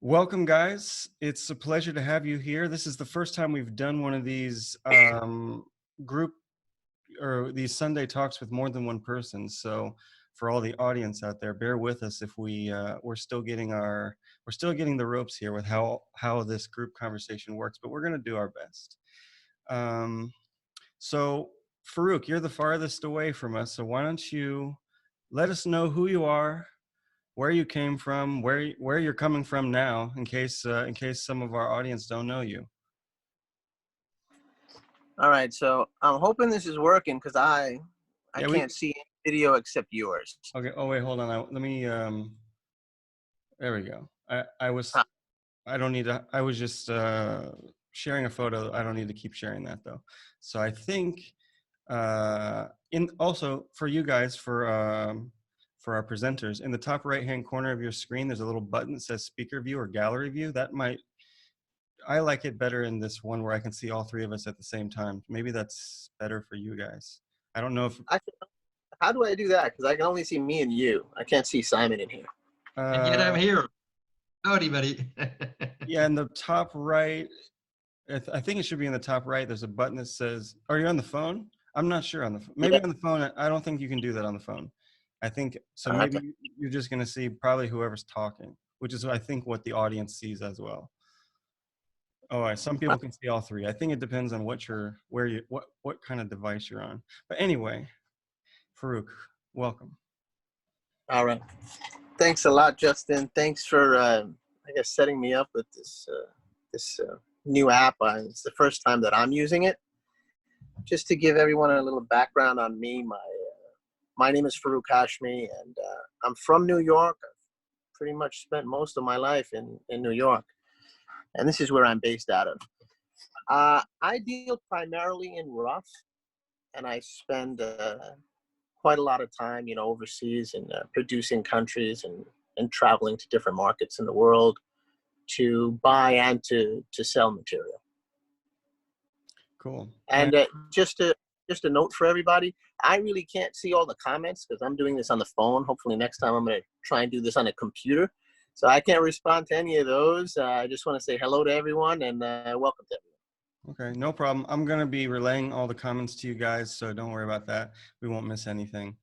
Welcome, guys. It's a pleasure to have you here. This is the first time we've done one of these group or these Sunday talks with more than one person. So, for all the audience out there, bear with us if we're still getting the ropes here with how this group conversation works. But we're going to do our best. Um, so, Farooq, you're the farthest away from us. So why don't you let us know who you are, where you came from, where you're coming from now, in case some of our audience don't know you. All right, so I'm hoping this is working because I Yeah, can't see any video except yours. Okay. Oh wait, hold on. Let me. There we go. I don't need to. I was just sharing a photo. I don't need to keep sharing that though. So I think in also for you guys for our presenters, in the top right hand corner of your screen, there's a little button that says speaker view or gallery view. I like it better in this one where I can see all three of us at the same time. Maybe that's better for you guys. I don't know if. How do I do that? Because I can only see me and you. I can't see Simon in here. And yet I'm here. Howdy, buddy. Yeah, in the top right, I think it should be in the top right. There's a button that says, "Are you on the phone?" I'm not sure on the phone. Maybe on the phone. I don't think you can do that on the phone. I think so. Maybe you're just going to see probably whoever's talking, which is I think what the audience sees as well. Oh, some people can see all three. I think it depends on what kind of device you're on. But anyway, Farooq, welcome. All right. Thanks a lot, Justin. Thanks for I guess setting me up with this new app. It's the first time that I'm using it. Just to give everyone a little background on me, my name is Farooq Hashmi, and I'm from New York. I've pretty much spent most of my life in New York. And this is where I'm based out of. I deal primarily in rough, and I spend quite a lot of time, overseas and producing countries and traveling to different markets in the world to buy and to sell material. Cool. And just a note for everybody, I really can't see all the comments because I'm doing this on the phone. Hopefully next time I'm going to try and do this on a computer. So I can't respond to any of those. I just want to say hello to everyone and welcome to everyone. Okay, no problem. I'm going to be relaying all the comments to you guys, so don't worry about that. We won't miss anything.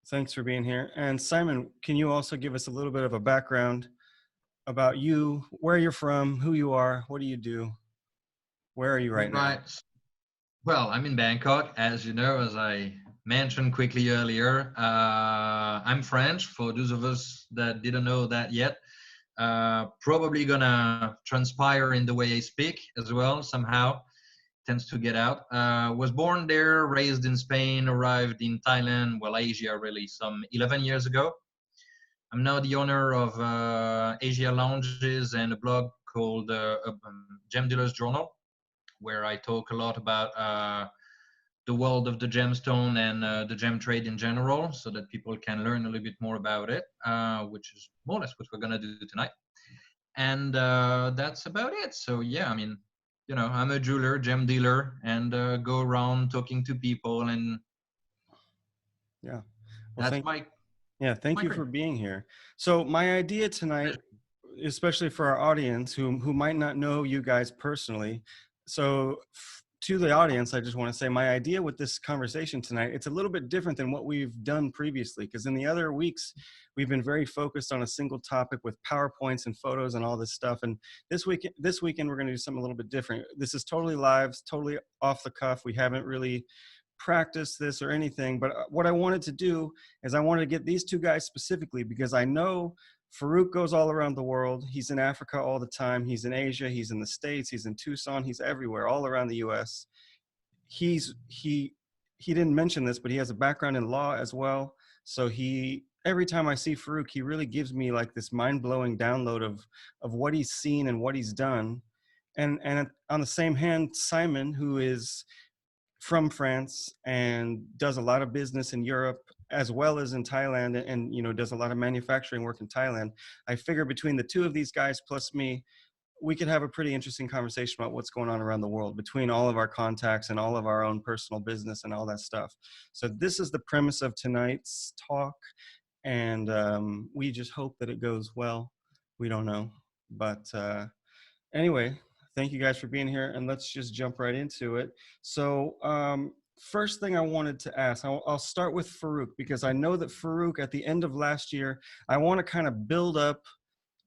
Thanks for being here. And Simon, can you also give us a little bit of a background about you, where you're from, who you are, what do you do? Where are you right now? Well, I'm in Bangkok, as you know, as I mentioned quickly earlier. I'm French, for those of us that didn't know that yet. Probably gonna transpire in the way I speak as well, somehow. Tends to get out. Was born there, raised in Spain, arrived in Thailand, well, Asia really, some 11 years ago. I'm now the owner of AsiaLounges and a blog called Gem Dealers Journal, where I talk a lot about the world of the gemstone and the gem trade in general, so that people can learn a little bit more about it, which is more or less what we're gonna do tonight. And that's about it. So yeah, I mean, I'm a jeweler, gem dealer, and go around talking to people. And yeah, well, that's thank you for being here. So my idea tonight, especially for our audience who might not know you guys personally, so to the audience, I just want to say my idea with this conversation tonight, it's a little bit different than what we've done previously, because in the other weeks, we've been very focused on a single topic with PowerPoints and photos and all this stuff. And this weekend, we're going to do something a little bit different. This is totally live, totally off the cuff. We haven't really practiced this or anything, but what I wanted to do is I wanted to get these two guys specifically because I know Farooq goes all around the world. He's in Africa all the time. He's in Asia. He's in the States. He's in Tucson. He's everywhere, all around the U.S. He didn't mention this, but he has a background in law as well. So every time I see Farooq, he really gives me like this mind-blowing download of what he's seen and what he's done. And on the same hand, Simon, who is from France and does a lot of business in Europe as well as in Thailand, and does a lot of manufacturing work in Thailand. I figure between the two of these guys plus me, we could have a pretty interesting conversation about what's going on around the world between all of our contacts and all of our own personal business and all that stuff. So this is the premise of tonight's talk, and we just hope that it goes well. We don't know, But anyway, thank you guys for being here, and let's just jump right into it. So first thing I wanted to ask, I'll start with Farooq, because I know that Farooq, at the end of last year, I want to kind of build up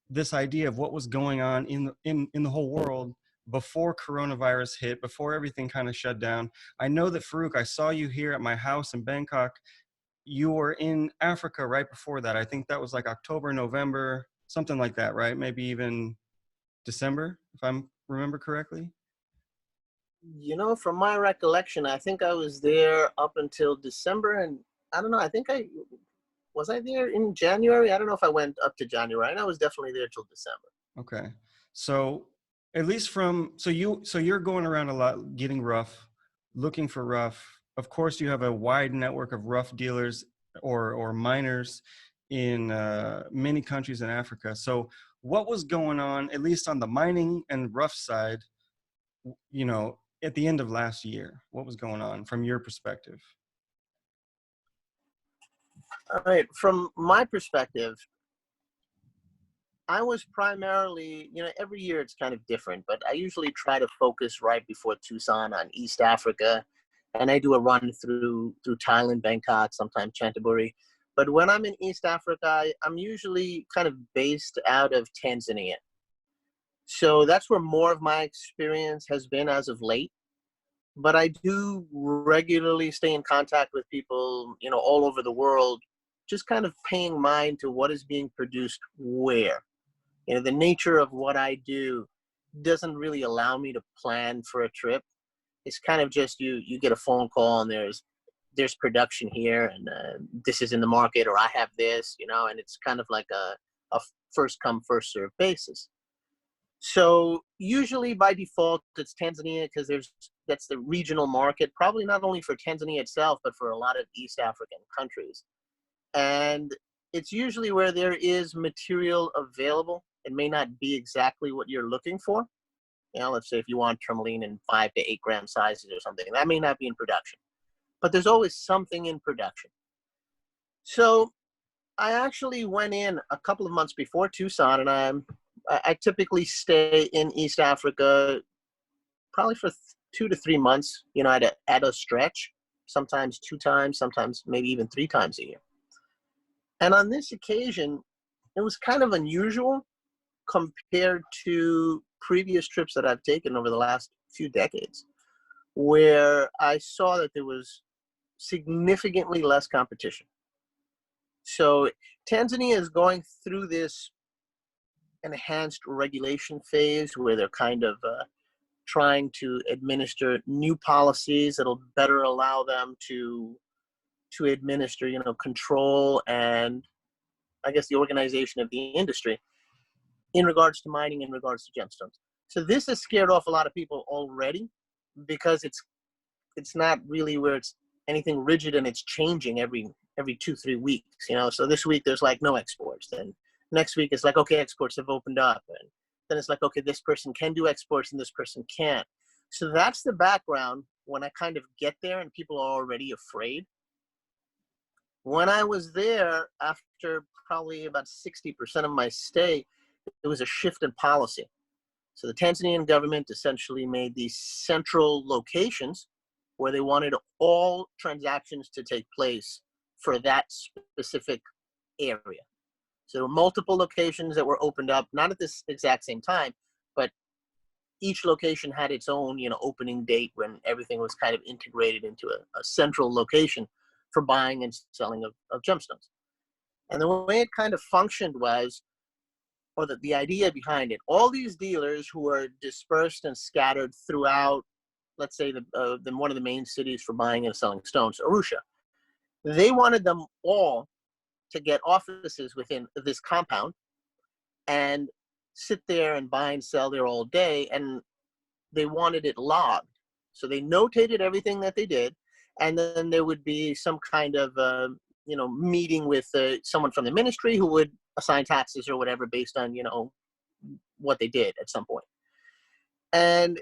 this idea of what was going on in the whole world before coronavirus hit, before everything kind of shut down. I know that Farooq, I saw you here at my house in Bangkok. You were in Africa right before that. I think that was like October, November, something like that, right? Maybe even December, if I remember correctly. You know, from my recollection, I think I was there up until December, and I don't know. I think I was I there in January. I don't know if I went up to January, and I was definitely there till December. Okay. So at least so you're going around a lot getting rough, looking for rough. Of course, you have a wide network of rough dealers or miners in many countries in Africa. So what was going on, at least on the mining and rough side, at the end of last year? What was going on from your perspective? All right, from my perspective, I was primarily, every year it's kind of different, but I usually try to focus right before Tucson on East Africa, and I do a run through Thailand, Bangkok, sometimes Canterbury. But when I'm in East Africa, I'm usually kind of based out of Tanzania. So that's where more of my experience has been as of late. But I do regularly stay in contact with people, all over the world, just kind of paying mind to what is being produced where. The nature of what I do doesn't really allow me to plan for a trip. It's kind of just you get a phone call and there's production here, and this is in the market, or I have this, and it's kind of like a first come first serve basis. So usually by default it's Tanzania, because that's the regional market, probably not only for Tanzania itself, but for a lot of East African countries. And it's usually where there is material available. It may not be exactly what you're looking for. Let's say if you want tourmaline in 5 to 8 gram sizes or something, that may not be in production. But there's always something in production. So I actually went in a couple of months before Tucson, and I typically stay in East Africa probably for 2 to 3 months, at a stretch, sometimes 2 times, sometimes maybe even 3 times a year. And on this occasion, it was kind of unusual compared to previous trips that I've taken over the last few decades, where I saw that there was significantly less competition. So Tanzania is going through this enhanced regulation phase where they're kind of trying to administer new policies that'll better allow them to administer, control, and I guess the organization of the industry in regards to mining, in regards to gemstones. So this has scared off a lot of people already, because it's not really where it's anything rigid, and it's changing every 2-3 weeks. So this week there's like no exports, then next week it's like, okay, exports have opened up, and then it's like, okay, this person can do exports and this person can't. So that's the background when I kind of get there and people are already afraid. When I was there, after probably about 60% of my stay, there was a shift in policy. So the Tanzanian government essentially made these central locations where they wanted all transactions to take place for that specific area. So there were multiple locations that were opened up, not at this exact same time, but each location had its own, opening date when everything was kind of integrated into a central location for buying and selling of gemstones. And the way it kind of functioned was, or the idea behind it, all these dealers who are dispersed and scattered throughout, let's say, one of the main cities for buying and selling stones, Arusha, they wanted them all to get offices within this compound and sit there and buy and sell there all day, and they wanted it logged. So they notated everything that they did, and then there would be some kind of meeting with someone from the ministry who would assign taxes or whatever based on what they did at some point. And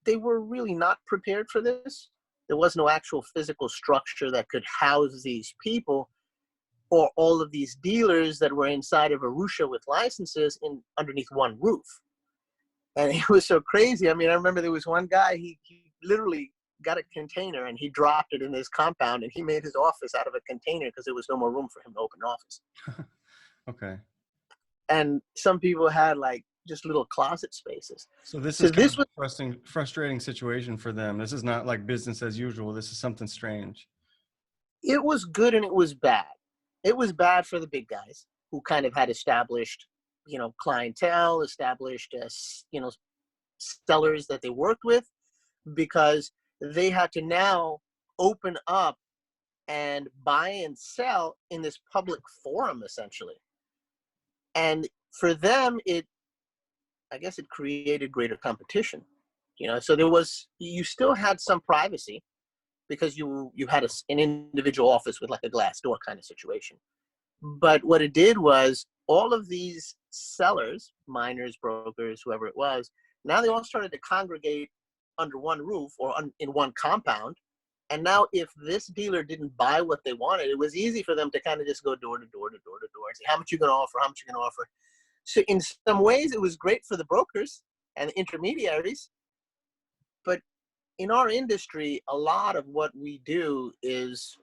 they were really not prepared for this. There was no actual physical structure that could house these people. or all of these dealers that were inside of Arusha with licenses underneath one roof. And it was so crazy. I mean, I remember there was one guy, he literally got a container and he dropped it in his compound and he made his office out of a container because there was no more room for him to open an office. Okay. And some people had like just little closet spaces. So this So is kind this of was, a frustrating situation for them. This is not like business as usual. This is something strange. it was good and it was bad. It was bad for the big guys who kind of had established, clientele, established, sellers that they worked with, because they had to now open up and buy and sell in this public forum, essentially. And for them, I guess it created greater competition. So you still had some privacy because you had an individual office with like a glass door kind of situation. But what it did was all of these sellers, miners, brokers, whoever it was, now they all started to congregate under one roof or in one compound. And now if this dealer didn't buy what they wanted, it was easy for them to kind of just go door to door to door to door and say, how much you going to offer? How much you going to offer? So in some ways, it was great for the brokers and the intermediaries. But in our industry, a lot of what we do is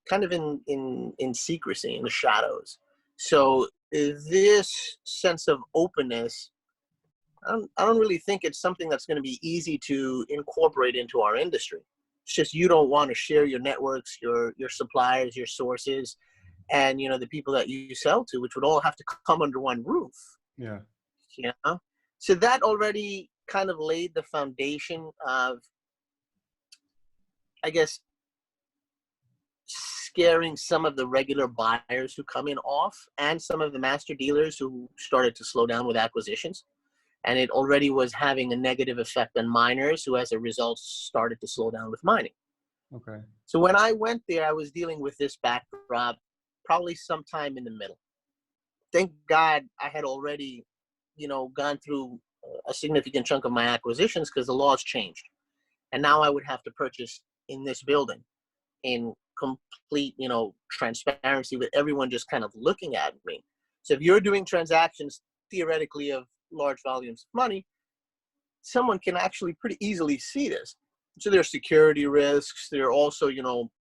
kind of in secrecy, in the shadows. So this sense of openness, I don't really think it's something that's going to be easy to incorporate into our industry. It's just you don't want to share your networks, your suppliers, your sources, and the people that you sell to, which would all have to come under one roof. Yeah. So that already kind of laid the foundation of, I guess, scaring some of the regular buyers who come in off, and some of the master dealers who started to slow down with acquisitions. And it already was having a negative effect on miners who, as a result, started to slow down with mining. Okay. So when I went there, I was dealing with this backdrop probably sometime in the middle. Thank God I had already, gone through a significant chunk of my acquisitions because the laws changed. And now I would have to purchase in this building in complete, transparency, with everyone just kind of looking at me. So if you're doing transactions theoretically of large volumes of money, someone can actually pretty easily see this. So there are security risks. There are also,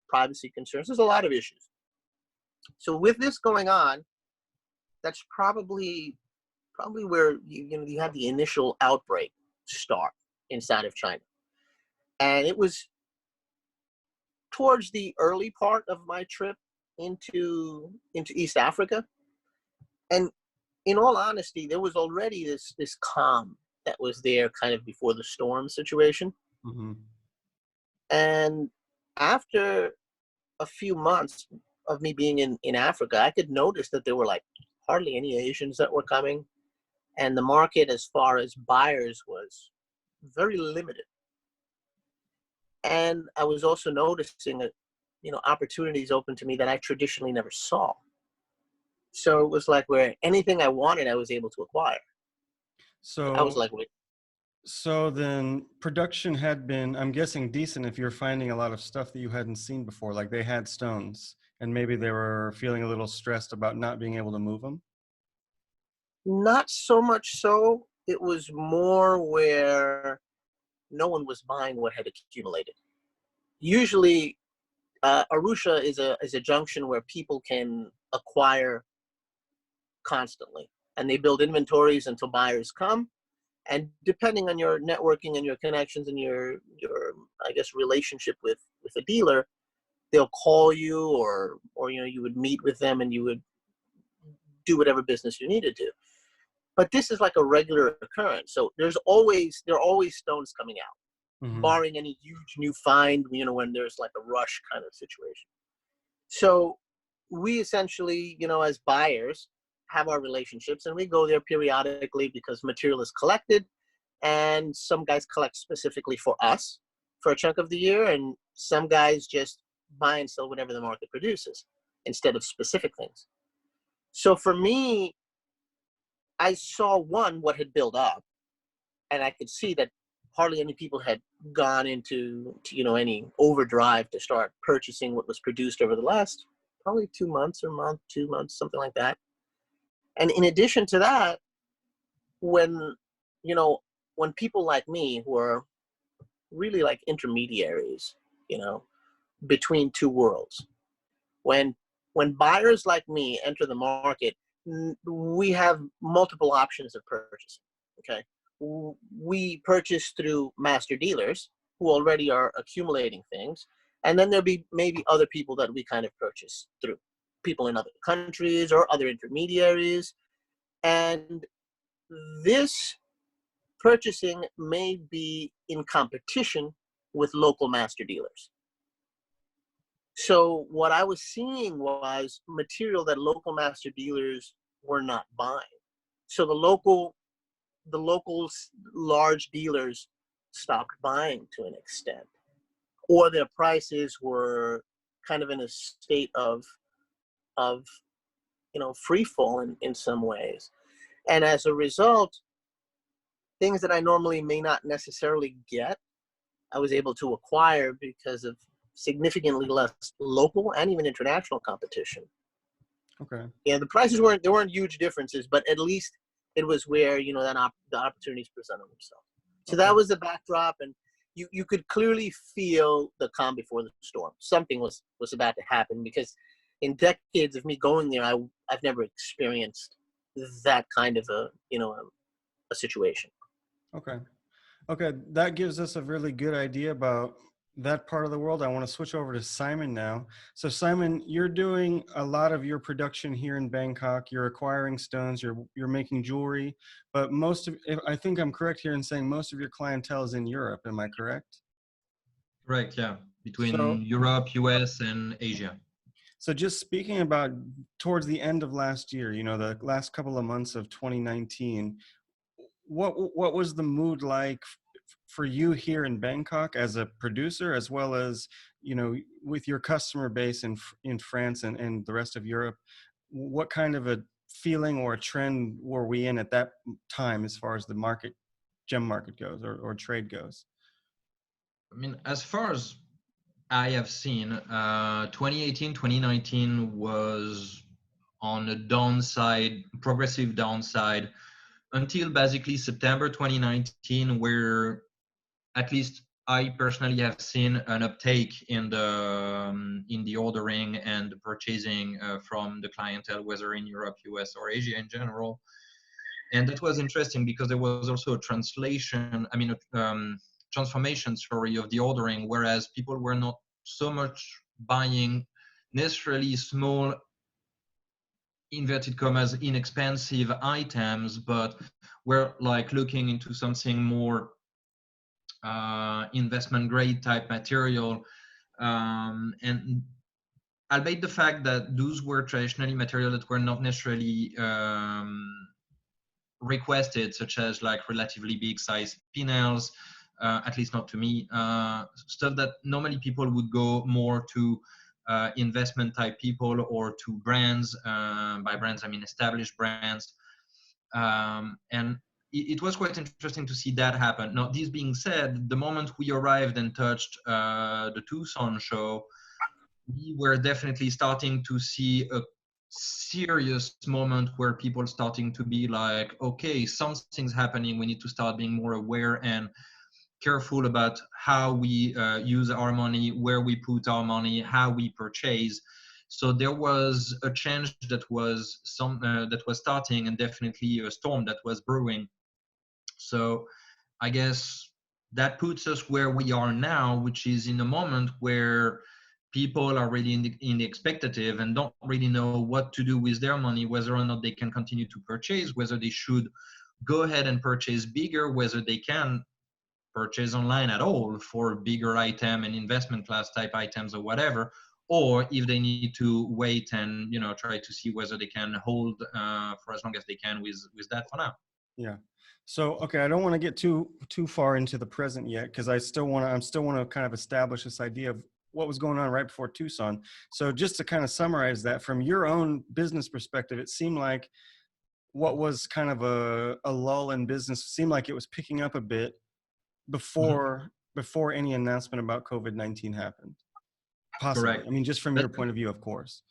privacy concerns. There's a lot of issues. So with this going on, that's probably where you had the initial outbreak start inside of China. And it was towards the early part of my trip into East Africa. And in all honesty, there was already this calm that was there kind of before the storm situation. Mm-hmm. And after a few months of me being in Africa, I could notice that there were like hardly any Asians that were coming. And the market as far as buyers was very limited. And I was also noticing that, opportunities open to me that I traditionally never saw. So it was like where anything I wanted, I was able to acquire. I was like, wait. So then production had been, I'm guessing, decent if you're finding a lot of stuff that you hadn't seen before, like they had stones and maybe they were feeling a little stressed about not being able to move them. Not so much so. It was more where no one was buying what had accumulated. Usually, Arusha is a junction where people can acquire constantly, and they build inventories until buyers come. And depending on your networking and your connections and your I guess relationship with a dealer, they'll call you or you would meet with them and you would do whatever business you needed to. But this is like a regular occurrence. So there are always stones coming out, Mm-hmm. barring any huge new find, when there's like a rush kind of situation. So we essentially, as buyers, have our relationships, and we go there periodically because material is collected, and some guys collect specifically for us for a chunk of the year, and some guys just buy and sell whatever the market produces instead of specific things. So for me, I saw what had built up, and I could see that hardly any people had gone into any overdrive to start purchasing what was produced over the last probably 2 months or month, 2 months, something like that. And in addition to that, when, you know, when people like me who are really like intermediaries, you know, between two worlds, when buyers like me enter the market, we have multiple options of purchasing. Okay, we purchase through master dealers who already are accumulating things, and then there'll be maybe other people that we kind of purchase through, people in other countries or other intermediaries. And this purchasing may be in competition with local master dealers. So what I was seeing was material that local master dealers were not buying. So the local large dealers stopped buying to an extent, or their prices were kind of in a state of free fall in some ways. And as a result, things that I normally may not necessarily get, I was able to acquire because of significantly less local and even international competition. Okay. Yeah, the prices there weren't huge differences, but at least it was where, you know, the opportunities presented themselves. So Okay. that was the backdrop, and you could clearly feel the calm before the storm. Something was about to happen, because in decades of me going there, I've never experienced that kind of a situation. Okay. Okay, that gives us a really good idea about that part of the world. I want to switch over to Simon now. So Simon, you're doing a lot of your production here in Bangkok. You're acquiring stones, you're making jewelry, but I think I'm correct here in saying most of your clientele is in Europe. Am I correct? Correct, yeah. Between So Europe, US, and Asia. so just speaking about towards the end of last year, you know, the last couple of months of 2019, what was the mood like for you here in Bangkok as a producer, as well as, you know, with your customer base in France and the rest of Europe? What kind of a feeling or a trend were we in at that time as far as the market, gem market goes, or trade goes? I mean, as far as I have seen, 2018, 2019 was on a downside, progressive downside, until basically September 2019, where at least I personally have seen an uptake in the ordering and the purchasing from the clientele, whether in Europe, US, or Asia in general. And that was interesting because there was also a transformation, sorry, of the ordering, whereas people were not so much buying necessarily small, inverted commas, inexpensive items, but were like looking into something more investment grade type material. And albeit the fact that those were traditionally material that were not necessarily requested, such as like relatively big size pinels, at least not to me, stuff that normally people would go more to investment type people or to brands. By brands, I mean established brands. And it was quite interesting to see that happen. Now, this being said, the moment we arrived and touched the Tucson show, we were definitely starting to see a serious moment where people starting to be like, okay, something's happening. We need to start being more aware and careful about how we use our money, where we put our money, how we purchase. So there was a change that was starting, and definitely a storm that was brewing. So I guess that puts us where we are now, which is in a moment where people are really in the expectative and don't really know what to do with their money, whether or not they can continue to purchase, whether they should go ahead and purchase bigger, whether they can purchase online at all for bigger item and investment class type items or whatever, or if they need to wait and, you know, try to see whether they can hold for as long as they can with that for now. Yeah. So, okay, I don't want to get too far into the present yet, because I'm still want to kind of establish this idea of what was going on right before Tucson. So just to kind of summarize that from your own business perspective, it seemed like what was kind of a lull in business seemed like it was picking up a bit before any announcement about COVID-19 happened. Possibly. Correct. I mean, just from That, your point of view, of course.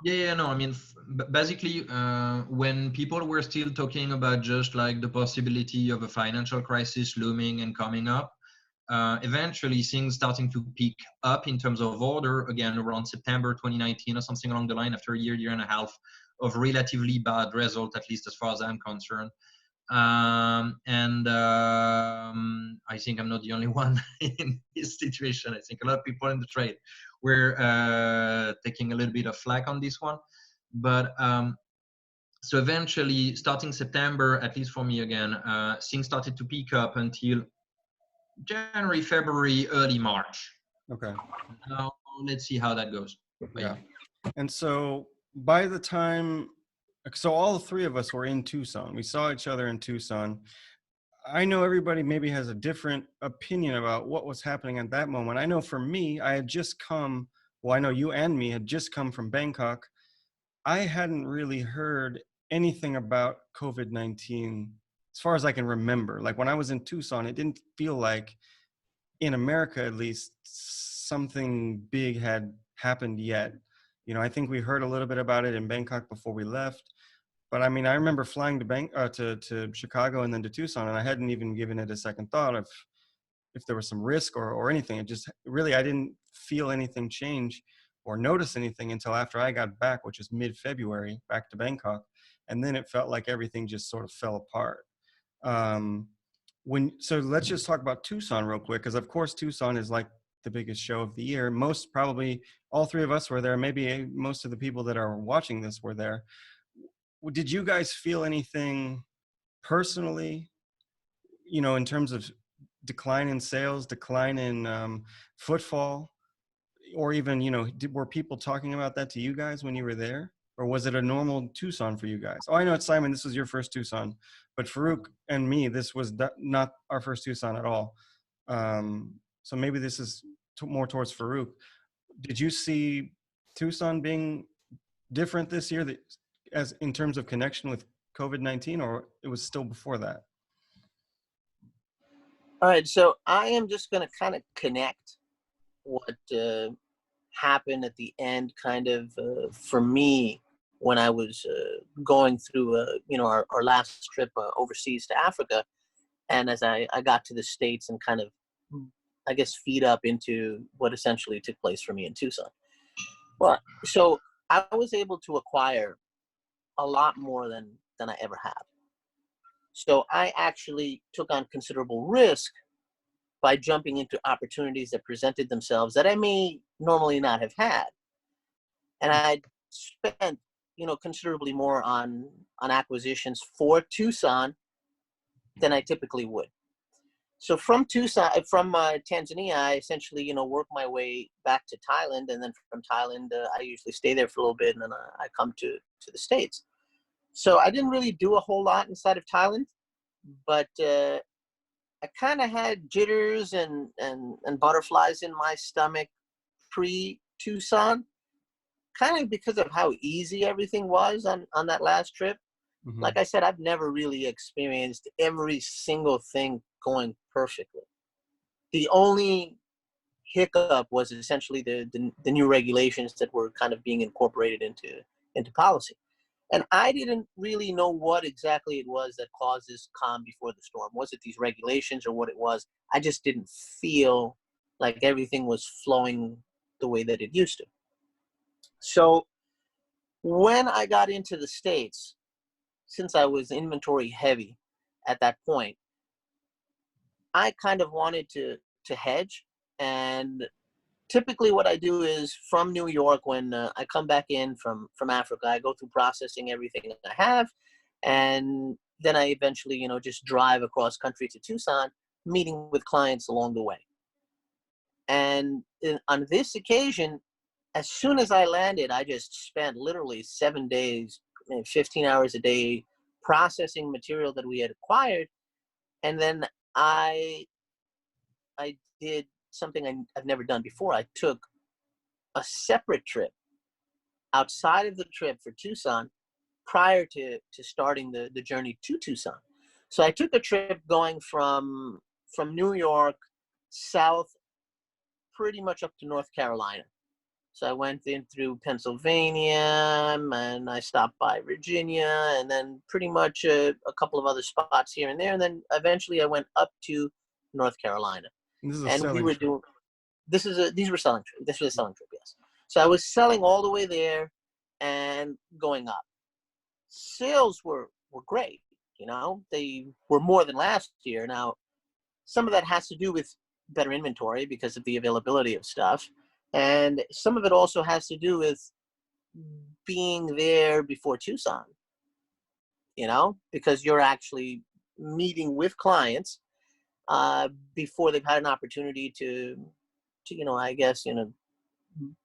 Yeah, no, I mean, basically, when people were still talking about just like the possibility of a financial crisis looming and coming up, eventually things starting to pick up in terms of order again around September 2019 or something along the line, after a year and a half of relatively bad result, at least as far as I'm concerned. I think I'm not the only one in this situation. I think a lot of people in the trade were taking a little bit of flack on this one. But so eventually, starting September, at least for me again, things started to pick up until January, February, early March. Okay. Now let's see how that goes. Yeah. And so by the time, so all three of us were in Tucson. We saw each other in Tucson. I know everybody maybe has a different opinion about what was happening at that moment. I know for me, I had just come, well, I know you and me had just come from Bangkok. I hadn't really heard anything about COVID-19 as far as I can remember. Like when I was in Tucson, it didn't feel like, in America at least, something big had happened yet. You know, I think we heard a little bit about it in Bangkok before we left. But I mean, I remember flying to Chicago and then to Tucson, and I hadn't even given it a second thought of if there was some risk or anything. It just really, I didn't feel anything change or notice anything until after I got back, which was mid-February, back to Bangkok. And then it felt like everything just sort of fell apart. Um, so let's just talk about Tucson real quick, because of course Tucson is like the biggest show of the year. Most, probably all three of us were there. Maybe most of the people that are watching this were there. Did you guys feel anything personally, you know, in terms of decline in sales, decline in footfall, or even, you know, were people talking about that to you guys when you were there? Or was it a normal Tucson for you guys? Oh, I know it's Simon, this was your first Tucson, but Farooq and me, this was not our first Tucson at all. So maybe this is more towards Farooq. Did you see Tucson being different this year, as in terms of connection with COVID-19, or it was still before that? All right, so I am just going to kind of connect what happened at the end, kind of for me when I was going through, our last trip overseas to Africa, and as I got to the States and kind of, I guess, feed up into what essentially took place for me in Tucson. Well, so I was able to acquire a lot more than I ever have. So I actually took on considerable risk by jumping into opportunities that presented themselves that I may normally not have had. And I spent, considerably more on acquisitions for Tucson than I typically would. So from Tucson, from Tanzania, I essentially, work my way back to Thailand, and then from Thailand, I usually stay there for a little bit, and then I come to the States. So I didn't really do a whole lot inside of Thailand, but I kind of had jitters and butterflies in my stomach pre-Tucson, kind of because of how easy everything was on that last trip. Mm-hmm. Like I said, I've never really experienced every single thing going perfectly. The only hiccup was essentially the new regulations that were kind of being incorporated into policy. And I didn't really know what exactly it was that caused this calm before the storm. Was it these regulations or what it was? I just didn't feel like everything was flowing the way that it used to. So when I got into the States, since I was inventory heavy at that point, I kind of wanted to hedge. And typically what I do is from New York, when I come back in from Africa, I go through processing everything I have. And then I eventually, just drive across country to Tucson, meeting with clients along the way. And on this occasion, as soon as I landed, I just spent literally 7 days, 15 hours a day processing material that we had acquired. And then I did something I've never done before. I took a separate trip outside of the trip for Tucson prior to starting the journey to Tucson. So I took a trip going from New York south pretty much up to North Carolina. So I went in through Pennsylvania, and I stopped by Virginia, and then pretty much a couple of other spots here and there. And then eventually I went up to North Carolina. This is a And we selling were trip. doing, these were selling trips. This was a selling trip, yes. So I was selling all the way there and going up. Sales were great. You know, they were more than last year. Now, some of that has to do with better inventory because of the availability of stuff. And some of it also has to do with being there before Tucson, you know, because you're actually meeting with clients before they've had an opportunity to, you know, I guess, you know,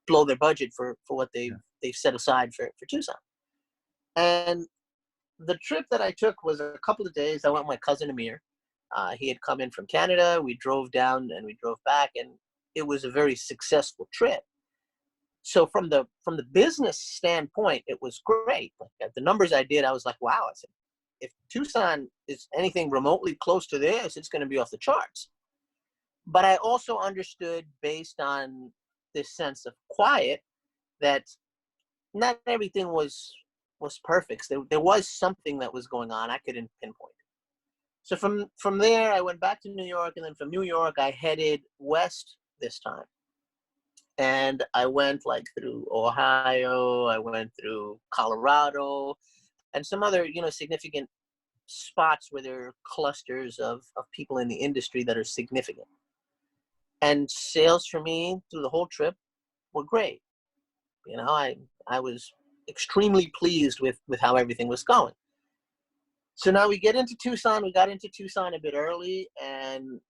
blow their budget for what they've set aside for Tucson. And the trip that I took was a couple of days. I went with my cousin Amir. He had come in from Canada. We drove down and we drove back, and it was a very successful trip. So from the business standpoint, it was great. Like, the numbers I did, I was like, wow. I said, if Tucson is anything remotely close to this, it's going to be off the charts. But I also understood, based on this sense of quiet, that not everything was perfect. There was something that was going on. I couldn't pinpoint. So from there, I went back to New York, and then from New York, I headed west this time. And I went like through Ohio, I went through Colorado, and some other, you know, significant spots where there are clusters of people in the industry that are significant. And sales for me through the whole trip were great. You know, I was extremely pleased with how everything was going. So now we get into Tucson. We got into Tucson a bit early, and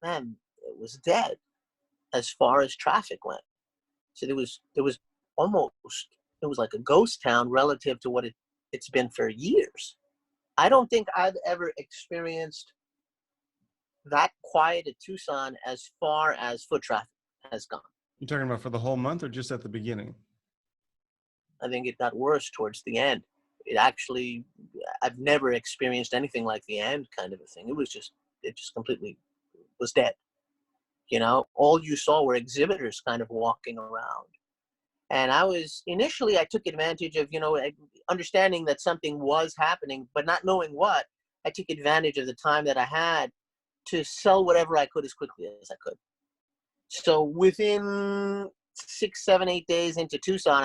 man, it was dead as far as traffic went. So there was almost, it was like a ghost town relative to what it's been for years. I don't think I've ever experienced that quiet at Tucson as far as foot traffic has gone. You're talking about for the whole month or just at the beginning? I think it got worse towards the end. It actually, I've never experienced anything like the end kind of a thing. It just completely was dead. You know, all you saw were exhibitors kind of walking around. And I took advantage of, you know, understanding that something was happening, but not knowing what. I took advantage of the time that I had to sell whatever I could as quickly as I could. So within 6, 7, 8 days into Tucson,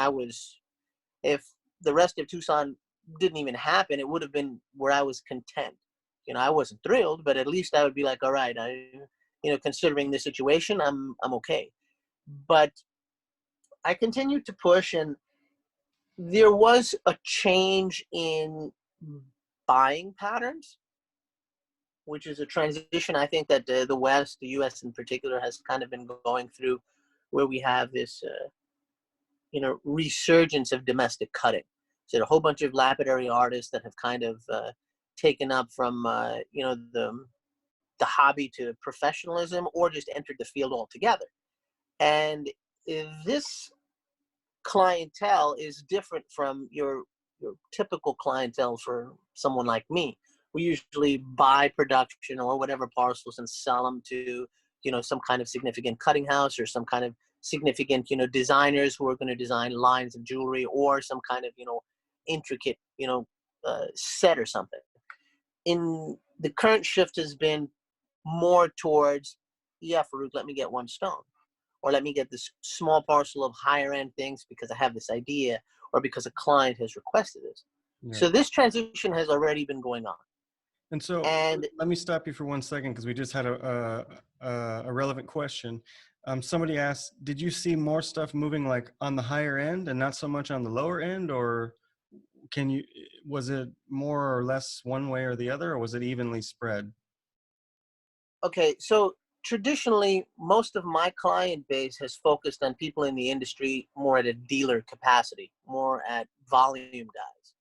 if the rest of Tucson didn't even happen, it would have been where I was content. You know, I wasn't thrilled, but at least I would be like, all right, you know, considering the situation, I'm okay. But I continued to push, and there was a change in buying patterns, which is a transition I think that the West, the U.S. in particular, has kind of been going through, where we have this, you know, resurgence of domestic cutting. So a whole bunch of lapidary artists that have kind of taken up from, you know, the hobby to professionalism, or just entered the field altogether. And this clientele is different from your typical clientele for someone like me. We usually buy production or whatever parcels and sell them to, you know, some kind of significant cutting house, or some kind of significant, you know, designers who are going to design lines of jewelry, or some kind of, you know, intricate, you know, set or something. In the current shift has been more towards, yeah, Farooq, let me get one stone, or let me get this small parcel of higher end things because I have this idea, or because a client has requested this. Yeah. So this transition has already been going on. And so And let me stop you for 1 second, because we just had a relevant question. Somebody asked, did you see more stuff moving like on the higher end and not so much on the lower end, or was it more or less one way or the other, or was it evenly spread? okay, so traditionally, most of my client base has focused on people in the industry more at a dealer capacity, more at volume guys.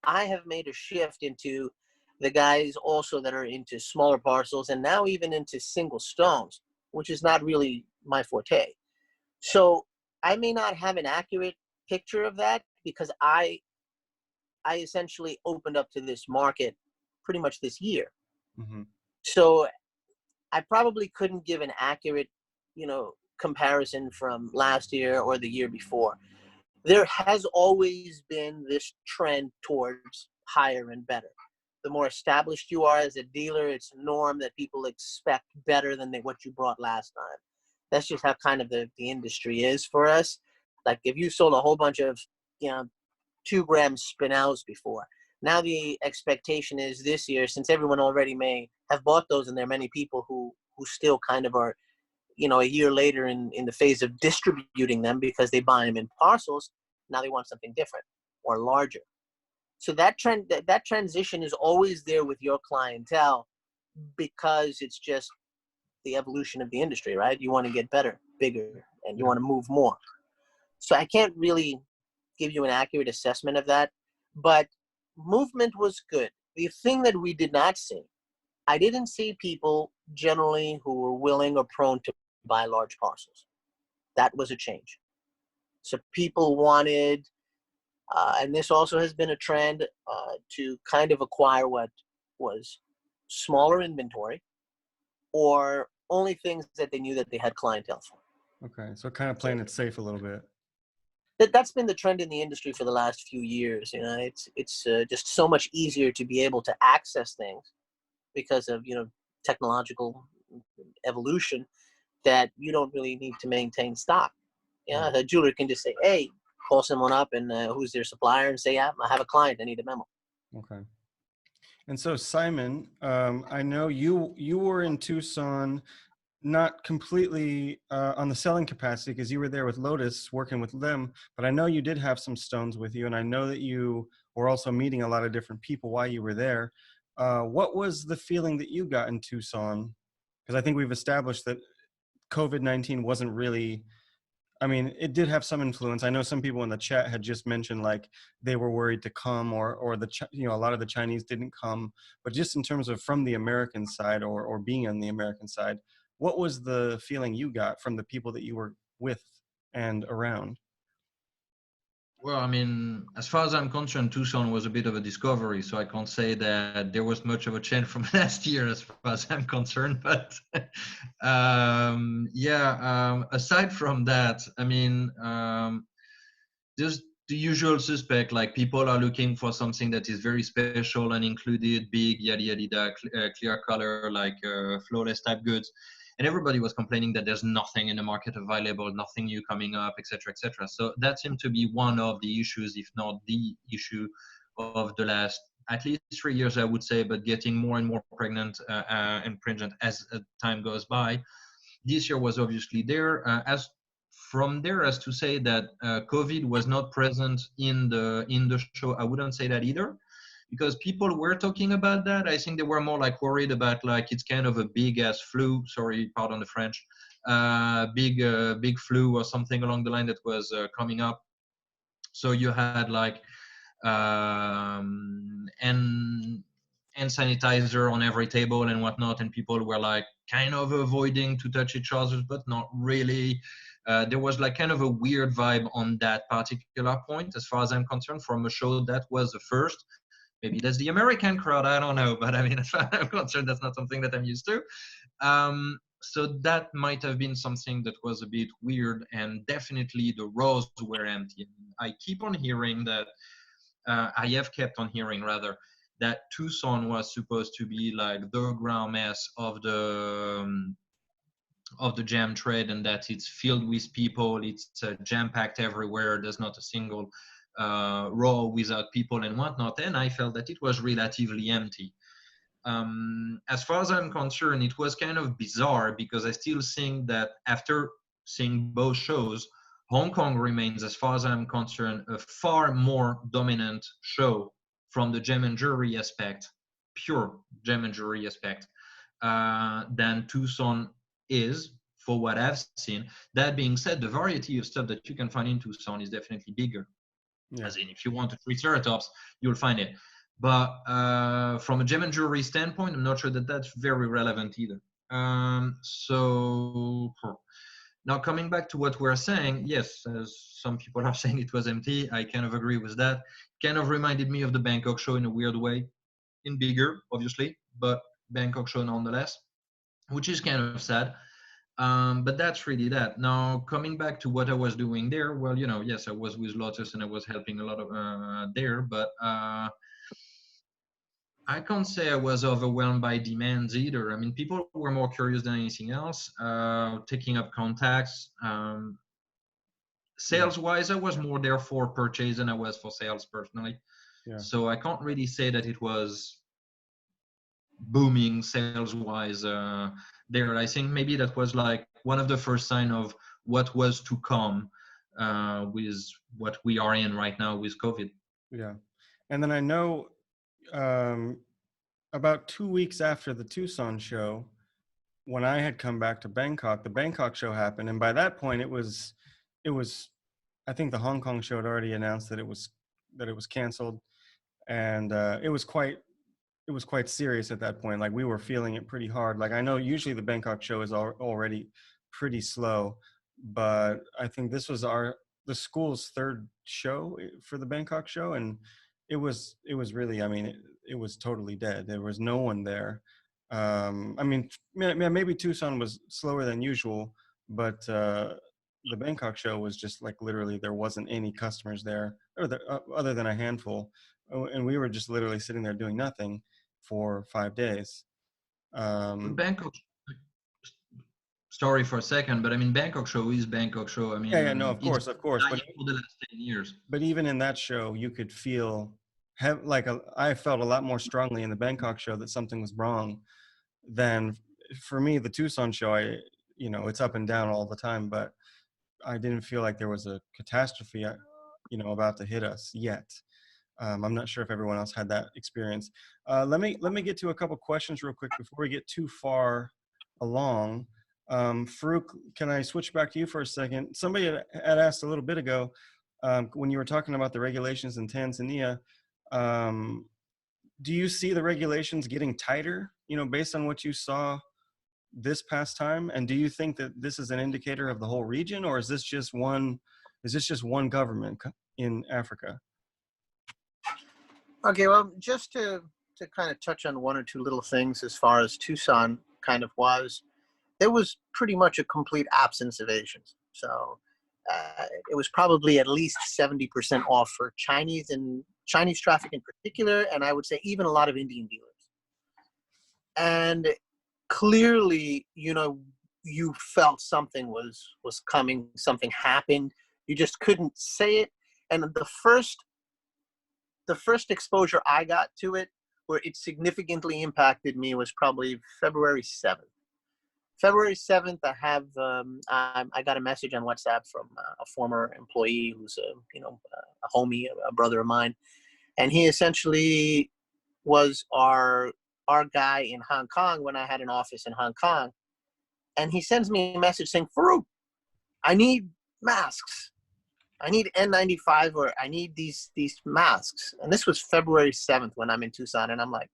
I have made a shift into the guys also that are into smaller parcels, and now even into single stones, which is not really my forte. So I may not have an accurate picture of that, because I essentially opened up to this market pretty much this year. Mm-hmm. So I probably couldn't give an accurate, you know, comparison from last year or the year before. There has always been this trend towards higher and better. The more established you are as a dealer, it's a norm that people expect better than what you brought last time. That's just how kind of the industry is for us. Like if you sold a whole bunch of, 2-gram spinels before, now the expectation is this year, since everyone already may have bought those, and there are many people who still kind of are, a year later in the phase of distributing them because they buy them in parcels. Now they want something different or larger. So that trend, that transition is always there with your clientele because it's just the evolution of the industry, right? You want to get better, bigger, and you want to move more. So I can't really give you an accurate assessment of that, but movement was good. The thing that we did not see, I didn't see people generally who were willing or prone to buy large parcels. That was a change. So people wanted, and this also has been a trend, to kind of acquire what was smaller inventory or only things that they knew that they had clientele for. Okay, so kind of playing it safe a little bit. That's been the trend in the industry for the last few years. It's just so much easier to be able to access things because of technological evolution that you don't really need to maintain stock. Yeah, a jeweler can just say, "Hey, call someone up and who's their supplier and say, yeah, I have a client, I need a memo." Okay. And so Simon, I know you were in Tucson, not completely on the selling capacity because you were there with Lotus working with them, but I know you did have some stones with you, and I know that you were also meeting a lot of different people while you were there. What was the feeling that you got in Tucson? Because I think we've established that COVID-19 wasn't really, I mean, it did have some influence. I know some people in the chat had just mentioned like they were worried to come, or a lot of the Chinese didn't come. But just in terms of from the American side or being on the American side, what was the feeling you got from the people that you were with and around? Well, I mean, as far as I'm concerned, Tucson was a bit of a discovery, so I can't say that there was much of a change from last year as far as I'm concerned. But aside from that, I mean, just the usual suspect, like people are looking for something that is very special and included, big, yada yada yada, clear color, like flawless type goods. And everybody was complaining that there's nothing in the market available, nothing new coming up, etc., etc. So that seemed to be one of the issues, if not the issue, of the last at least 3 years, I would say. But getting more and more pregnant and pregnant as time goes by. This year was obviously there. As from there as to say that COVID was not present in the show, I wouldn't say that either, because people were talking about that. I think they were more like worried about like it's kind of a big ass flu. Sorry, pardon the French. Big flu or something along the line that was coming up. So you had like and sanitizer on every table and whatnot, and people were like kind of avoiding to touch each other, but not really. There was like kind of a weird vibe on that particular point, as far as I'm concerned, from a show that was the first. Maybe that's the American crowd, I don't know, but I mean, as far as I'm concerned, that's not something that I'm used to. So that might have been something that was a bit weird, and definitely the rows were empty. I keep on hearing that, I have kept on hearing rather, that Tucson was supposed to be like the grand mess of the jam trade, and that it's filled with people, it's jam-packed everywhere, there's not a single row without people and whatnot, and I felt that it was relatively empty. As far as I'm concerned, it was kind of bizarre because I still think that after seeing both shows, Hong Kong remains, as far as I'm concerned, a far more dominant show from the gem and jewelry aspect, pure gem and jewelry aspect, than Tucson is, for what I've seen. That being said, the variety of stuff that you can find in Tucson is definitely bigger. Yeah. As in, if you want a Triceratops, you'll find it. But from a gem and jewelry standpoint, I'm not sure that that's very relevant either. Now coming back to what we're saying, yes, as some people are saying it was empty, I kind of agree with that. Kind of reminded me of the Bangkok show in a weird way, in bigger, obviously, but Bangkok show nonetheless, which is kind of sad. But that's really that. Now, coming back to what I was doing there, well, yes, I was with Lotus and I was helping a lot of there, but I can't say I was overwhelmed by demands either. I mean, people were more curious than anything else, taking up contacts. Yeah. Sales-wise, I was more there for purchase than I was for sales personally. Yeah. So I can't really say that it was booming sales-wise there. I think maybe that was like one of the first sign of what was to come with what we are in right now with COVID. Yeah. And then I know um, about 2 weeks after the Tucson show, when I had come back to Bangkok, the Bangkok show happened. And by that point it was, I think the Hong Kong show had already announced that it was canceled. And it was quite serious at that point. Like we were feeling it pretty hard. Like I know usually the Bangkok show is already pretty slow, but I think this was the school's third show for the Bangkok show, and it was really, I mean, it was totally dead. There was no one there. I mean, maybe Tucson was slower than usual, but the Bangkok show was just like literally there wasn't any customers there, or other than a handful, and we were just literally sitting there doing nothing for 5 days. But Um, Bangkok, sorry for a second, but I mean, Bangkok show is Bangkok show. I yeah, no, mean, it's of course, been dying for the last 10 years. but even in that show, you could feel I felt a lot more strongly in the Bangkok show that something was wrong than for me the Tucson show. It's up and down all the time, but I didn't feel like there was a catastrophe, about to hit us yet. I'm not sure if everyone else had that experience. Let me get to a couple questions real quick before we get too far along. Farooq, can I switch back to you for a second? Somebody had asked a little bit ago when you were talking about the regulations in Tanzania. Um, do you see the regulations getting tighter? Based on what you saw this past time, and do you think that this is an indicator of the whole region, or is this just one? Is this just one government in Africa? Okay, well, just to kind of touch on one or two little things as far as Tucson kind of was, there was pretty much a complete absence of Asians. So it was probably at least 70% off for Chinese traffic in particular, and I would say even a lot of Indian dealers. And clearly, you felt something was coming, something happened. You just couldn't say it. And the first exposure I got to it, where it significantly impacted me, was probably February 7th. February 7th, I got a message on WhatsApp from a former employee who's a homie, a brother of mine, and he essentially was our guy in Hong Kong when I had an office in Hong Kong, and he sends me a message saying, "Farooq, I need masks. I need N95, or I need these masks." And this was February 7th when I'm in Tucson, and I'm like,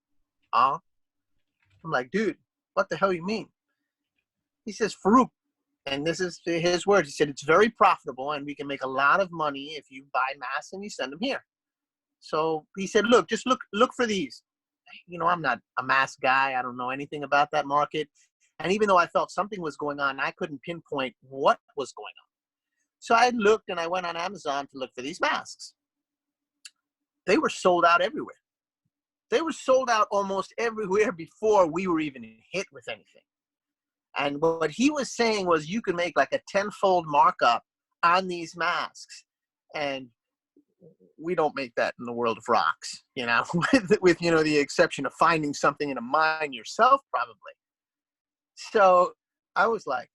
I'm like, dude, what the hell you mean? He says, "Farooq," and this is his words. He said, "It's very profitable, and we can make a lot of money if you buy masks and you send them here." So he said, just look for these. I'm not a mask guy. I don't know anything about that market. And even though I felt something was going on, I couldn't pinpoint what was going on. So I looked, and I went on Amazon to look for these masks. They were sold out everywhere. They were sold out almost everywhere before we were even hit with anything. And what he was saying was you could make like a 10-fold markup on these masks. And we don't make that in the world of rocks, with the exception of finding something in a mine yourself, probably. So I was like,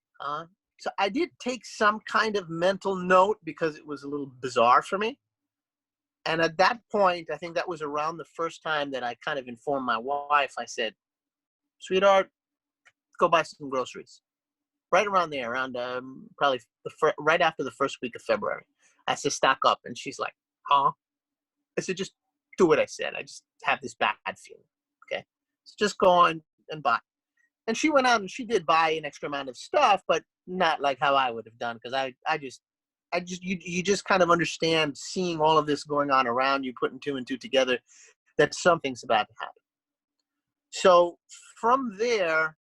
So I did take some kind of mental note because it was a little bizarre for me. And at that point, I think that was around the first time that I kind of informed my wife. I said, "Sweetheart, go buy some groceries." Right around there, around probably right after the first week of February. I said, "Stock up." And she's like, "Huh?" I said, "Just do what I said. I just have this bad feeling. Okay. So just go on and buy." And she went out and she did buy an extra amount of stuff, but not like how I would have done. Cause you just kind of understand, seeing all of this going on around you, putting two and two together, that something's about to happen. So from there,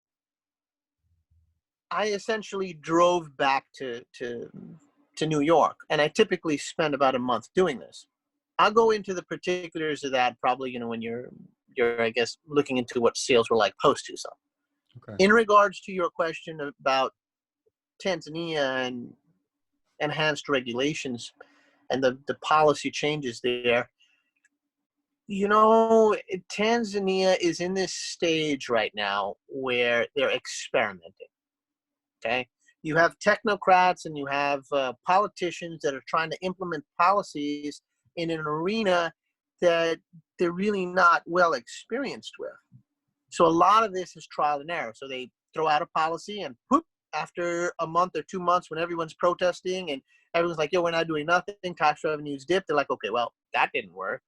I essentially drove back to New York, and I typically spend about a month doing this. I'll go into the particulars of that probably, when you're I guess looking into what sales were like post Tucson. Okay. In regards to your question about Tanzania and enhanced regulations and the policy changes there, Tanzania is in this stage right now where they're experimenting. Okay. You have technocrats and you have politicians that are trying to implement policies in an arena that they're really not well experienced with. So a lot of this is trial and error. So they throw out a policy and whoop, after a month or 2 months when everyone's protesting and everyone's like, yo, we're not doing nothing, tax revenues dip. They're like, okay, well, that didn't work.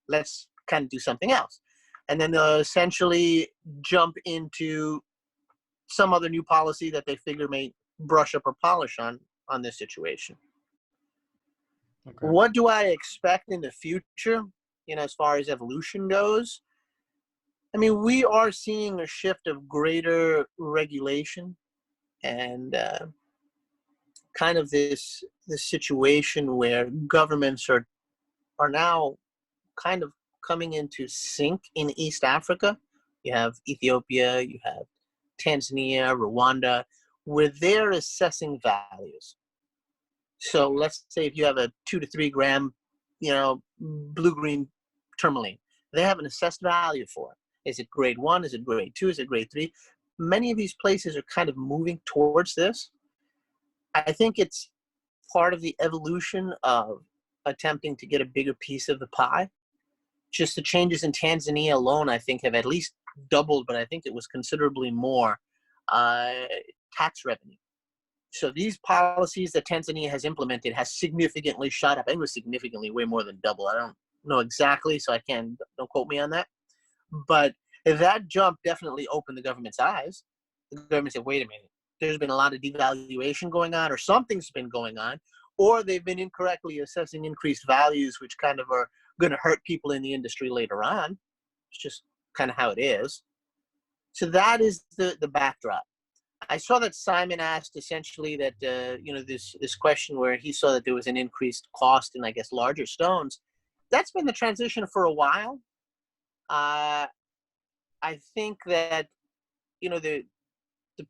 Let's kind of do something else. And then they'll essentially jump into some other new policy that they figure may brush up or polish on this situation. Okay. What do I expect in the future, as far as evolution goes? I mean, we are seeing a shift of greater regulation and kind of this situation where governments are now kind of coming into sync in East Africa. You have Ethiopia, you have Tanzania, Rwanda, where they're assessing values. So let's say if you have a 2 to 3 gram, blue-green tourmaline, they have an assessed value for it. Is it grade 1? Is it grade 2? Is it grade 3? Many of these places are kind of moving towards this. I think it's part of the evolution of attempting to get a bigger piece of the pie. Just the changes in Tanzania alone, I think, have at least doubled, but I think it was considerably more tax revenue. So these policies that Tanzania has implemented has significantly shot up. I think it was significantly way more than double. I don't know exactly, so don't quote me on that. But that jump definitely opened the government's eyes. The government said, wait a minute, there's been a lot of devaluation going on, or something's been going on, or they've been incorrectly assessing increased values, which kind of are going to hurt people in the industry later on. It's just kind of how it is. So that is the backdrop. I saw that Simon asked essentially that, this question where he saw that there was an increased cost in, I guess, larger stones. That's been the transition for a while. I think that, the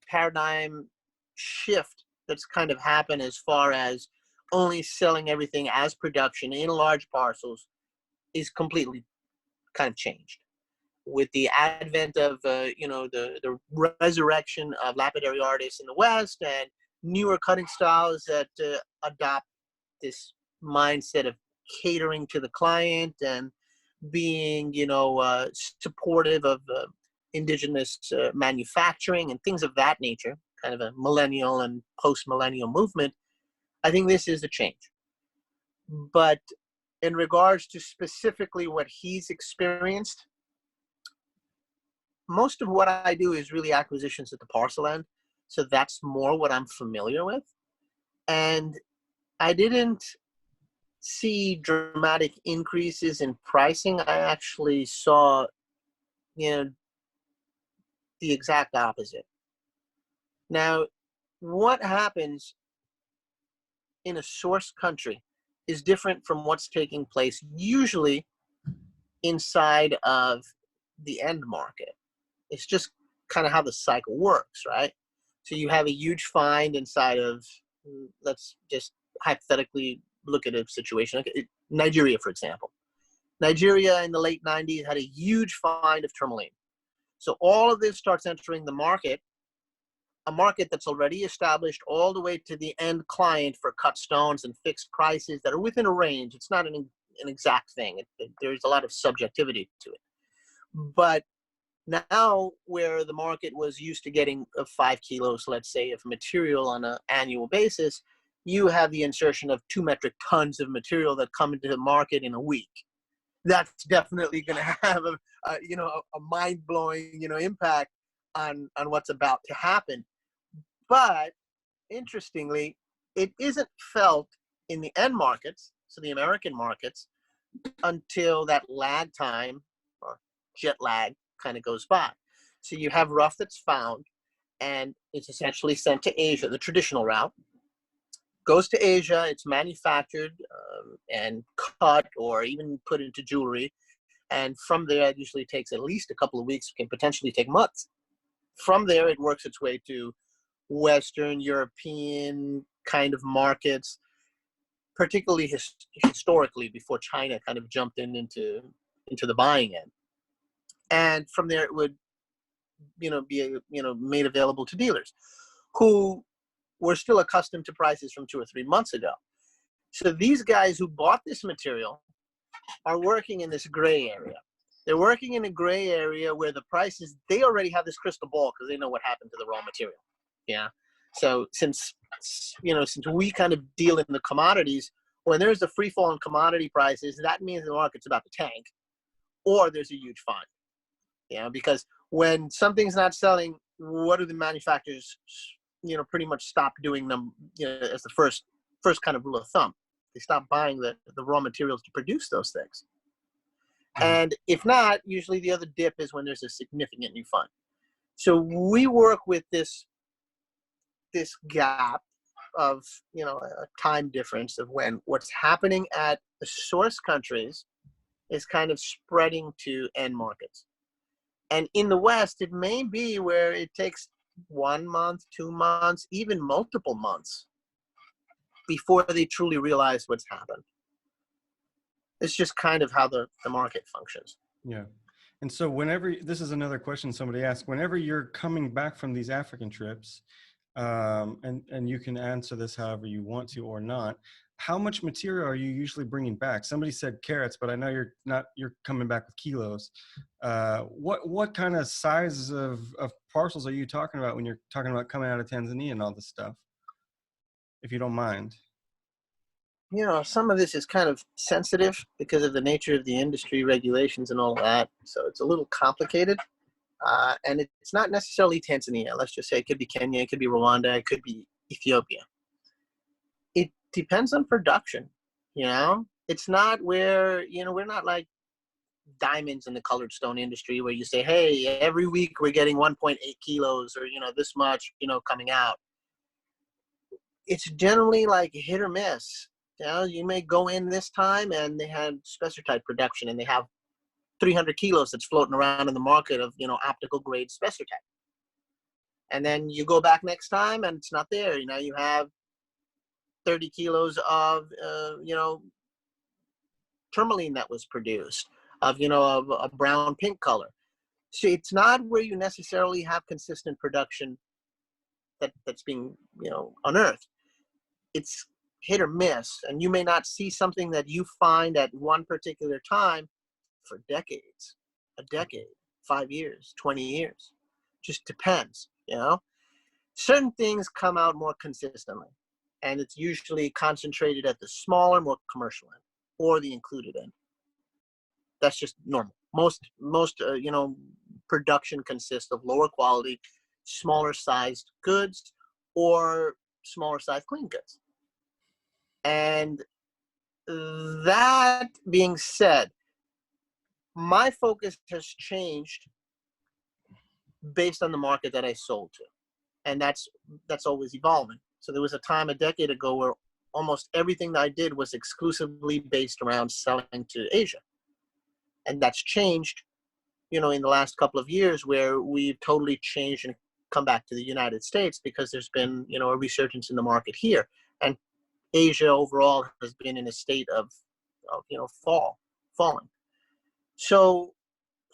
paradigm shift that's kind of happened as far as only selling everything as production in large parcels is completely kind of changed. With the advent of, the resurrection of lapidary artists in the West and newer cutting styles that adopt this mindset of catering to the client and being, supportive of indigenous manufacturing and things of that nature, kind of a millennial and post-millennial movement, I think this is a change. But in regards to specifically what he's experienced, most of what I do is really acquisitions at the parcel end. So that's more what I'm familiar with. And I didn't see dramatic increases in pricing. I actually saw, the exact opposite. Now, what happens in a source country is different from what's taking place usually inside of the end market. It's just kind of how the cycle works, right? So you have a huge find inside of, let's just hypothetically look at a situation, like Nigeria, for example. Nigeria in the late 90s had a huge find of tourmaline. So all of this starts entering the market, a market that's already established all the way to the end client for cut stones and fixed prices that are within a range. It's not an exact thing. There's a lot of subjectivity to it. But now, where the market was used to getting 5 kilos, let's say, of material on an annual basis, you have the insertion of 2 metric tons of material that come into the market in a week. That's definitely going to have a mind-blowing, impact on what's about to happen. But interestingly, it isn't felt in the end markets, so the American markets, until that lag time or jet lag kind of goes by. So you have rough that's found, and it's essentially sent to Asia, the traditional route. Goes to Asia, it's manufactured and cut or even put into jewelry. And from there, it usually takes at least a couple of weeks, can potentially take months. From there, it works its way to Western European kind of markets, particularly historically before China kind of jumped into the buying end. And from there, it would, be, made available to dealers who were still accustomed to prices from 2 or 3 months ago. So these guys who bought this material are working in this gray area. They're working in a gray area where the prices, they already have this crystal ball because they know what happened to the raw material. Yeah. So since we kind of deal in the commodities, when there's a free fall in commodity prices, that means the market's about to tank or there's a huge find. Yeah. Because when something's not selling, what do the manufacturers, pretty much stop doing them, as the first kind of rule of thumb. They stop buying the raw materials to produce those things. And if not, usually the other dip is when there's a significant new fund. So we work with this gap of, a time difference of when what's happening at the source countries is kind of spreading to end markets. And in the West, it may be where it takes 1 month, 2 months, even multiple months before they truly realize what's happened. It's just kind of how the market functions. Yeah. And so this is another question somebody asked, whenever you're coming back from these African trips, and you can answer this however you want to or not, how much material are you usually bringing back? Somebody said carats, but I know you're coming back with kilos. What kind of sizes of parcels are you talking about when you're talking about coming out of Tanzania and all this stuff, if you don't mind? Some of this is kind of sensitive because of the nature of the industry regulations and all that. So it's a little complicated. And it's not necessarily Tanzania. Let's just say it could be Kenya, it could be Rwanda, it could be Ethiopia. It depends on production, It's not where, we're not like diamonds in the colored stone industry where you say, hey, every week we're getting 1.8 kilos or, this much, coming out. It's generally like hit or miss. You may go in this time and they had specified production and they have 300 kilos that's floating around in the market of, optical grade specified. And then you go back next time and it's not there. You have 30 kilos of, tourmaline that was produced of, of a brown pink color. So it's not where you necessarily have consistent production that's being, unearthed. It's hit or miss, and you may not see something that you find at one particular time for decades, a decade, 5 years, 20 years. Just depends, Certain things come out more consistently, and it's usually concentrated at the smaller, more commercial end or the included end. That's just normal. Most production consists of lower quality, smaller sized goods or smaller sized clean goods. And that being said, my focus has changed based on the market that I sold to. And that's always evolving. So there was a time a decade ago where almost everything that I did was exclusively based around selling to Asia. And that's changed, in the last couple of years where we've totally changed and come back to the United States because there's been, a resurgence in the market here. And Asia overall has been in a state of falling. So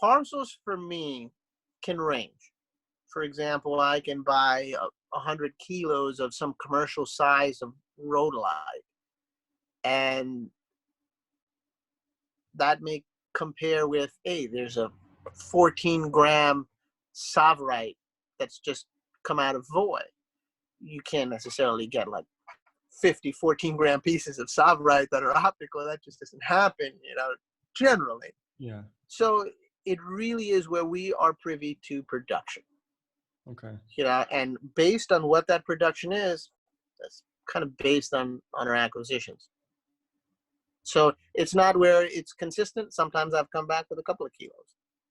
parcels for me can range. For example, I can buy 100 kilos of some commercial size of rhodolite, and that may compare with, hey, there's a 14-gram savarite that's just come out of void. You can't necessarily get like 50 14-gram pieces of savarite that are optical. That just doesn't happen, generally. Yeah. So it really is where we are privy to production. Okay. And based on what that production is, that's kind of based on our acquisitions. So it's not where it's consistent. Sometimes I've come back with a couple of kilos.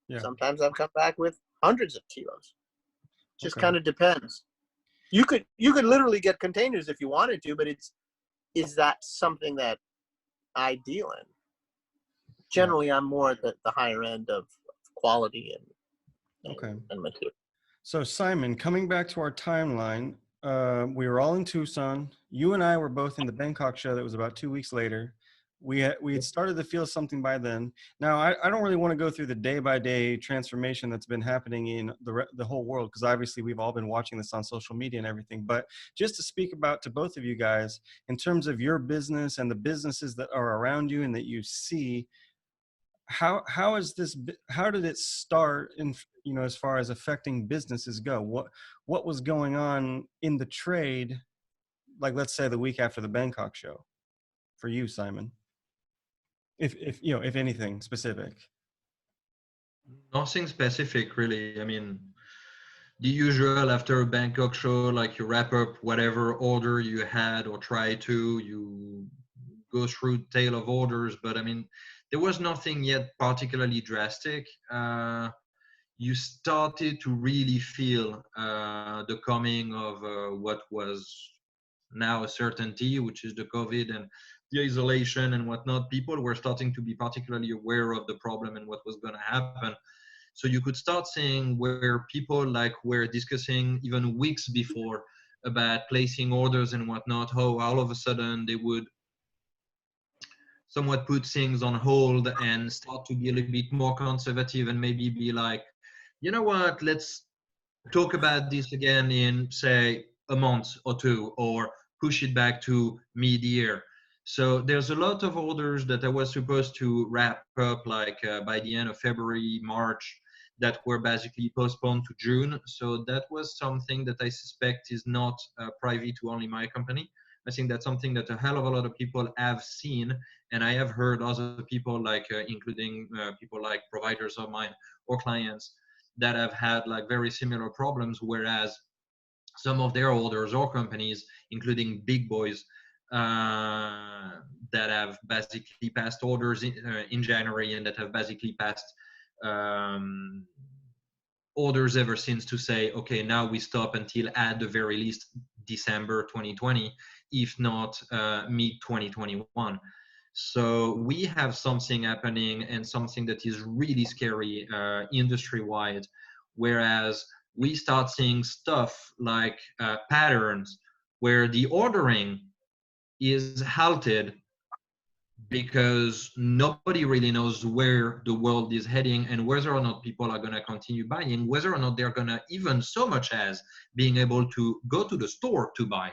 Yeah. Sometimes I've come back with hundreds of kilos. Just Okay. kind of depends. You could literally get containers if you wanted to, but is that something that I deal in? Yeah. Generally, I'm more at the higher end of quality Okay. and material. So Simon, coming back to our timeline, we were all in Tucson. You and I were both in the Bangkok show that was about 2 weeks later. We had started to feel something by then. Now, I don't really want to go through the day-by-day transformation that's been happening in the whole world, because obviously we've all been watching this on social media and everything. But just to speak about to both of you guys, in terms of your business and the businesses that are around you and that you see, how did it start in, as far as affecting businesses go? What was going on in the trade, like let's say the week after the Bangkok show, for you, Simon, if anything specific? Nothing specific, really. I mean, the usual after a Bangkok show, like you wrap up whatever order you had or try to, you go through tail of orders. But I mean, there was nothing yet particularly drastic. You started to really feel the coming of what was now a certainty, which is the COVID and the isolation and whatnot. People were starting to be particularly aware of the problem and what was going to happen. So you could start seeing where people like were discussing even weeks before about placing orders and whatnot, how all of a sudden they would somewhat put things on hold and start to be a little bit more conservative and maybe be like, you know what, let's talk about this again in, say, a month or two, or push it back to mid-year. So there's a lot of orders that I was supposed to wrap up like by the end of February, March, that were basically postponed to June. So that was something that I suspect is not private to only my company. I think that's something that a hell of a lot of people have seen, and I have heard other people, like including people like providers of mine or clients, that have had like very similar problems, whereas some of their orders or companies, including big boys, that have basically passed orders in January and that have basically passed um, orders ever since to say, okay, now we stop until at the very least December 2020, if not mid 2021. So we have something happening, and something that is really scary industry wide, whereas we start seeing stuff like patterns where the ordering is halted because nobody really knows where the world is heading and whether or not people are going to continue buying, whether or not they're going to even so much as being able to go to the store to buy.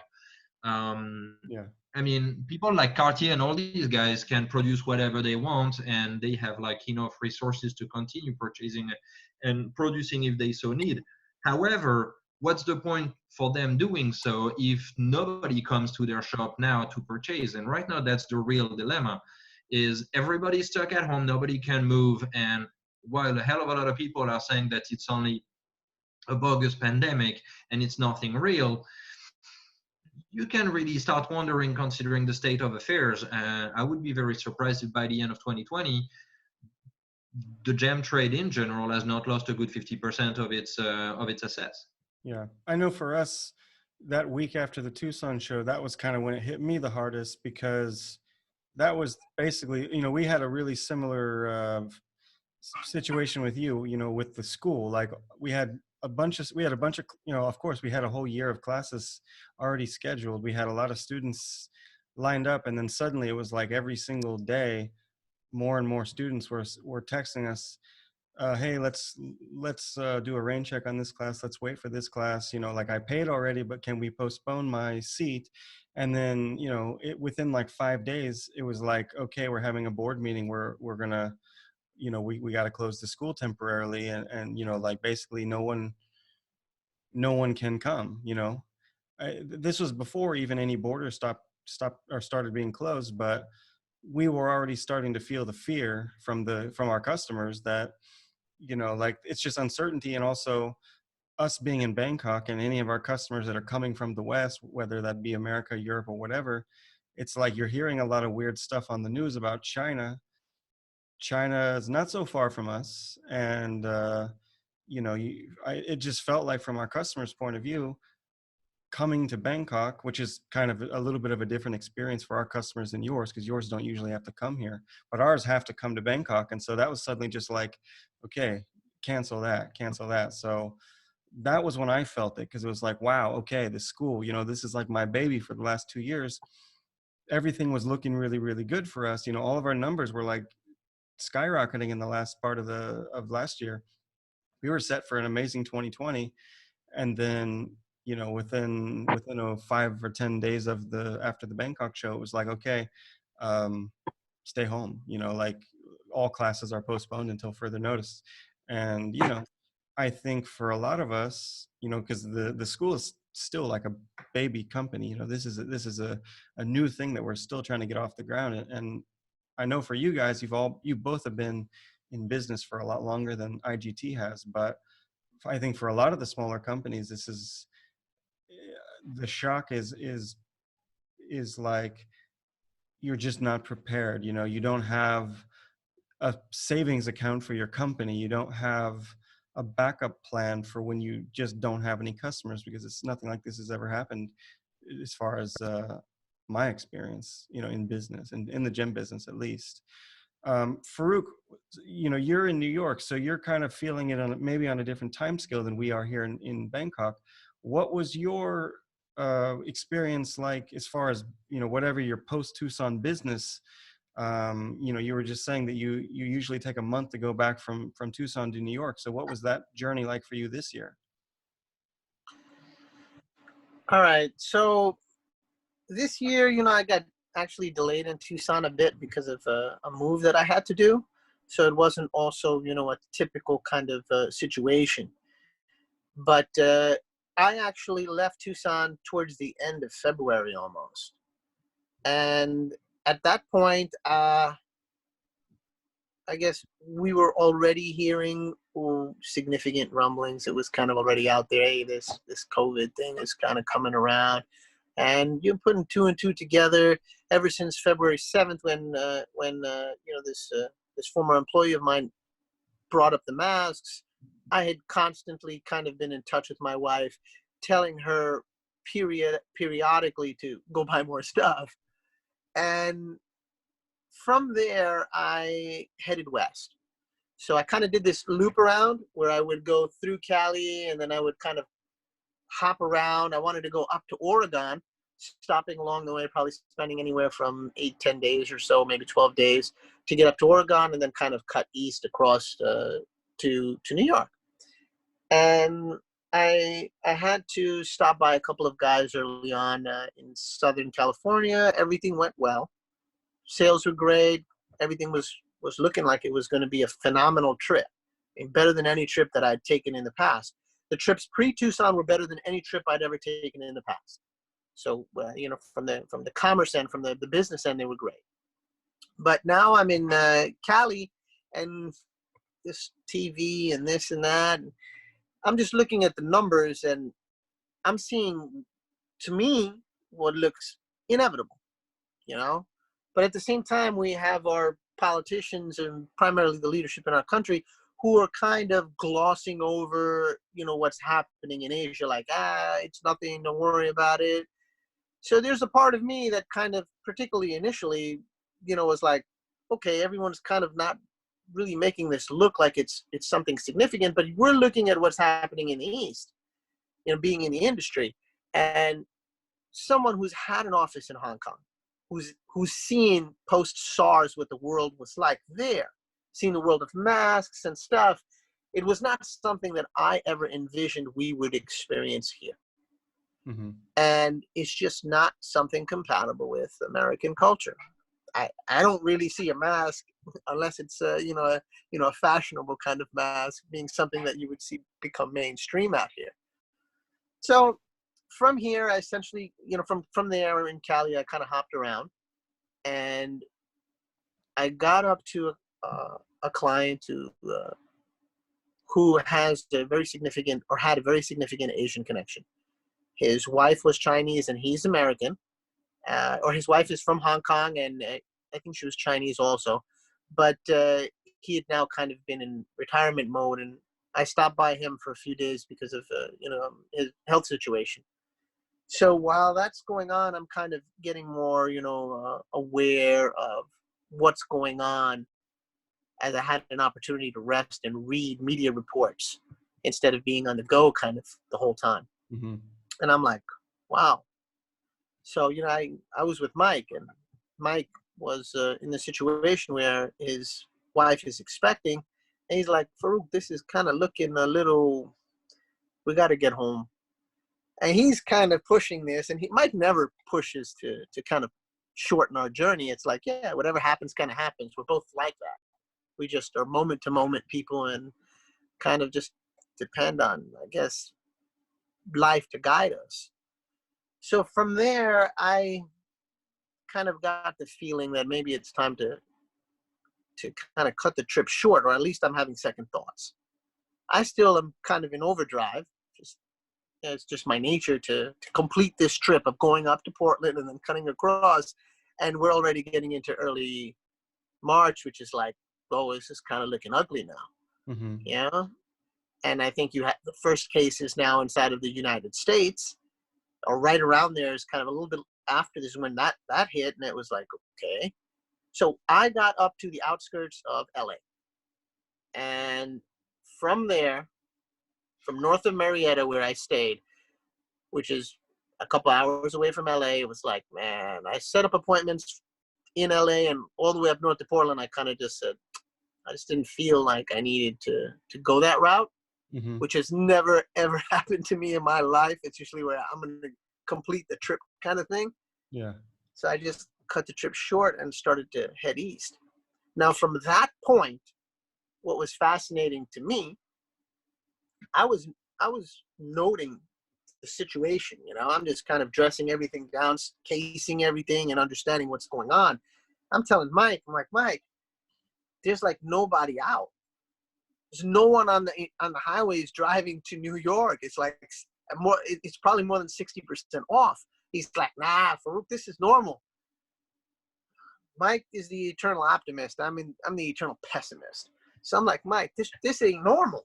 Um, Yeah. I mean, people like Cartier and all these guys can produce whatever they want, and they have like enough resources to continue purchasing and producing if they so need. However, what's the point for them doing so if nobody comes to their shop now to purchase? And right now, that's the real dilemma: is everybody stuck at home, nobody can move, and while a hell of a lot of people are saying that it's only a bogus pandemic and it's nothing real, you can really start wondering, considering the state of affairs. I would be very surprised if by the end of 2020, the gem trade in general has not lost a good 50% of its assets. Yeah, I know for us, that week after the Tucson show, that was kind of when it hit me the hardest, because that was basically, we had a really similar situation with you, with the school. Like we had a bunch of, of course we had a whole year of classes already scheduled. We had a lot of students lined up, and then suddenly it was like every single day, more and more students were texting us, hey, let's do a rain check on this class. Let's wait for this class. Like, I paid already, but can we postpone my seat? And then, within like 5 days, it was like, okay, we're having a board meeting. We're gonna, we got to close the school temporarily, and like basically no one can come. This was before even any borders stopped or started being closed, but we were already starting to feel the fear from our customers that, like, it's just uncertainty. And also, us being in Bangkok and any of our customers that are coming from the West, whether that be America, Europe, or whatever, it's like you're hearing a lot of weird stuff on the news about China. China is not so far from us, and it just felt like from our customers' point of view, coming to Bangkok, which is kind of a little bit of a different experience for our customers than yours, because yours don't usually have to come here, but ours have to come to Bangkok. And so that was suddenly just like, okay, cancel that, cancel that. So that was when I felt it, because it was like, wow, okay, the school, this is like my baby for the last 2 years. Everything was looking really, really good for us. All of our numbers were like skyrocketing in the last part of last year. We were set for an amazing 2020, and then within 5 or 10 days after the Bangkok show, it was like, okay, stay home, like all classes are postponed until further notice. And I think for a lot of us, because the school is still like a baby company, this is a new thing that we're still trying to get off the ground. And I know for you guys, you both have been in business for a lot longer than IGT has, but I think for a lot of the smaller companies, this is the shock is like, you're just not prepared. You don't have a savings account for your company. You don't have a backup plan for when you just don't have any customers, because it's nothing like this has ever happened as far as my experience, in business and in the gym business, at least. Farooq, you're in New York, so you're kind of feeling it maybe on a different time scale than we are here in Bangkok. What was your experience like, as far as, whatever your post-Tucson business? You were just saying that you usually take a month to go back from Tucson to New York. So what was that journey like for you this year? All right. So this year, I got actually delayed in Tucson a bit because of a move that I had to do. So it wasn't also, a typical kind of situation. But I actually left Tucson towards the end of February almost. And at that point, I guess we were already hearing significant rumblings. It was kind of already out there. Hey, this COVID thing is kind of coming around. And you're putting two and two together ever since February 7th, when this former employee of mine brought up the masks. I had constantly kind of been in touch with my wife, telling her periodically to go buy more stuff. And from there, I headed west. So I kind of did this loop around where I would go through Cali, and then I would kind of hop around. I wanted to go up to Oregon, stopping along the way, probably spending anywhere from 8-10 days or so, maybe 12 days to get up to Oregon, and then kind of cut east across to New York. And I had to stop by a couple of guys early on in Southern California. Everything went well. Sales were great. Everything was looking like it was going to be a phenomenal trip, better than any trip that I'd taken in the past. The trips pre-Tucson were better than any trip I'd ever taken in the past. So, from the commerce end, from the business end, they were great. But now I'm in Cali, and this TV and this and that. And I'm just looking at the numbers, and I'm seeing, to me, what looks inevitable, But at the same time, we have our politicians and primarily the leadership in our country who are kind of glossing over, what's happening in Asia, like, it's nothing, don't worry about it. So there's a part of me that kind of, particularly initially, was like, okay, everyone's kind of not really making this look like it's something significant, but we're looking at what's happening in the East, being in the industry, and someone who's had an office in Hong Kong, who's seen post-SARS what the world was like there, seen the world of masks and stuff. It was not something that I ever envisioned we would experience here. Mm-hmm. And it's just not something compatible with American culture. I don't really see a mask, unless it's a fashionable kind of mask, being something that you would see become mainstream out here. So from here, I essentially, from there in Cali, I kind of hopped around, and I got up to a client who has a very significant, or had a very significant Asian connection. His wife was Chinese and he's American, or his wife is from Hong Kong, and I think she was Chinese also. But he had now kind of been in retirement mode, and I stopped by him for a few days because of his health situation. So while that's going on, I'm kind of getting more aware of what's going on, as I had an opportunity to rest and read media reports instead of being on the go kind of the whole time. Mm-hmm. And I'm like, wow. So I was with Mike, and Mike was in the situation where his wife is expecting, and he's like, Farooq, this is kind of looking a little, we got to get home. And he's kind of pushing this, and Mike never pushes to kind of shorten our journey. It's like, yeah, whatever happens kind of happens. We're both like that. We just are moment to moment people, and kind of just depend on, I guess, life to guide us. So from there, I kind of got the feeling that maybe it's time to kind of cut the trip short, or at least I'm having second thoughts. I still am kind of in overdrive. It's just my nature to complete this trip of going up to Portland and then cutting across. And we're already getting into early March, which is like, oh, this is kind of looking ugly now. Mm-hmm. Yeah. And I think you have the first cases now inside of the United States, or right around there, is kind of a little bit after this when that hit. And it was like, okay. So I got up to the outskirts of LA. And from there, from north of Marietta, where I stayed, which is a couple hours away from LA, it was like, man, I set up appointments in LA, and all the way up north to Portland, I kind of just said, I just didn't feel like I needed to go that route, Mm-hmm. which has never, ever happened to me in my life. It's usually where I'm going to complete the trip kind of thing. Yeah. So I just cut the trip short and started to head east. Now, from that point, what was fascinating to me, I was noting the situation. I'm just kind of dressing everything down, casing everything, and understanding what's going on. I'm telling Mike, I'm like, Mike, there's like nobody out. There's no one on the highways driving to New York. It's like it's probably more than 60% off. He's like, nah, Farooq, this is normal. Mike is the eternal optimist. I'm the eternal pessimist. So I'm like, Mike, this ain't normal.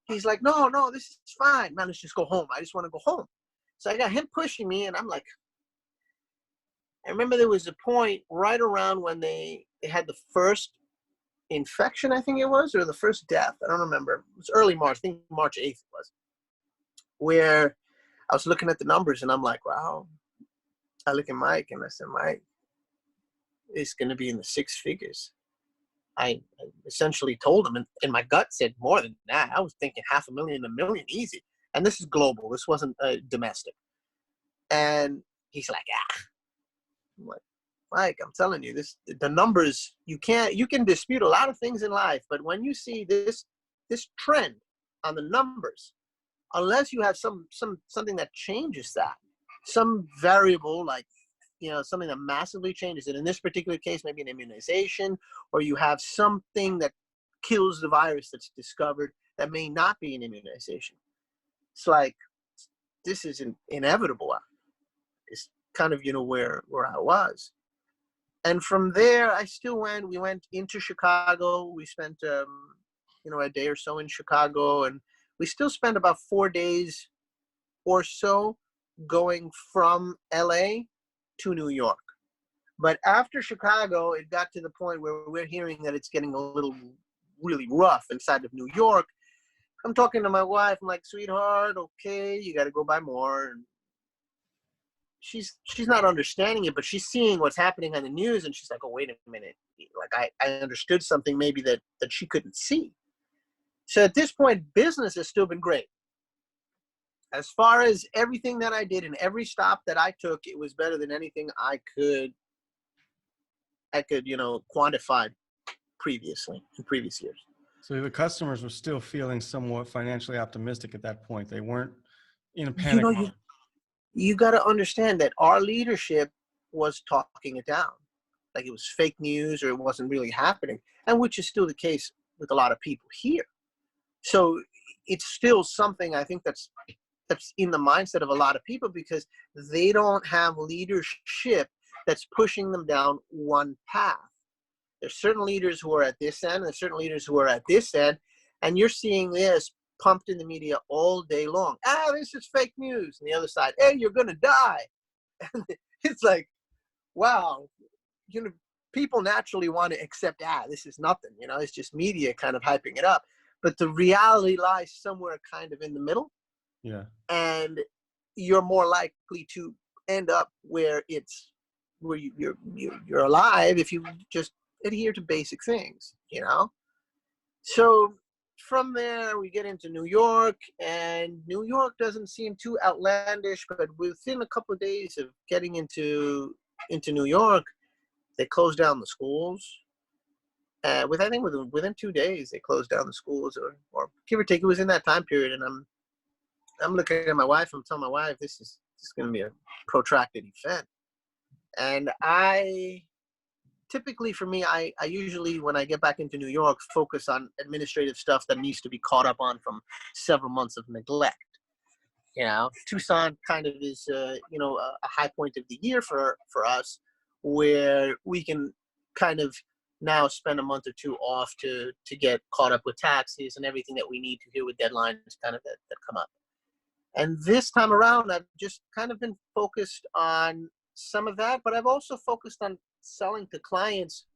He's like, no, this is fine. Man, let's just go home. I just want to go home. So I got him pushing me, and I'm like, I remember there was a point right around when they had the first infection, I think it was, or the first death. I don't remember. It was early March. I think March 8th it was, where I was looking at the numbers, and I'm like, wow. I look at Mike, and I said, Mike, it's going to be in the six figures. I essentially told him, and my gut said more than that. I was thinking $500,000, $1 million, easy. And this is global. This wasn't domestic. And he's like, I'm like, Mike, I'm telling you, the numbers, you can dispute a lot of things in life, but when you see this trend on the numbers, unless you have something that changes that, some variable like, something that massively changes it. In this particular case, maybe an immunization, or you have something that kills the virus that's discovered that may not be an immunization. It's like, this is inevitable. It's kind of, where I was. And from there, we went into Chicago. We spent, a day or so in Chicago, and we still spent about 4 days or so going from LA to New York. But after Chicago, it got to the point where we're hearing that it's getting a little really rough inside of New York. I'm talking to my wife. I'm like, sweetheart, okay, you got to go buy more. And she's not understanding it, but she's seeing what's happening on the news, and she's like, oh, wait a minute. Like I understood something maybe that she couldn't see. So at this point, business has still been great. As far as everything that I did and every stop that I took, it was better than anything I could quantify previously in previous years. So the customers were still feeling somewhat financially optimistic at that point. They weren't in a panic mode. You got to understand that our leadership was talking it down. Like it was fake news, or it wasn't really happening, and which is still the case with a lot of people here. So it's still something I think that's in the mindset of a lot of people, because they don't have leadership that's pushing them down one path. There's certain leaders who are at this end, and there's certain leaders who are at this end, and you're seeing this pumped in the media all day long. This is fake news. And the other side, hey, you're going to die. And it's like, wow, people naturally want to accept, this is nothing, it's just media kind of hyping it up. But the reality lies somewhere kind of in the middle. Yeah. And you're more likely to end up where you're alive if you just adhere to basic things, So from there, we get into New York, and New York doesn't seem too outlandish, but within a couple of days of getting into New York, they closed down the schools. Within 2 days, they closed down the schools, or give or take. It was in that time period, and I'm looking at my wife. I'm telling my wife, this is going to be a protracted event. And typically for me, I usually, when I get back into New York, focus on administrative stuff that needs to be caught up on from several months of neglect. Tucson kind of is, a high point of the year for us, where we can kind of now spend a month or two off to get caught up with taxes and everything that we need to do with deadlines kind of that come up. And this time around, I've just kind of been focused on some of that, but I've also focused on selling to clients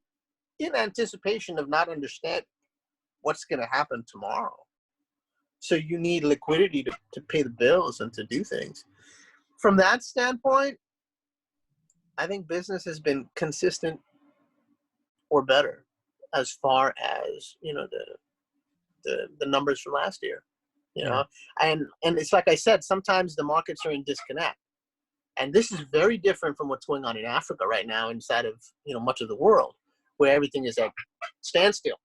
in anticipation of not understanding what's going to happen tomorrow. So you need liquidity to pay the bills and to do things. From that standpoint, I think business has been consistent or better as far as, the numbers from last year, and it's like I said, sometimes the markets are in disconnect. And this is very different from what's going on in Africa right now inside of, much of the world, where everything is at standstill.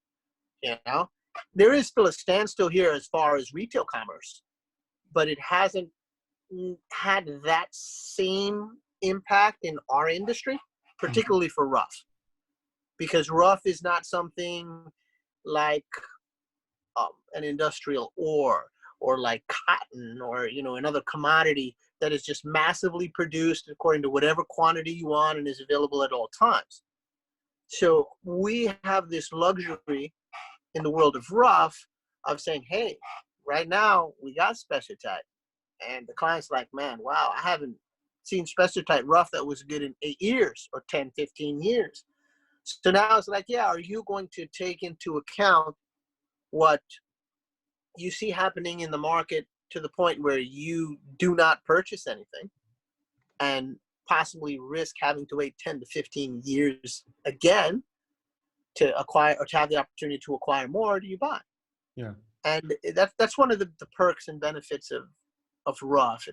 There is still a standstill here as far as retail commerce, but it hasn't had that same impact in our industry, particularly for rough, because rough is not something like an industrial ore or like cotton or, another commodity that is just massively produced according to whatever quantity you want and is available at all times. So we have this luxury in the world of rough of saying, hey, right now we got Specialtype. And the client's like, man, wow, I haven't seen Specialtype rough that was good in 8 years or 10, 15 years. So now it's like, are you going to take into account what you see happening in the market to the point where you do not purchase anything and possibly risk having to wait 10 to 15 years again to acquire or to have the opportunity to acquire more? Do you buy? Yeah. And that's one of the perks and benefits of rough.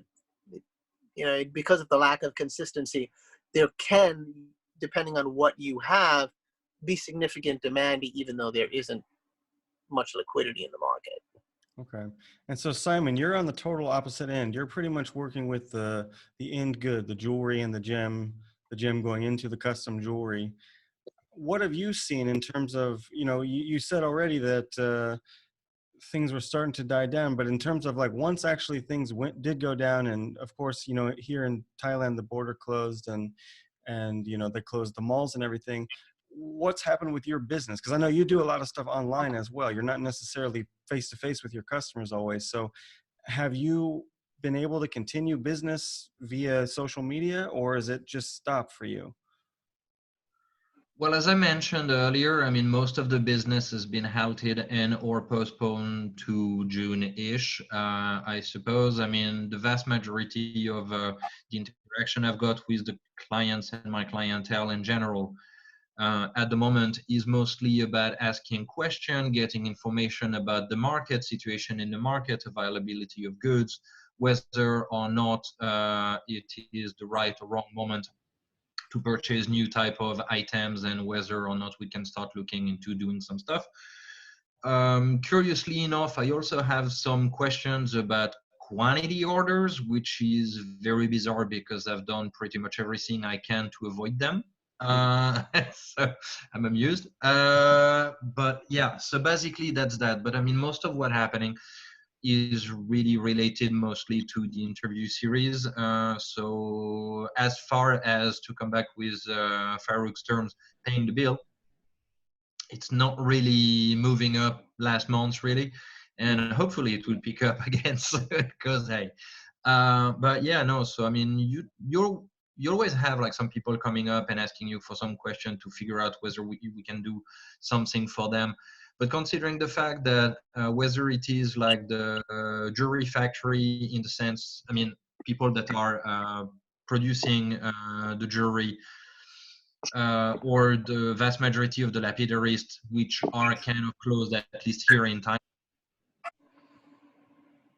Because of the lack of consistency, there can, depending on what you have, be significant demand, even though there isn't much liquidity in the market. Okay. And so Simon, you're on the total opposite end. You're pretty much working with the end good, the jewelry and the gem going into the custom jewelry. What have you seen in terms of, you said already that things were starting to die down, but in terms of like once actually things did go down, and of course, here in Thailand, the border closed and they closed the malls and everything. What's happened with your business? Because I know you do a lot of stuff online as well. You're not necessarily face to face with your customers always. So have you been able to continue business via social media, or is it just stopped for you? Well, as I mentioned earlier, most of the business has been halted and or postponed to June-ish, I suppose. The vast majority of the interaction I've got with the clients and my clientele in general at the moment is mostly about asking questions, getting information about the market situation in the market, availability of goods, whether or not it is the right or wrong moment to purchase new type of items, and whether or not we can start looking into doing some stuff. Curiously enough, I also have some questions about quantity orders, which is very bizarre because I've done pretty much everything I can to avoid them. So I'm amused. But yeah, so basically that's that. But most of what's happening is really related mostly to the interview series. So as far as to come back with Farooq's terms, paying the bill, it's not really moving up last month really. and hopefully it will pick up again because hey, but yeah, no. So I mean, you always have like some people coming up and asking you for some question to figure out whether we can do something for them. But considering the fact that whether it is like the jewelry factory in the sense, I mean, people that are producing the jewelry, or the vast majority of the lapidarists, which are kind of closed, at least here in time,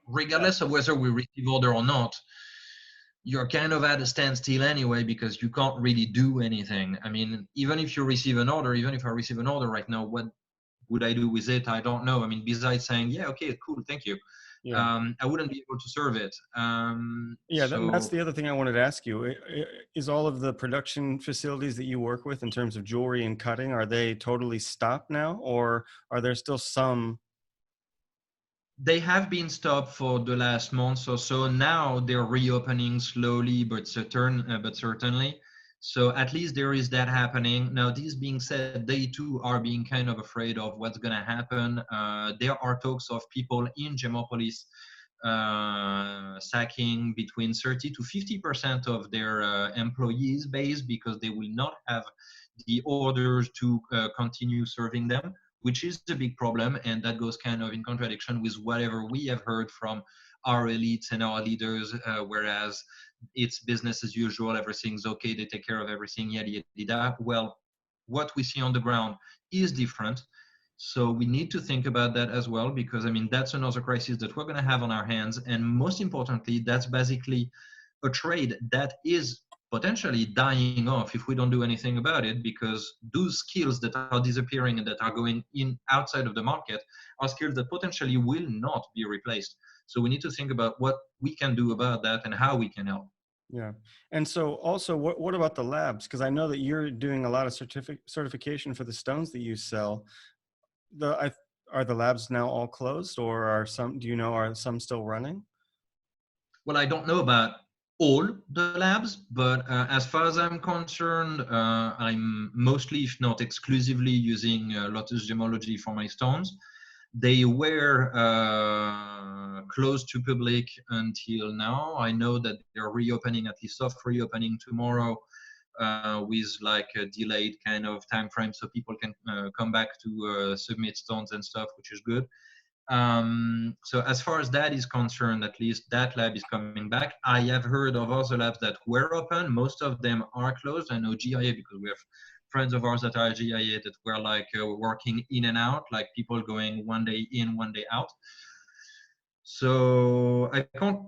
regardless of whether we receive order or not, you're kind of at a standstill anyway because you can't really do anything. I mean, even if you receive an order, even if I receive an order right now, what would I do with it? I don't know. I mean, besides saying, yeah, okay, cool, thank you. Yeah. I wouldn't be able to serve it. Yeah, that's So the other thing I wanted to ask you. Is all of the production facilities that you work with in terms of jewelry and cutting, are they totally stopped now, or are there still some? they have been stopped for the last month or so. Now they're reopening slowly, but certainly. So at least there is that happening. Now, this being said, they too are being kind of afraid of what's going to happen. There are talks of people in Gemopolis sacking between 30 to 50% of their employees base because they will not have the orders to continue serving them, which is a big problem. And that goes kind of in contradiction with whatever we have heard from our elites and our leaders, whereas it's business as usual, everything's okay, they take care of everything, yada, yada, yada. Well, what we see on the ground is different. So we need to think about that as well, because I mean, that's another crisis that we're going to have on our hands. And most importantly, that's basically a trade that is potentially dying off if we don't do anything about it, because those skills that are disappearing and that are going in outside of the market are skills that potentially will not be replaced. So we need to think about what we can do about that and how we can help. Yeah. And so also, what about the labs? Because I know that you're doing a lot of certification for the stones that you sell. Are the labs now all closed, or are some, do you know, are some still running? Well, I don't know about all the labs, but as far as I'm concerned, I'm mostly, if not exclusively, using Lotus Gemology for my stones. They were closed to public until now. I know that they're reopening, at least soft reopening tomorrow, with like a delayed kind of time frame, so people can come back to submit stones and stuff, which is good. So as far as that is concerned, at least that lab is coming back. I have heard of other labs that were open. Most of them are closed. I know GIA because we have friends of ours that are GIA that were like working in and out, like people going one day in, one day out. So I can't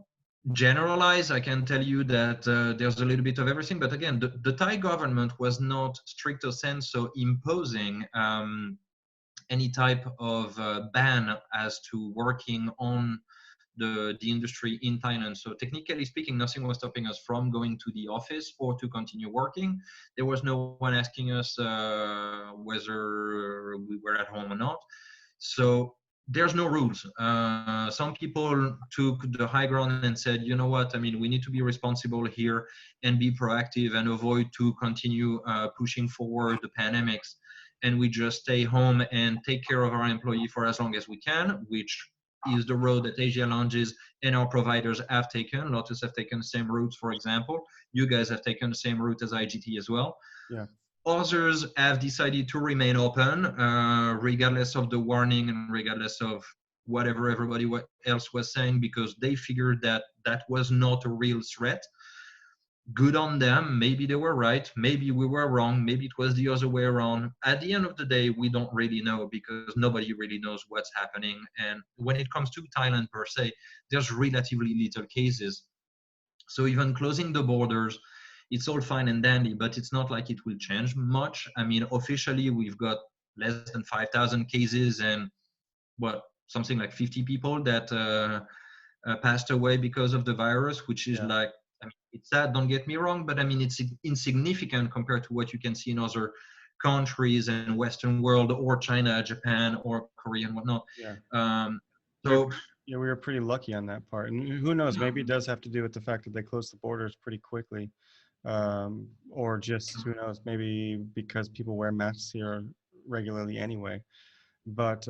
generalize. I can tell you that there's a little bit of everything. But again, the Thai government was not stricto sensu imposing any type of ban as to working on the industry in Thailand. So technically speaking, nothing was stopping us from going to the office or to continue working. There was no one asking us whether we were at home or not. So there's no rules. Some people took the high ground and said, you know what, I mean, we need to be responsible here and be proactive and avoid to continue pushing forward the pandemics. And we just stay home and take care of our employee for as long as we can, which is the road that AsiaLounges and our providers have taken. Lotus have taken the same routes, for example. You guys have taken the same route as IGT as well. Yeah. Others have decided to remain open, regardless of the warning and regardless of whatever everybody else was saying, because they figured that that was not a real threat. Good on them. Maybe they were right. Maybe we were wrong. Maybe it was the other way around. At the end of the day, we don't really know because nobody really knows what's happening. And when it comes to Thailand per se, there's relatively little cases. So even closing the borders, it's all fine and dandy, but it's not like it will change much. I mean, officially, we've got less than 5,000 cases and what, something like 50 people that passed away because of the virus, which is like, I mean, it's sad, don't get me wrong, but I mean, it's insignificant compared to what you can see in other countries and Western world or China, Japan, or Korea and whatnot. Yeah. So yeah, we were pretty lucky on that part. And who knows, maybe it does have to do with the fact that they closed the borders pretty quickly. Or just, who knows, maybe because people wear masks here regularly anyway. But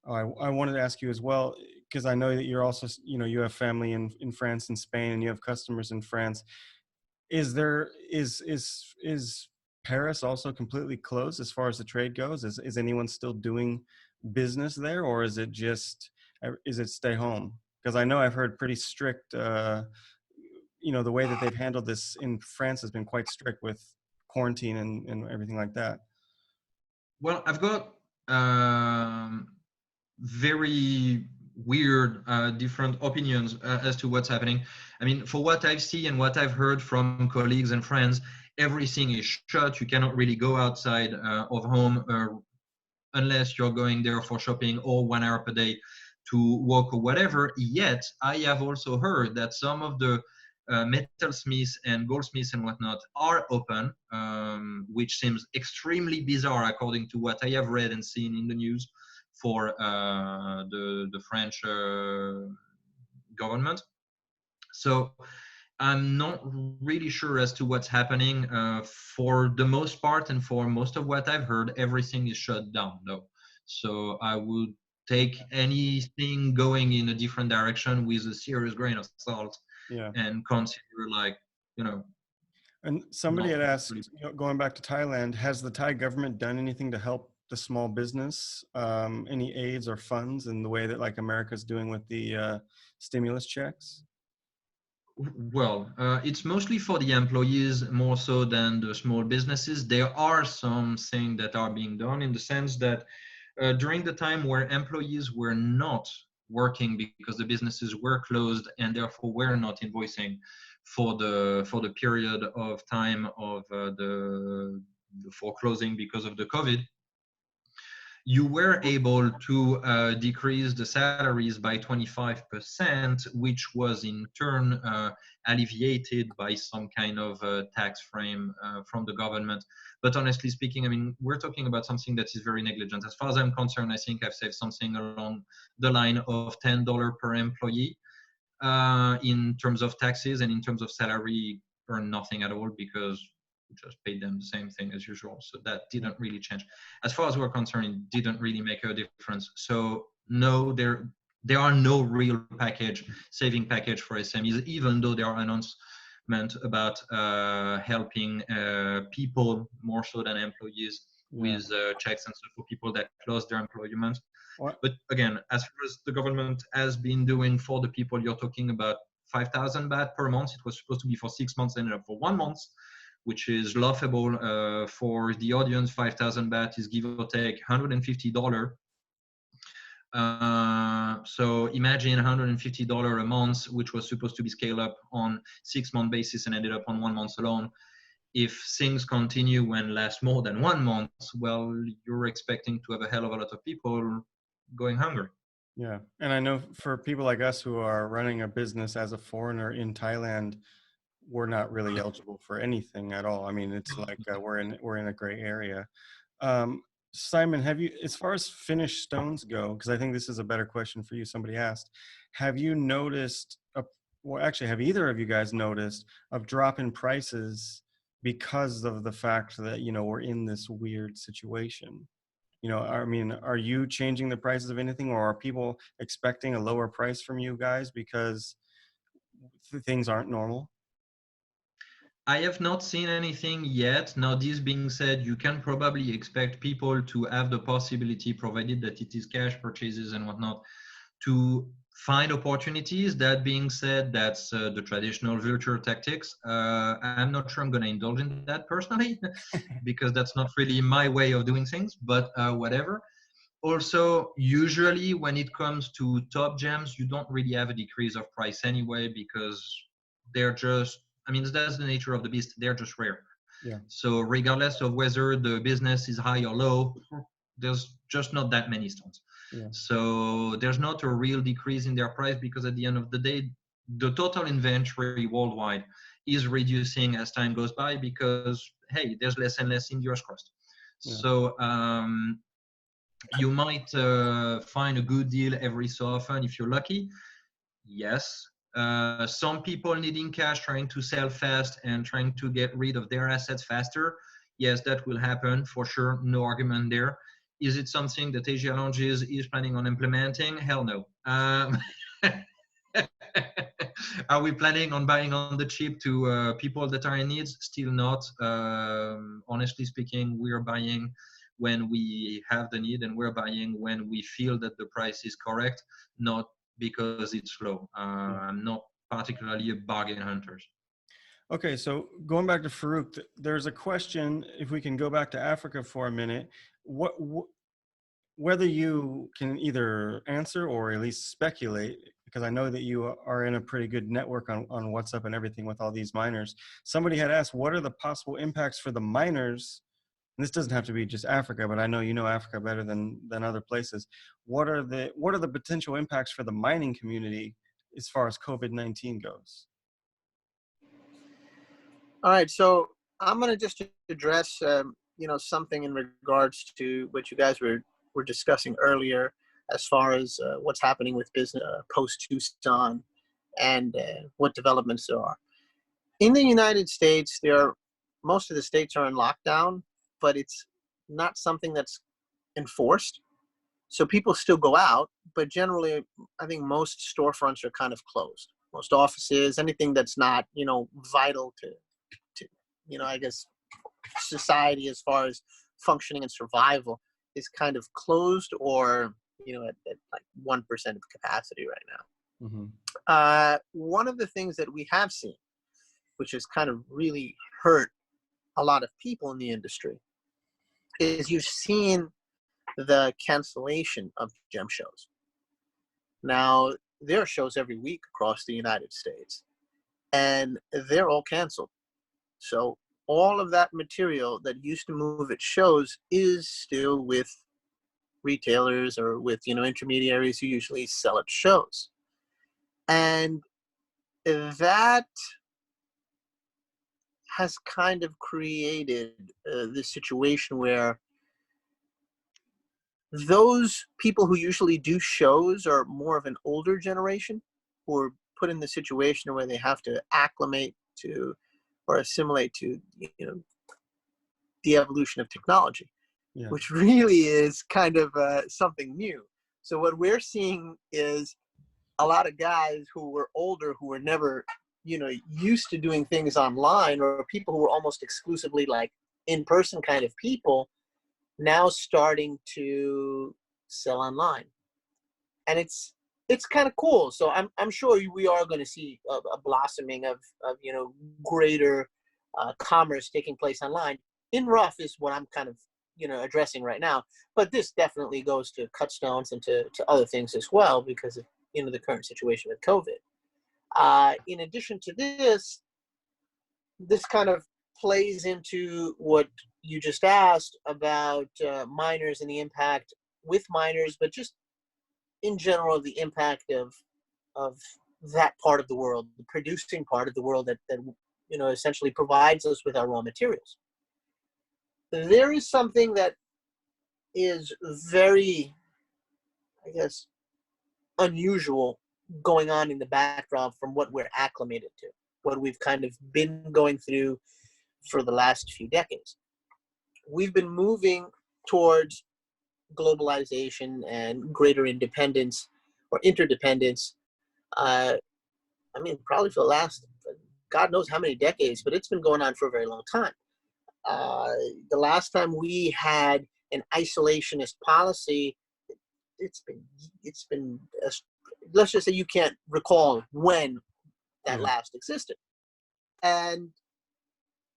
Oh, I wanted to ask you as well, because I know that you're also, you have family in France and Spain, and you have customers in France. Is Paris also completely closed as far as the trade goes? Is anyone still doing business there, or is it stay home? Because I know I've heard pretty strict. The way that they've handled this in France has been quite strict with quarantine and everything like that. Well, I've got very weird different opinions as to what's happening. I mean, for what I've seen and what I've heard from colleagues and friends, everything is shut. You cannot really go outside of home unless you're going there for shopping or 1 hour per day to walk or whatever. Yet, I have also heard that some of the metalsmiths and goldsmiths and whatnot are open, which seems extremely bizarre according to what I have read and seen in the news for the French government. So I'm not really sure as to what's happening. For the most part, and for most of what I've heard, everything is shut down, though. So I would take anything going in a different direction with a serious grain of salt Yeah. and consider, like, you know, And somebody not had really. asked, going back to Thailand, has the Thai government done anything to help the small business? Any aids or funds in the way that like America's doing with the stimulus checks? Well, it's mostly for the employees more so than the small businesses. There are some things that are being done in the sense that during the time where employees were not working because the businesses were closed and therefore were not invoicing for the period of time of the foreclosing because of the COVID, you were able to decrease the salaries by 25%, which was in turn alleviated by some kind of tax frame from the government. But honestly speaking, I mean, we're talking about something that is very negligent. As far as I'm concerned, I think I've saved something along the line of $10 per employee in terms of taxes, and in terms of salary, earn nothing at all because we just paid them the same thing as usual. So that didn't really change. As far as we're concerned, it didn't really make a difference. So no, there are no real saving package for SMEs, even though there are announcements about helping people more so than employees Yeah. with checks and stuff for people that lost their employment. What? But again, as far as the government has been doing for the people, you're talking about 5,000 baht per month. It was supposed to be for 6 months, ended up for 1 month, which is laughable for the audience. 5,000 baht is give or take $150. So imagine $150 a month, which was supposed to be scaled up on 6 month basis and ended up on 1 month alone. If things continue and last more than 1 month, well, you're expecting to have a hell of a lot of people going hungry. Yeah. And I know for people like us who are running a business as a foreigner in Thailand, we're not really eligible for anything at all. I mean, it's like we're in a gray area. Um, Simon, have you, as far as finished stones go, because I think this is a better question for you, somebody asked, have you noticed, well, actually, have either of you guys noticed a drop in prices because of the fact that, we're in this weird situation? I mean, are you changing the prices of anything, or are people expecting a lower price from you guys because things aren't normal? I have not seen anything yet. Now, this being said, you can probably expect people to have the possibility, provided that it is cash purchases and whatnot, to find opportunities. That being said, that's the traditional vulture tactics. I'm not sure I'm going to indulge in that personally, because that's not really my way of doing things, but whatever. Also, usually when it comes to top gems, you don't really have a decrease of price anyway, because they're just, I mean, that's the nature of the beast. They're just rare. Yeah. So regardless of whether the business is high or low, there's just not that many stones. Yeah. So there's not a real decrease in their price, because at the end of the day, the total inventory worldwide is reducing as time goes by, because, hey, there's less and less in US crust. Yeah. So you might find a good deal every so often if you're lucky. Yes. Some people needing cash, trying to sell fast and trying to get rid of their assets faster. Yes, that will happen for sure. No argument there. Is it something that AsiaLounges is planning on implementing? Hell no. Are we planning on buying on the cheap to people that are in need? Still not. Honestly speaking, we're buying when we have the need, and we're buying when we feel that the price is correct, not because it's low. I'm not particularly a bargain hunter. Okay, so going back to Farooq, there's a question, if we can go back to Africa for a minute, whether you can either answer or at least speculate, because I know that you are in a pretty good network on WhatsApp and everything with all these miners. Somebody had asked, what are the possible impacts for the miners? And this doesn't have to be just Africa, but I know you know Africa better than other places. What are the potential impacts for the mining community as far as COVID-19 goes? All right, so I'm going to just address, something in regards to what you guys were discussing earlier, as far as what's happening with business post Tucson and what developments there are. In the United States, most of the states are in lockdown, but it's not something that's enforced. So people still go out, but generally, I think most storefronts are kind of closed. Most offices, anything that's not, vital to I guess, society as far as functioning and survival is kind of closed or, at like 1% of capacity right now. Mm-hmm. One of the things that we have seen, which has kind of really hurt a lot of people in the industry, is you've seen the cancellation of gem shows. Now, there are shows every week across the United States, and they're all canceled. So all of that material that used to move at shows is still with retailers or with, intermediaries who usually sell at shows. And that has kind of created this situation where those people who usually do shows are more of an older generation who are put in the situation where they have to acclimate to or assimilate to, the evolution of technology, Yeah. which really is kind of something new. So what we're seeing is a lot of guys who were older, who were never, used to doing things online, or people who were almost exclusively like in-person kind of people, now starting to sell online. And it's kind of cool. So I'm sure we are going to see a blossoming of greater commerce taking place online. In rough is what I'm kind of addressing right now, but this definitely goes to cut stones and to other things as well because of the current situation with COVID. In addition to this kind of plays into what you just asked about miners and the impact with miners, but just in general, the impact of that part of the world, the producing part of the world that essentially provides us with our raw materials. There is something that is very, I guess, unusual going on in the backdrop from what we're acclimated to, what we've kind of been going through for the last few decades. We've been moving towards globalization and greater independence or interdependence. Probably for the last, God knows how many decades, but it's been going on for a very long time. The last time we had an isolationist policy, it's been let's just say you can't recall when that last existed. And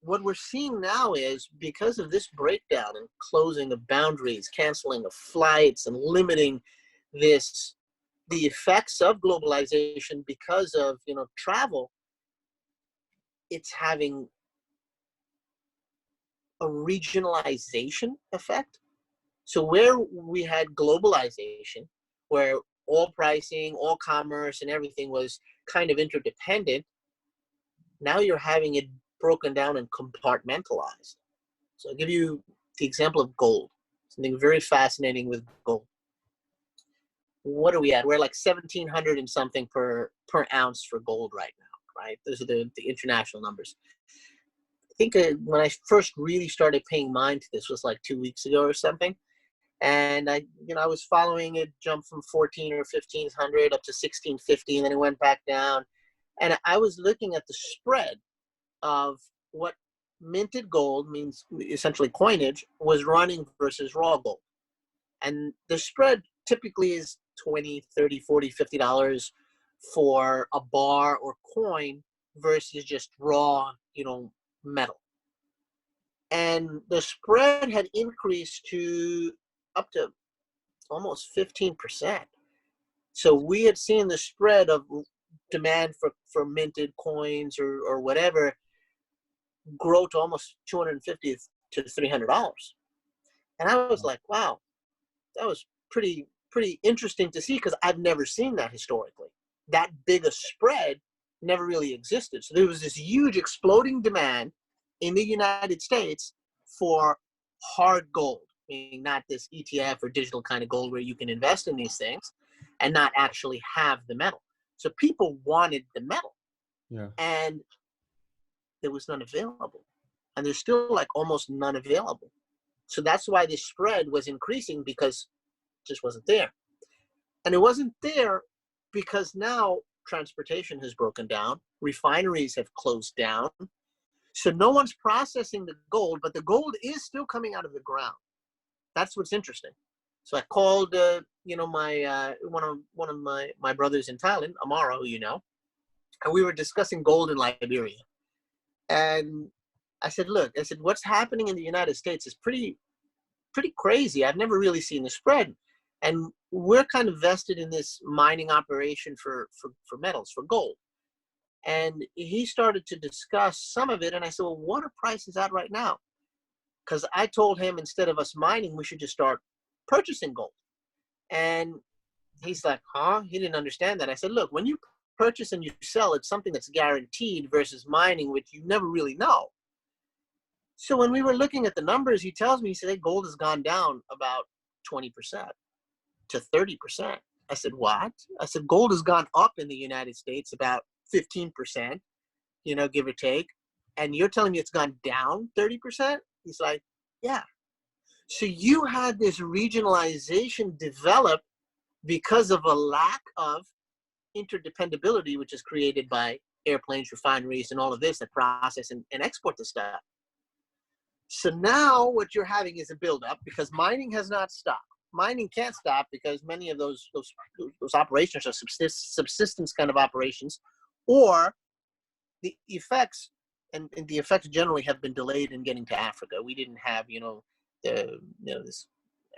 what we're seeing now is because of this breakdown and closing of boundaries, canceling of flights, and limiting the effects of globalization because of travel, it's having a regionalization effect. So where we had globalization, where all pricing, all commerce, and everything was kind of interdependent, now you're having it broken down and compartmentalized. So I'll give you the example of gold. Something very fascinating with gold. What are we at? We're like 1,700 and something per ounce for gold right now, right? Those are the international numbers. I think when I first really started paying mind to this was like 2 weeks ago or something. And I was following it jump from 14 or 1500 up to 1650, and then it went back down. And I was looking at the spread of what minted gold, means essentially coinage, was running versus raw gold. And the spread typically is 20, 30, 40, $50 for a bar or coin versus just raw, metal. And the spread had increased to up to almost 15%. So we had seen the spread of demand for minted coins or whatever grow to almost $250 to $300. And I was like, wow, that was pretty interesting to see, because I've never seen that historically. That big a spread never really existed. So there was this huge exploding demand in the United States for hard gold, meaning not this ETF or digital kind of gold where you can invest in these things and not actually have the metal. So people wanted the metal. Yeah. And there was none available. And there's still like almost none available. So that's why this spread was increasing, because it just wasn't there. And it wasn't there because now transportation has broken down, refineries have closed down. So no one's processing the gold, but the gold is still coming out of the ground. That's what's interesting. So I called, my one of my brothers in Thailand, Amara, who you know, and we were discussing gold in Liberia. And I said, look, what's happening in the United States is pretty crazy. I've never really seen the spread. And we're kind of vested in this mining operation for metals, for gold. And he started to discuss some of it. And I said, well, what are prices at right now? Because I told him, instead of us mining, we should just start purchasing gold. And he's like, huh? He didn't understand that. I said, look, when you purchase and you sell, it's something that's guaranteed versus mining, which you never really know. So when we were looking at the numbers, he tells me, he said, hey, gold has gone down about 20% to 30%. I said, what? I said, gold has gone up in the United States about 15%, give or take. And you're telling me it's gone down 30%? He's like, yeah. So you had this regionalization develop because of a lack of interdependability, which is created by airplanes, refineries, and all of this that process and export the stuff. So now what you're having is a buildup, because mining has not stopped. Mining can't stop because many of those operations are subsistence kind of operations, or the effects, and the effects generally have been delayed in getting to Africa. We didn't have, this,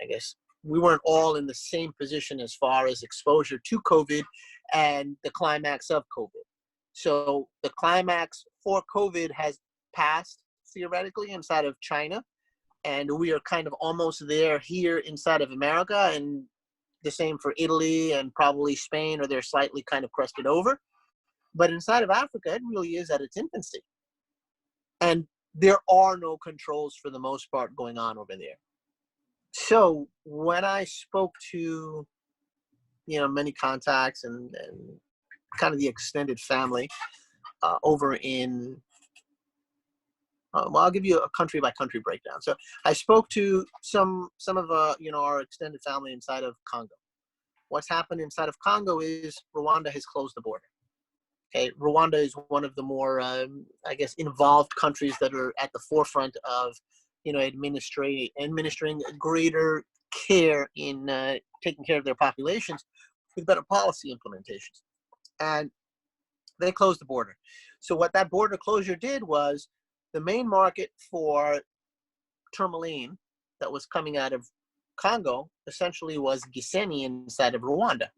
I guess, we weren't all in the same position as far as exposure to COVID and the climax of COVID. So the climax for COVID has passed theoretically inside of China, and we are kind of almost there here inside of America, and the same for Italy and probably Spain, or they're slightly kind of crested over. But inside of Africa, it really is at its infancy. And there are no controls for the most part going on over there. So when I spoke to, many contacts and kind of the extended family over in, I'll give you a country by country breakdown. So I spoke to some of our extended family inside of Congo. What's happened inside of Congo is Rwanda has closed the border. Okay, Rwanda is one of the more, involved countries that are at the forefront of, administering greater care in taking care of their populations with better policy implementations. And they closed the border. So what that border closure did was, the main market for tourmaline that was coming out of Congo essentially was Gisenyi inside of Rwanda.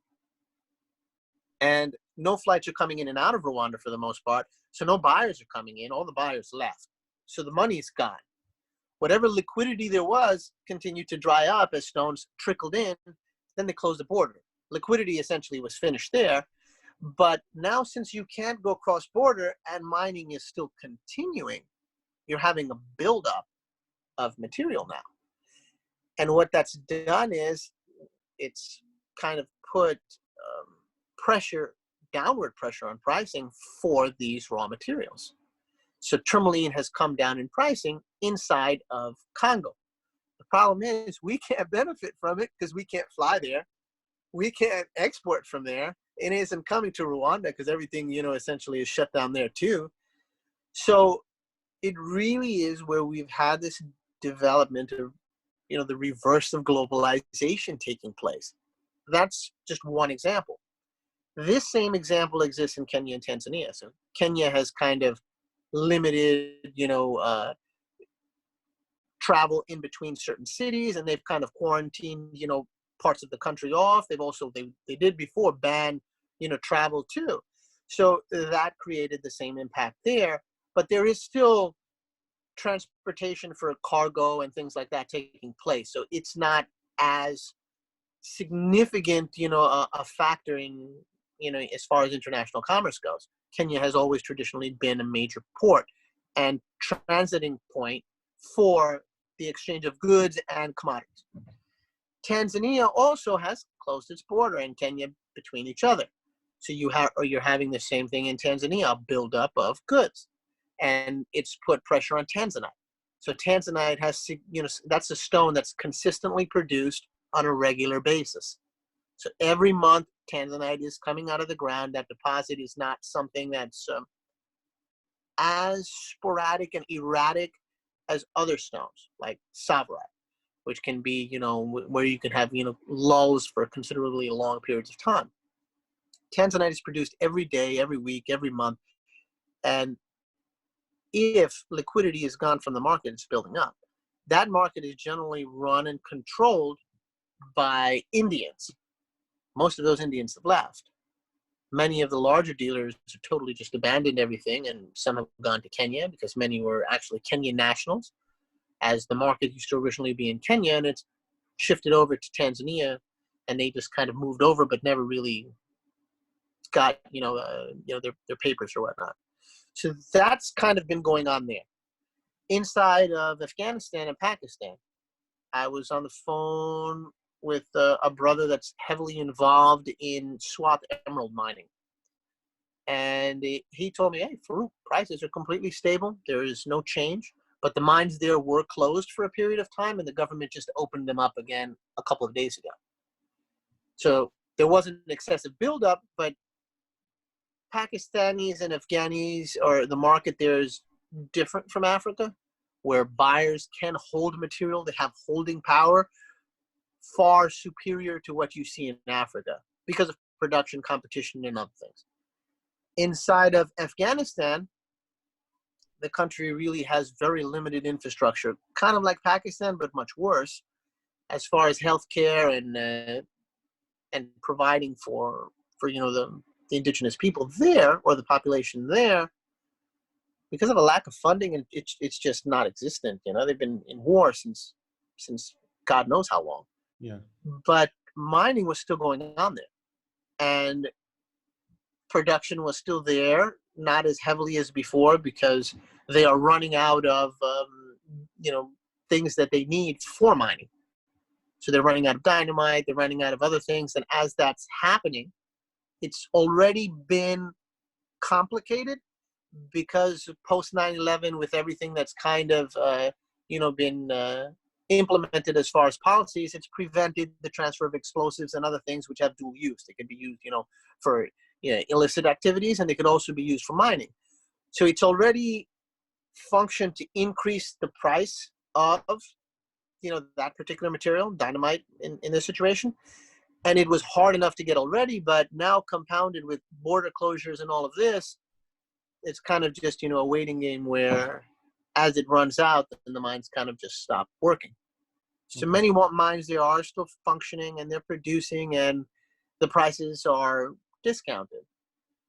And no flights are coming in and out of Rwanda for the most part. So no buyers are coming in. All the buyers left. So the money's gone. Whatever liquidity there was continued to dry up as stones trickled in. Then they closed the border. Liquidity essentially was finished there. But now, since you can't go cross-border and mining is still continuing, you're having a buildup of material now. And what that's done is it's kind of put downward pressure on pricing for these raw materials. So tourmaline has come down in pricing inside of Congo. problem is we can't benefit from it because we can't fly there. We can't export from there. It isn't coming to Rwanda because everything, essentially is shut down there too. So it really is where we've had this development of, the reverse of globalization taking place. That's just one example. This same example exists in Kenya and Tanzania. So Kenya has kind of limited, travel in between certain cities, and they've kind of quarantined, parts of the country off. They've also, they did before ban, travel too. So that created the same impact there, but there is still transportation for cargo and things like that taking place. So it's not as significant, a factor in, as far as international commerce goes. Kenya has always traditionally been a major port and transiting point for the exchange of goods and commodities. Tanzania also has closed its border and Kenya between each other. So you're having the same thing in Tanzania, a buildup of goods. And it's put pressure on Tanzanite. So Tanzanite has, that's a stone that's consistently produced on a regular basis. So every month, Tanzanite is coming out of the ground. That deposit is not something that's as sporadic and erratic as other stones, like Savarite, which can be, where you can have, lulls for considerably long periods of time. Tanzanite is produced every day, every week, every month. And if liquidity is gone from the market, it's building up. That market is generally run and controlled by Indians. Most of those Indians have left. Many of the larger dealers have totally just abandoned everything, and some have gone to Kenya because many were actually Kenyan nationals, as the market used to originally be in Kenya, and it's shifted over to Tanzania, and they just kind of moved over, but never really got their papers or whatnot. So that's kind of been going on there. Inside of Afghanistan and Pakistan, I was on the phone with a brother that's heavily involved in Swat emerald mining. And he told me, hey, Farooq, prices are completely stable. There is no change. But the mines there were closed for a period of time, and the government just opened them up again a couple of days ago. So there wasn't an excessive buildup, but Pakistanis and Afghanis, or the market there is different from Africa, where buyers can hold material. They have holding power far superior to what you see in Africa because of production, competition, and other things. Inside of Afghanistan, the country really has very limited infrastructure, kind of like Pakistan, but much worse, as far as healthcare and providing for the indigenous people there, or the population there. Because of a lack of funding, and it's just not existent. They've been in war since God knows how long. Yeah. But mining was still going on there, and production was still there, not as heavily as before, because they are running out of things that they need for mining. So they're running out of dynamite, they're running out of other things, and as that's happening, it's already been complicated because post 9/11, with everything that's kind of been implemented as far as policies, it's prevented the transfer of explosives and other things which have dual use. They can be used, for illicit activities, and they could also be used for mining. So it's already functioned to increase the price of that particular material, dynamite, in this situation. And it was hard enough to get already, but now compounded with border closures and all of this, it's kind of just, a waiting game where as it runs out, then the mines kind of just stop working. So many mines, they are still functioning and they're producing, and the prices are discounted.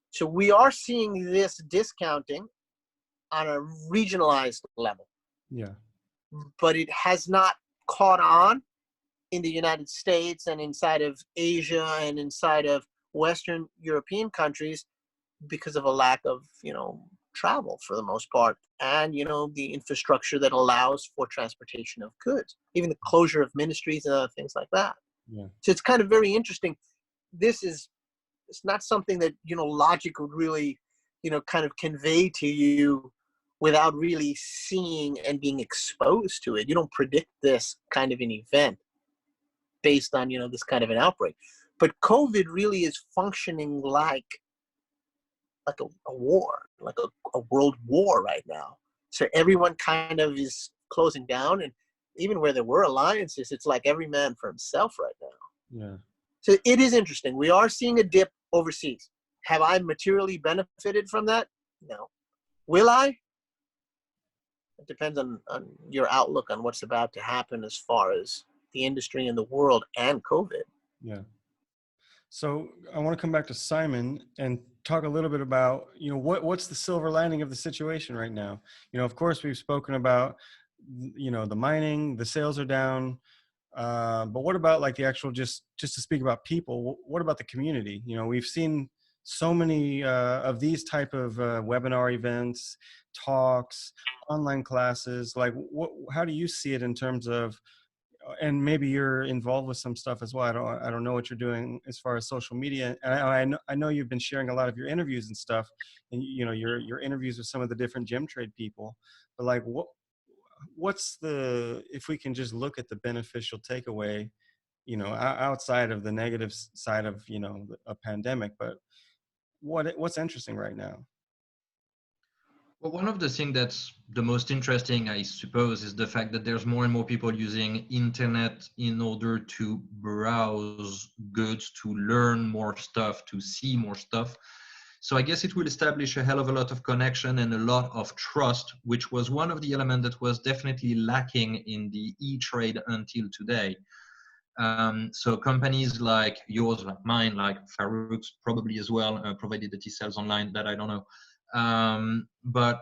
So we are seeing this discounting on a regionalized level. Yeah. But it has not caught on in the United States and inside of Asia and inside of Western European countries because of a lack of, travel for the most part, and, the infrastructure that allows for transportation of goods, even the closure of ministries and other things like that. Yeah. So it's kind of very interesting. It's not something that, logic would really, kind of convey to you without really seeing and being exposed to it. You don't predict this kind of an event based on, this kind of an outbreak. But COVID really is functioning like a war, like a world war right now. So everyone kind of is closing down, and even where there were alliances, it's like every man for himself right now. Yeah. So it is interesting. We are seeing a dip overseas. Have I materially benefited from that? No. Will I? It depends on your outlook on what's about to happen as far as the industry and the world and COVID. Yeah. So I want to come back to Simon and talk a little bit about, what's the silver lining of the situation right now? Of course, we've spoken about, the mining, the sales are down. But what about like the actual, just to speak about people, what about the community? We've seen so many of these type of webinar events, talks, online classes. Like, how do you see it in terms of, and maybe you're involved with some stuff as well. I don't know what you're doing as far as social media. And I know you've been sharing a lot of your interviews and stuff, and your interviews with some of the different gem trade people. But like, what's the, if we can just look at the beneficial takeaway, outside of the negative side of a pandemic, but what's interesting right now? Well, one of the things that's the most interesting, I suppose, is the fact that there's more and more people using internet in order to browse goods, to learn more stuff, to see more stuff. So I guess it will establish a hell of a lot of connection and a lot of trust, which was one of the elements that was definitely lacking in the e-trade until today. So companies like yours, like mine, like Farooq's probably as well, provided that he sells online, that I don't know. But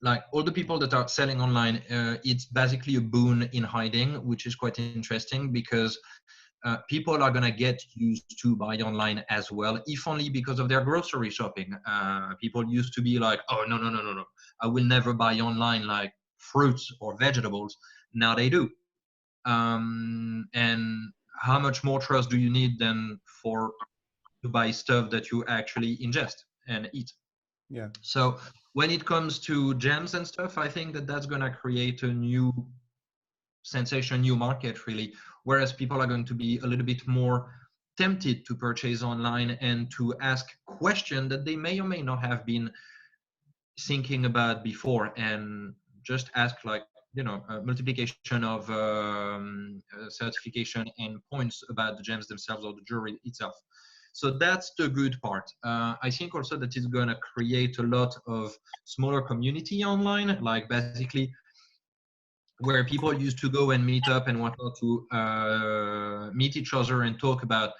like all the people that are selling online, it's basically a boon in hiding, which is quite interesting because people are going to get used to buy online as well, if only because of their grocery shopping. People used to be like, oh, no, I will never buy online like fruits or vegetables. Now they do. And how much more trust do you need then to buy stuff that you actually ingest and eat? Yeah. So when it comes to gems and stuff, I think that that's going to create a new sensation, new market really, whereas people are going to be a little bit more tempted to purchase online and to ask questions that they may or may not have been thinking about before, and just ask like, multiplication of certification and points about the gems themselves or the jewelry itself. So that's the good part. I think also that it's going to create a lot of smaller community online, like basically where people used to go and meet up and whatnot to meet each other and talk about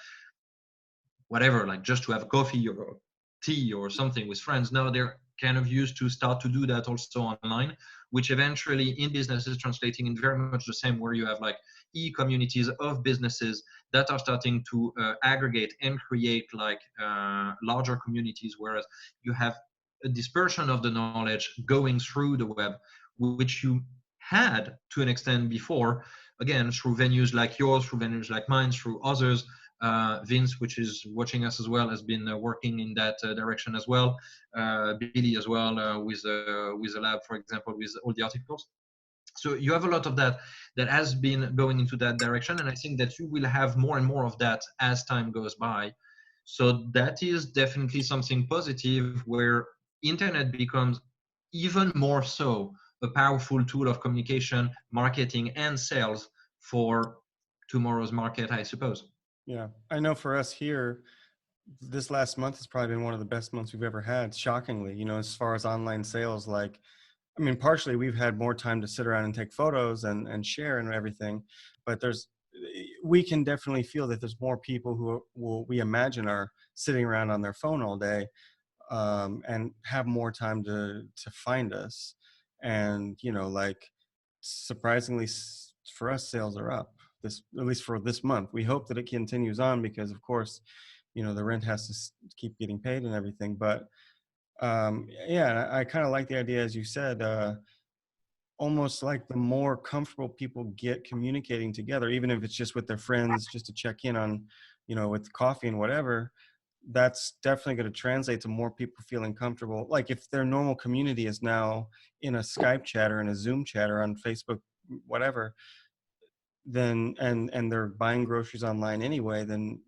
whatever, like just to have coffee or tea or something with friends. Now they're kind of used to start to do that also online, which eventually in business is translating in very much the same, where you have like e-communities of businesses that are starting to aggregate and create like larger communities, whereas you have a dispersion of the knowledge going through the web, which you had to an extent before, again, through venues like yours, through venues like mine, through others. Vince, which is watching us as well, has been working in that direction as well. Billy as well, with a lab, for example, with all the articles. So you have a lot of that has been going into that direction, and I think that you will have more and more of that as time goes by. So that is definitely something positive, where internet becomes even more so a powerful tool of communication, marketing, and sales for tomorrow's market, I suppose. Yeah. I know for us here, this last month has probably been one of the best months we've ever had, shockingly, as far as online sales. Like, I mean, partially we've had more time to sit around and take photos and share and everything, but we can definitely feel that there's more people who we imagine are sitting around on their phone all day, and have more time to find us. And, like, surprisingly for us, sales are up, at least for this month. We hope that it continues on because, of course, the rent has to keep getting paid and everything. But yeah, I kind of like the idea, as you said, almost like the more comfortable people get communicating together, even if it's just with their friends, just to check in on, with coffee and whatever, that's definitely going to translate to more people feeling comfortable. Like if their normal community is now in a Skype chat or in a Zoom chat or on Facebook, whatever, then and they're buying groceries online anyway, then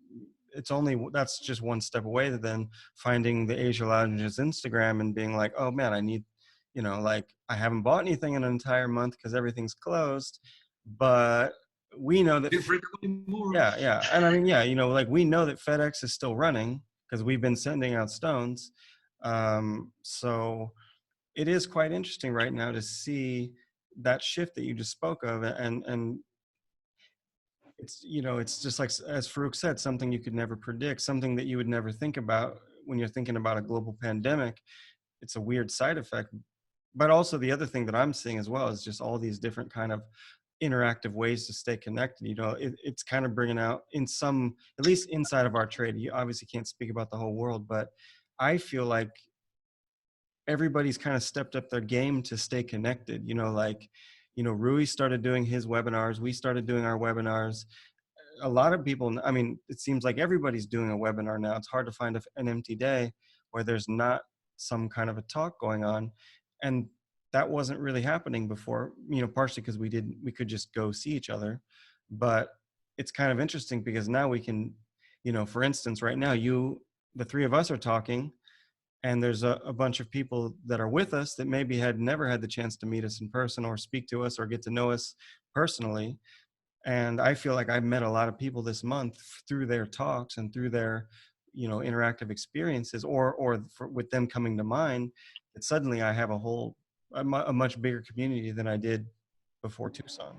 that's just one step away to then finding the Asia Lounge's Instagram and being like, oh man, I need, like I haven't bought anything in an entire month because everything's closed, but we know that Feel free to buy more. yeah, and I mean, yeah, like we know that FedEx is still running because we've been sending out stones. So it is quite interesting right now to see that shift that you just spoke of, and it's just like, as Farooq said, something you could never predict, something that you would never think about when you're thinking about a global pandemic. It's a weird side effect. But also the other thing that I'm seeing as well is just all these different kind of interactive ways to stay connected. It's kind of bringing out, in some, at least inside of our trade, you obviously can't speak about the whole world, but I feel like everybody's kind of stepped up their game to stay connected. Rui started doing his webinars, we started doing our webinars. A lot of people, I mean, it seems like everybody's doing a webinar now. It's hard to find an empty day where there's not some kind of a talk going on. And that wasn't really happening before, partially because we could just go see each other. But it's kind of interesting because now we can, for instance, right now, the three of us are talking, and there's a bunch of people that are with us that maybe had never had the chance to meet us in person or speak to us or get to know us personally. And I feel like I've met a lot of people this month through their talks and through their, interactive experiences, with them coming to mine, that suddenly I have a much bigger community than I did before Tucson.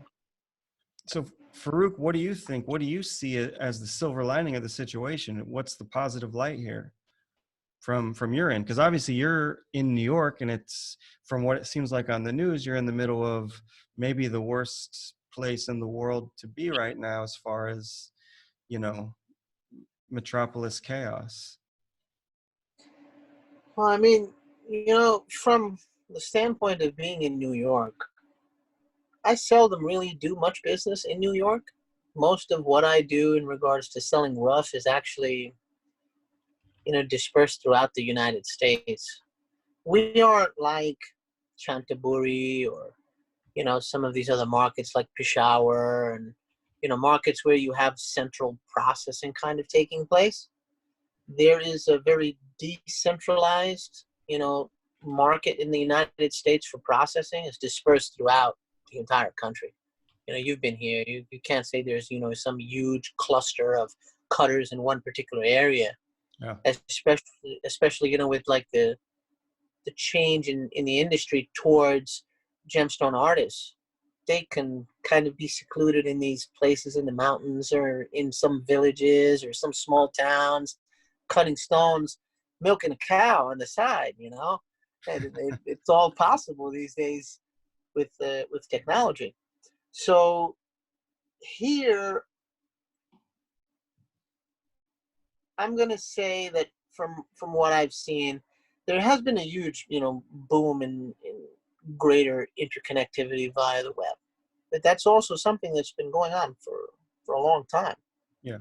So Farooq, what do you think? What do you see as the silver lining of the situation? What's the positive light here from your end? Because obviously you're in New York, and it's, from what it seems like on the news, you're in the middle of maybe the worst place in the world to be right now as far as, metropolis chaos. Well, I mean, from the standpoint of being in New York, I seldom really do much business in New York. Most of what I do in regards to selling rough is actually, dispersed throughout the United States. We aren't like Chantaburi or, some of these other markets like Peshawar and, markets where you have central processing kind of taking place. There is a very decentralized, market in the United States for processing. It's dispersed throughout the entire country. You've been here. You can't say there's, some huge cluster of cutters in one particular area. Yeah. Especially, with like the change in the industry towards gemstone artists. They can kind of be secluded in these places in the mountains or in some villages or some small towns, cutting stones, milking a cow on the side, and it's all possible these days with technology. So here, I'm going to say that from what I've seen, there has been a huge, boom in greater interconnectivity via the web. But that's also something that's been going on for a long time. Yeah.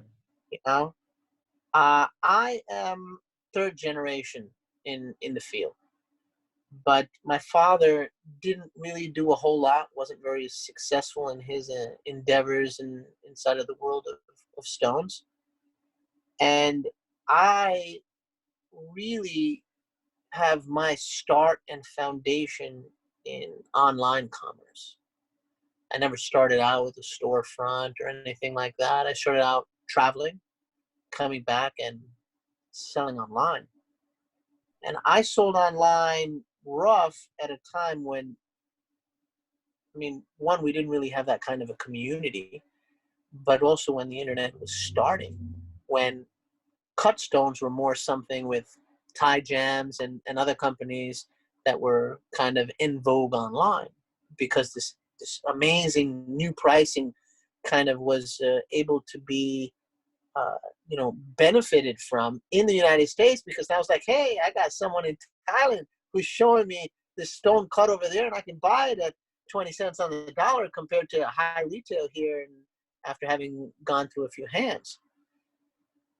I am third generation in the field, but my father didn't really do a whole lot, wasn't very successful in his endeavors inside of the world of stones. And I really have my start and foundation in online commerce. I never started out with a storefront or anything like that. I started out traveling, coming back and selling online. And I sold online rough at a time when, one, we didn't really have that kind of a community, but also when the internet was starting, when cut stones were more something with tie jams and other companies that were kind of in vogue online, because this amazing new pricing kind of was able to be benefited from in the United States, because I was like, hey, I got someone in Thailand who's showing me this stone cut over there, and I can buy it at 20 cents on the dollar compared to a high retail here, and after having gone through a few hands.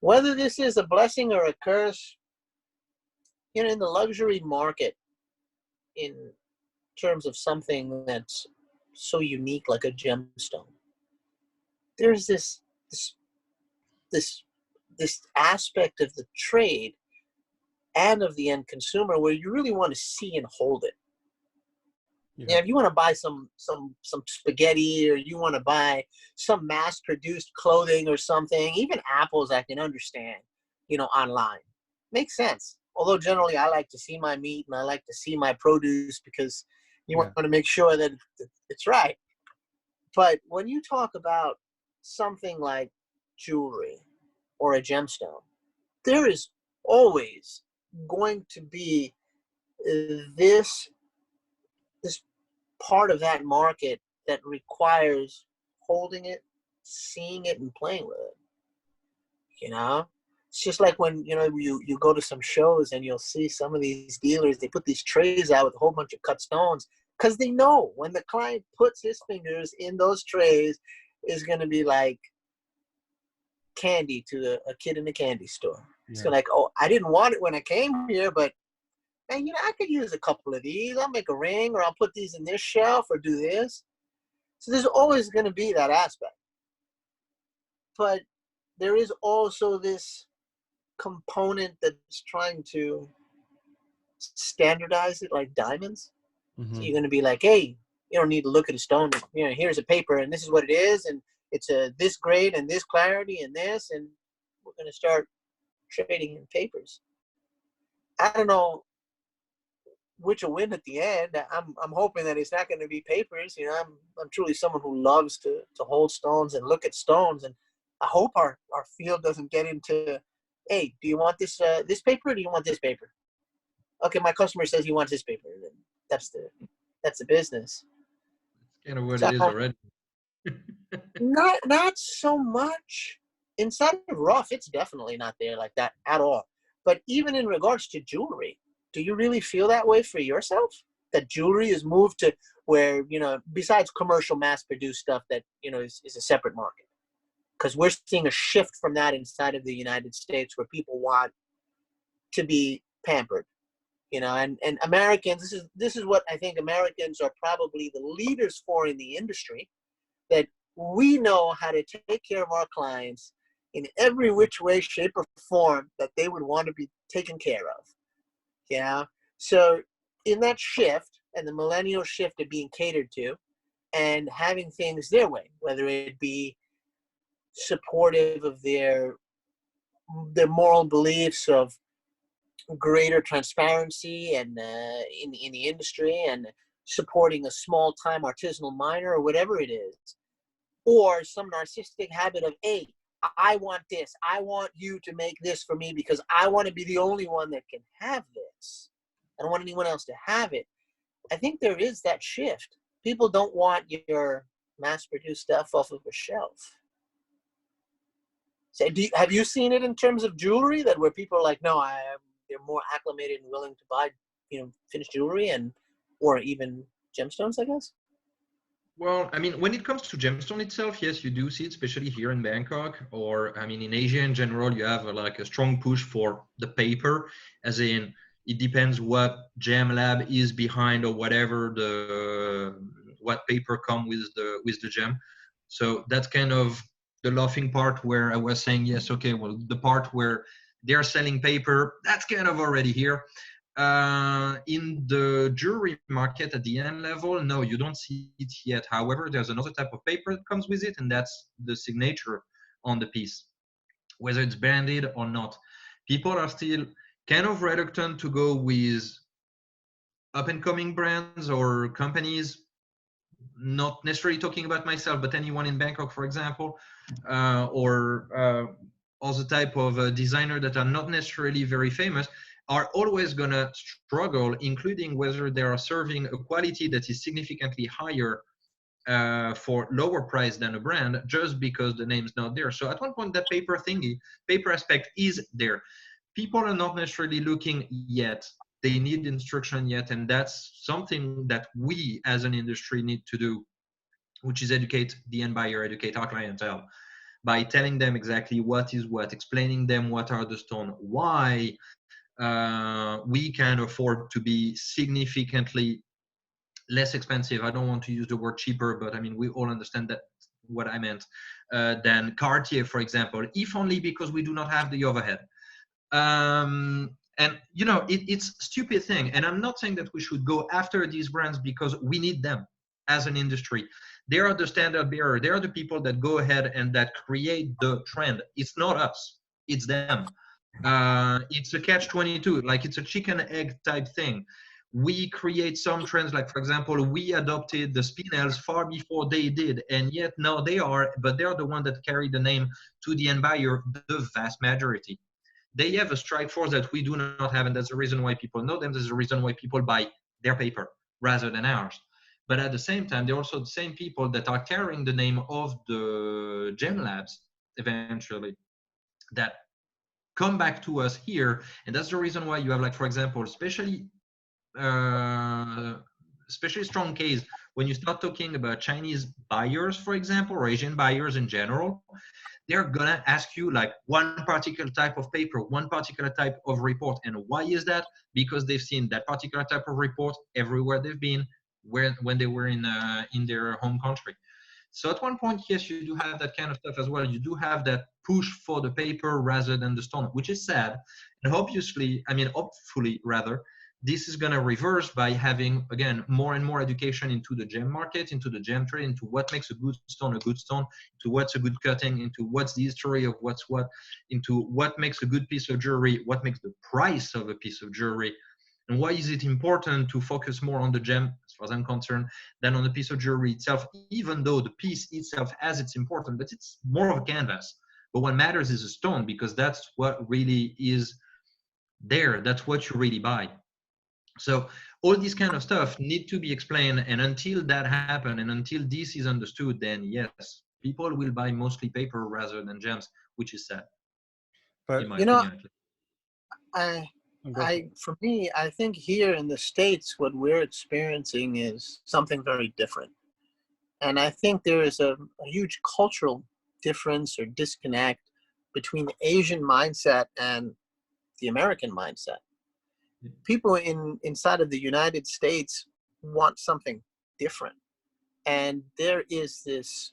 Whether this is a blessing or a curse, you know, in the luxury market, in terms of something that's so unique like a gemstone, there's this this this aspect of the trade and of the end consumer where you really want to see and hold it. Yeah, if you want to buy some spaghetti, or you want to buy some mass-produced clothing or something, even apples I can understand, you know, online. Makes sense. Although generally I like to see my meat and I like to see my produce because you want to make sure that it's right. But when you talk about something like jewelry or a gemstone, there is always going to be this part of that market that requires holding it, seeing it, and playing with it. You know, it's just like when, you know, you go to some shows and you'll see some of these dealers, they put these trays out with a whole bunch of cut stones because they know when the client puts his fingers in those trays, is going to be like candy to a kid in a candy store. It's like, oh, I didn't want it when I came here, but man, you know, I could use a couple of these. I'll make a ring, or I'll put these in this shelf, or do this. So there's always going to be that aspect. But there is also this component that's trying to standardize it like diamonds. Mm-hmm. So you're going to be like, hey, you don't need to look at a stone. You know, here's a paper, and this is what it is, and it's a this grade and this clarity and this, and we're going to start trading in papers. I don't know which will win at the end. I'm hoping that it's not going to be papers. You know, I'm truly someone who loves to hold stones and look at stones, and I hope our field doesn't get into, hey, do you want this this paper, or do you want this paper? Okay, my customer says he wants this paper. Then that's the business. It's kind of what it is already. not so much inside of rough. It's definitely not there like that at all. But even in regards to jewelry, do you really feel that way for yourself? That jewelry is moved to where, you know, besides commercial mass-produced stuff that, you know, is a separate market? Because we're seeing a shift from that inside of the United States where people want to be pampered, you know, and Americans, this is what I think Americans are probably the leaders for in the industry, that we know how to take care of our clients in every which way, shape, or form that they would want to be taken care of. Yeah. So in that shift, and the millennial shift of being catered to and having things their way, whether it be supportive of their moral beliefs of greater transparency and in the industry, and supporting a small-time artisanal miner or whatever it is, or some narcissistic habit of, hey, I want this. I want you to make this for me because I want to be the only one that can have this. I don't want anyone else to have it. I think there is that shift. People don't want your mass-produced stuff off of a shelf. So have you seen it in terms of jewelry, that where people are like, no, they're more acclimated and willing to buy, you know, finished jewelry or even gemstones, I guess? Well, I mean, when it comes to gemstone itself, yes, you do see it, especially here in Bangkok, or I mean, in Asia in general, you have like a strong push for the paper, as in it depends what gem lab is behind or whatever what paper come with the gem. So that's kind of the laughing part where I was saying, yes, okay, well, the part where they're selling paper, that's kind of already here. In the jewelry market at the end level, no, you don't see it yet. However, there's another type of paper that comes with it, and that's the signature on the piece, whether it's branded or not. People are still kind of reluctant to go with up-and-coming brands or companies, not necessarily talking about myself, but anyone in Bangkok, for example, or other type of designer that are not necessarily very famous, are always going to struggle, including whether they are serving a quality that is significantly higher for lower price than a brand, just because the name's not there. So at one point, that paper aspect is there. People are not necessarily looking yet. They need instruction yet, and that's something that we as an industry need to do, which is educate the end buyer, educate our clientele. by telling them exactly what is what, explaining them what are the stone, why we can afford to be significantly less expensive. I don't want to use the word cheaper, but I mean, we all understand that what I meant, than Cartier, for example, if only because we do not have the overhead. And you know, it's a stupid thing. And I'm not saying that we should go after these brands because we need them as an industry. They are the standard bearer. They are the people that go ahead and that create the trend. It's not us, it's them. It's a catch-22, like it's a chicken egg type thing. We create some trends, like for example, we adopted the spinels far before they did, and yet now they are, but they're the one that carry the name to the end buyer, the vast majority. They have a strike force that we do not have, and that's the reason why people know them. That's the reason why people buy their paper rather than ours. But at the same time, they're also the same people that are carrying the name of the gem labs eventually, that come back to us here. And that's the reason why you have, like, for example, especially strong case when you start talking about Chinese buyers, for example, or Asian buyers in general. They're gonna ask you like one particular type of paper, one particular type of report. And why is that? Because they've seen that particular type of report everywhere they've been, when they were in their home country. So at one point, yes, you do have that kind of stuff as well. You do have that push for the paper rather than the stone, which is sad. And obviously, I mean, hopefully rather, this is going to reverse by having, again, more and more education into the gem market, into the gem trade, into what makes a good stone, into what's a good cutting, into what's the history of what's what, into what makes a good piece of jewelry, what makes the price of a piece of jewelry. And why is it important to focus more on the gem, as far as I'm concerned, than on the piece of jewelry itself, even though the piece itself has its importance, but it's more of a canvas. But what matters is a stone, because that's what really is there. That's what you really buy. So all this kind of stuff need to be explained. And until that happens, and until this is understood, then yes, people will buy mostly paper rather than gems, which is sad, But in my You know, opinion, at least. for me, I think here in the States, what we're experiencing is something very different. And I think there is a huge cultural difference or disconnect between the Asian mindset and the American mindset. People inside of the United States want something different. And there is this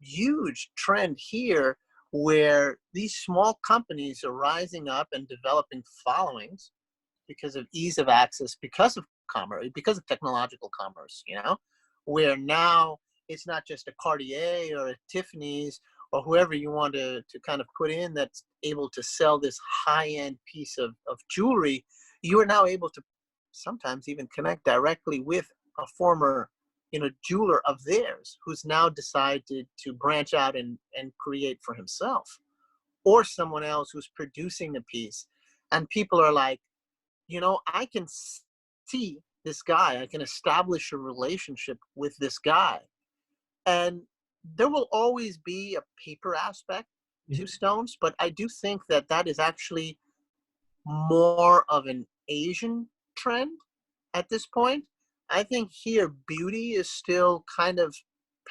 huge trend here where these small companies are rising up and developing followings because of ease of access, because of commerce, because of technological commerce, you know, where now it's not just a Cartier or a Tiffany's or whoever you want to kind of put in that's able to sell this high-end piece of jewelry. You are now able to sometimes even connect directly with a former, you know, jeweler of theirs who's now decided to branch out and create for himself, or someone else who's producing the piece. And people are like, you know, I can see this guy, I can establish a relationship with this guy. And there will always be a paper aspect to stones, but I do think that that is actually more of an Asian trend at this point. I think here beauty is still kind of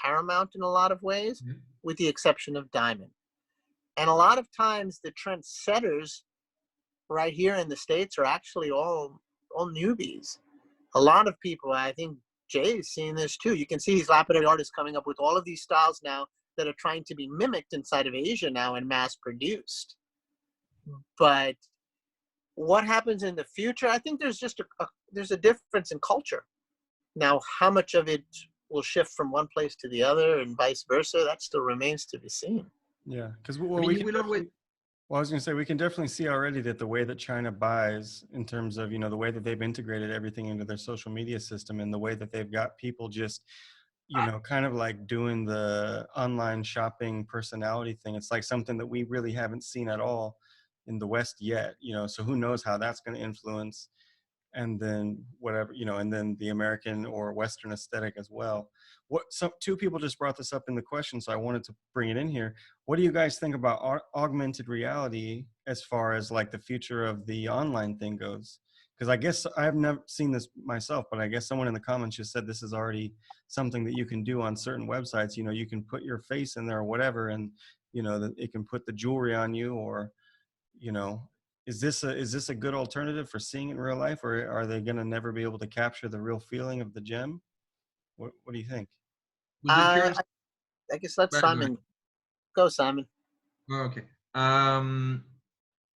paramount in a lot of ways, with the exception of diamond. And a lot of times the trendsetters right here in the States are actually all newbies. A lot of people, I think Jay's seeing this too. You can see these lapidary artists coming up with all of these styles now that are trying to be mimicked inside of Asia now and mass produced. But what happens in the future? I think there's just there's a difference in culture. Now, how much of it will shift from one place to the other and vice versa, that still remains to be seen. yeah, because I mean, you will always. well, I was going to say, we can definitely see already that the way that China buys, in terms of, you know, the way that they've integrated everything into their social media system, and the way that they've got people just, you know, kind of like doing the online shopping personality thing. It's like something that we really haven't seen at all in the West yet, you know, so who knows how that's going to influence, and then whatever, you know, and then the American or Western aesthetic as well. Two people just brought this up in the question, so I wanted to bring it in here. What do you guys think about augmented reality as far as like the future of the online thing goes? Because I guess I have never seen this myself, but I guess someone in the comments just said this is already something that you can do on certain websites. You know, you can put your face in there or whatever, and you know, that it can put the jewelry on you, or, you know, is this a good alternative for seeing it in real life, or are they going to never be able to capture the real feeling of the gem? What do you think? With the Uh, current, I, I guess let right, go ahead. Simon go. Simon. Oh, okay.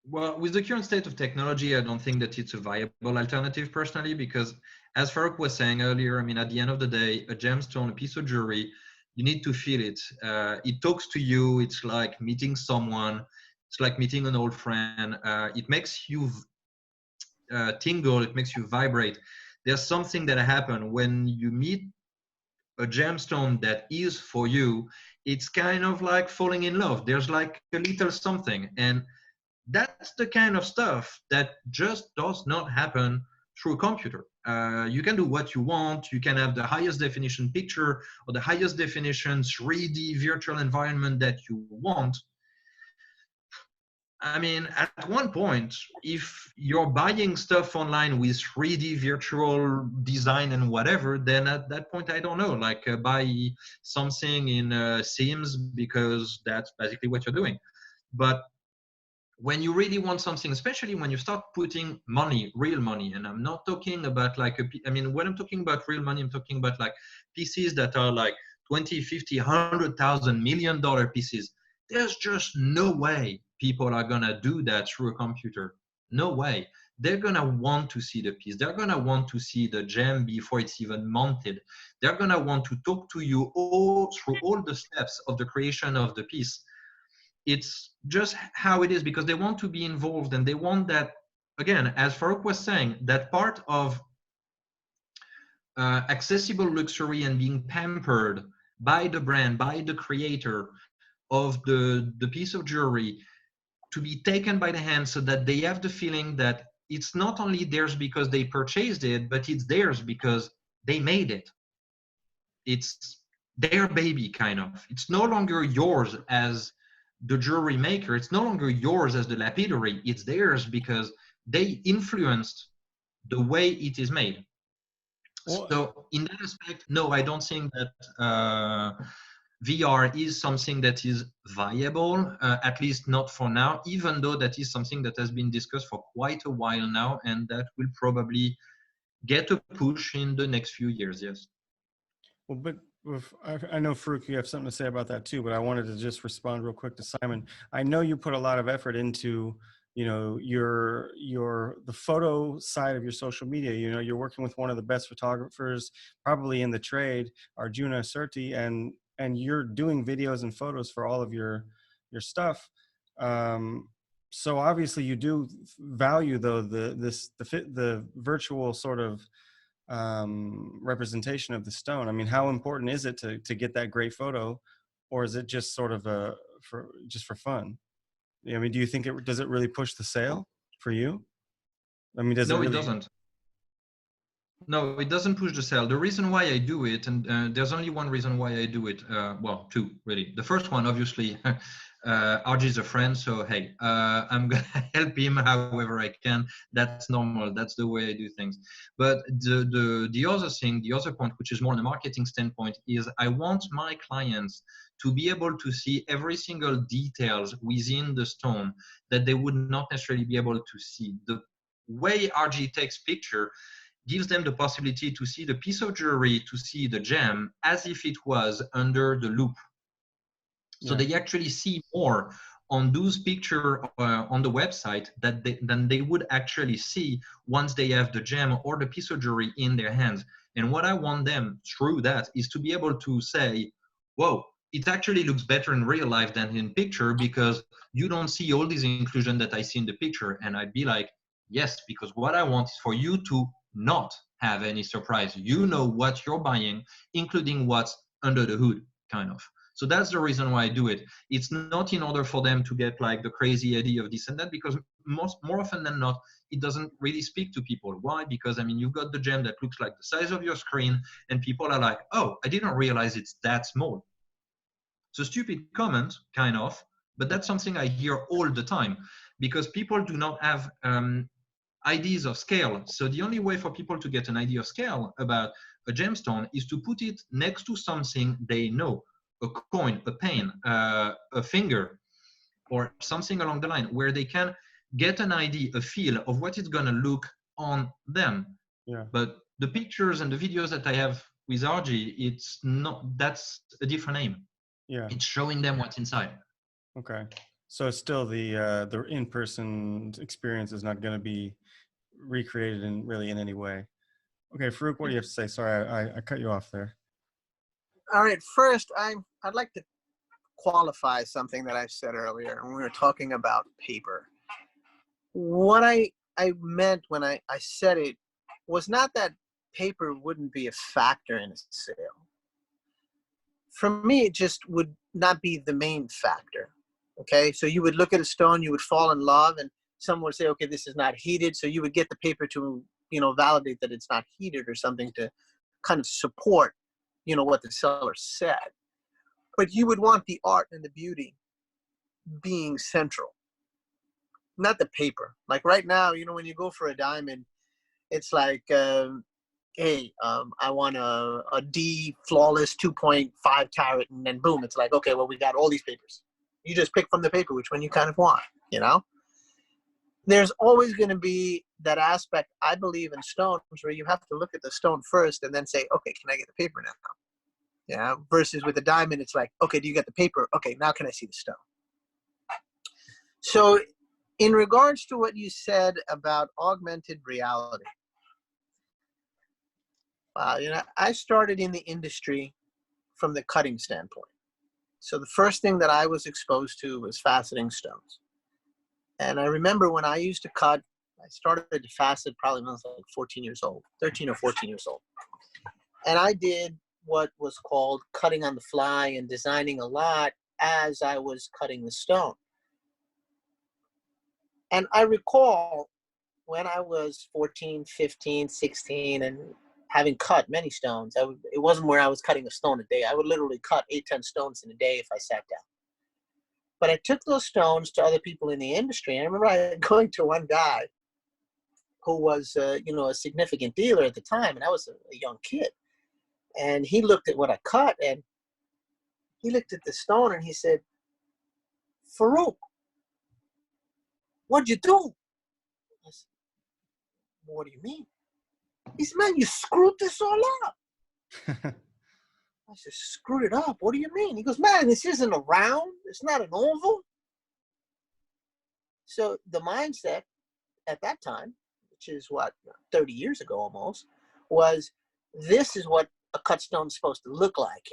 Well, with the current state of technology, I don't think that it's a viable alternative personally, because as Farooq was saying earlier, I mean, at the end of the day, a gemstone, a piece of jewelry, you need to feel it. It talks to you. It's like meeting someone. It's like meeting an old friend. It makes you tingle. It makes you vibrate. There's something that happens when you meet a gemstone that is for you. It's kind of like falling in love. There's like a little something, and that's the kind of stuff that just does not happen through a computer. You can do what you want. You can have the highest definition picture or the highest definition 3D virtual environment that you want. I mean, at one point, if you're buying stuff online with 3D virtual design and whatever, then at that point, I don't know, like buy something in Sims, because that's basically what you're doing. But when you really want something, especially when you start putting money, real money, and I'm not talking about like I mean, when I'm talking about real money, I'm talking about like pieces that are like 20, 50, $100,000 million pieces. There's just no way people are gonna do that through a computer. No way. They're gonna want to see the piece. They're gonna want to see the gem before it's even mounted. They're gonna want to talk to you all through all the steps of the creation of the piece. It's just how it is, because they want to be involved, and they want that, again, as Farooq was saying, that part of accessible luxury and being pampered by the brand, by the creator of the piece of jewelry, to be taken by the hand, so that they have the feeling that it's not only theirs because they purchased it, but it's theirs because they made it. It's their baby, kind of. It's no longer yours as the jewelry maker. It's no longer yours as the lapidary. It's theirs because they influenced the way it is made. Well, So in that aspect, no, I don't think that VR is something that is viable, at least not for now, even though that is something that has been discussed for quite a while now, and that will probably get a push in the next few years, yes. well, but I know, Farouk, you have something to say about that too, but I wanted to just respond real quick to Simon. I know you put a lot of effort into, you know, the photo side of your social media. You know, you're working with one of the best photographers probably in the trade, Arjuna Surti, and you're doing videos and photos for all of your stuff. So obviously you do value though the virtual sort of representation of the stone. I mean, how important is it to get that great photo, or is it just sort of for fun? I mean, do you think does it really push the sale for you? I mean, does it No, it really? doesn't. No, it doesn't push the sale. The reason why I do it, and there's only one reason why I do it. Well, two really. The first one, obviously, RG is a friend, so hey, I'm gonna help him however I can. That's normal. That's the way I do things. But the other thing, the other point, which is more on a marketing standpoint, is I want my clients to be able to see every single details within the stone that they would not necessarily be able to see. The way RG takes picture gives them the possibility to see the piece of jewelry, to see the gem as if it was under the loop. So Yeah. they actually see more on those pictures on the website than they would actually see once they have the gem or the piece of jewelry in their hands. And what I want them through that is to be able to say, whoa, it actually looks better in real life than in picture, because you don't see all these inclusion that I see in the picture. And I'd be like, yes, because what I want is for you to not have any surprise. You know what you're buying, including what's under the hood, kind of. So that's the reason why I do it. It's not in order for them to get like the crazy idea of this and that, because more often than not, it doesn't really speak to people. Why? Because I mean, you've got the gem that looks like the size of your screen, and people are like, oh, I didn't realize it's that small. It's a stupid comment, kind of, but that's something I hear all the time, because people do not have ideas of scale. So the only way for people to get an idea of scale about a gemstone is to put it next to something they know. a coin, a pen, a finger, or something along the line, where they can get an idea, a feel of what it's going to look on them. Yeah. But the pictures and the videos that I have with RG, it's not, that's a different name. Yeah. It's showing them what's inside. Okay. So still the in-person experience is not going to be recreated in really in any way. Okay, Farooq, what do you have to say? Sorry, I cut you off there. All right. First, I'd like to qualify something that I said earlier when we were talking about paper. What I meant when I said it was not that paper wouldn't be a factor in a sale. For me, it just would not be the main factor. Okay, so you would look at a stone, you would fall in love, and someone would say, okay, this is not heated. So you would get the paper to, validate that it's not heated or something to kind of support, what the seller said. But you would want the art and the beauty being central, not the paper. Like right now, when you go for a diamond, it's like, hey, I want a D flawless 2.5 carat, and then boom, it's like, okay, well, we got all these papers. You just pick from the paper which one you kind of want, There's always going to be that aspect, I believe, in stones where you have to look at the stone first and then say, okay, can I get the paper now? Yeah. Versus with a diamond, it's like, okay, do you get the paper? Okay, now can I see the stone? So in regards to what you said about augmented reality, wow, I started in the industry from the cutting standpoint. So the first thing that I was exposed to was faceting stones. And I remember when I used to cut, I started to facet probably when I was like 14 years old, 13 or 14 years old. And I did what was called cutting on the fly and designing a lot as I was cutting the stone. And I recall when I was 14, 15, 16, and having cut many stones, it wasn't where I was cutting a stone a day. I would literally cut 8, 10 stones in a day if I sat down. But I took those stones to other people in the industry. And I remember going to one guy who was, a significant dealer at the time, and I was a young kid. And he looked at what I cut, and he looked at the stone, and he said, Farooq, what'd you do? I said, well, what do you mean? He said, man, you screwed this all up. I said, screwed it up? What do you mean? He goes, man, this isn't a round. It's not an oval. So the mindset at that time, which is 30 years ago almost, was this is what a cut stone is supposed to look like,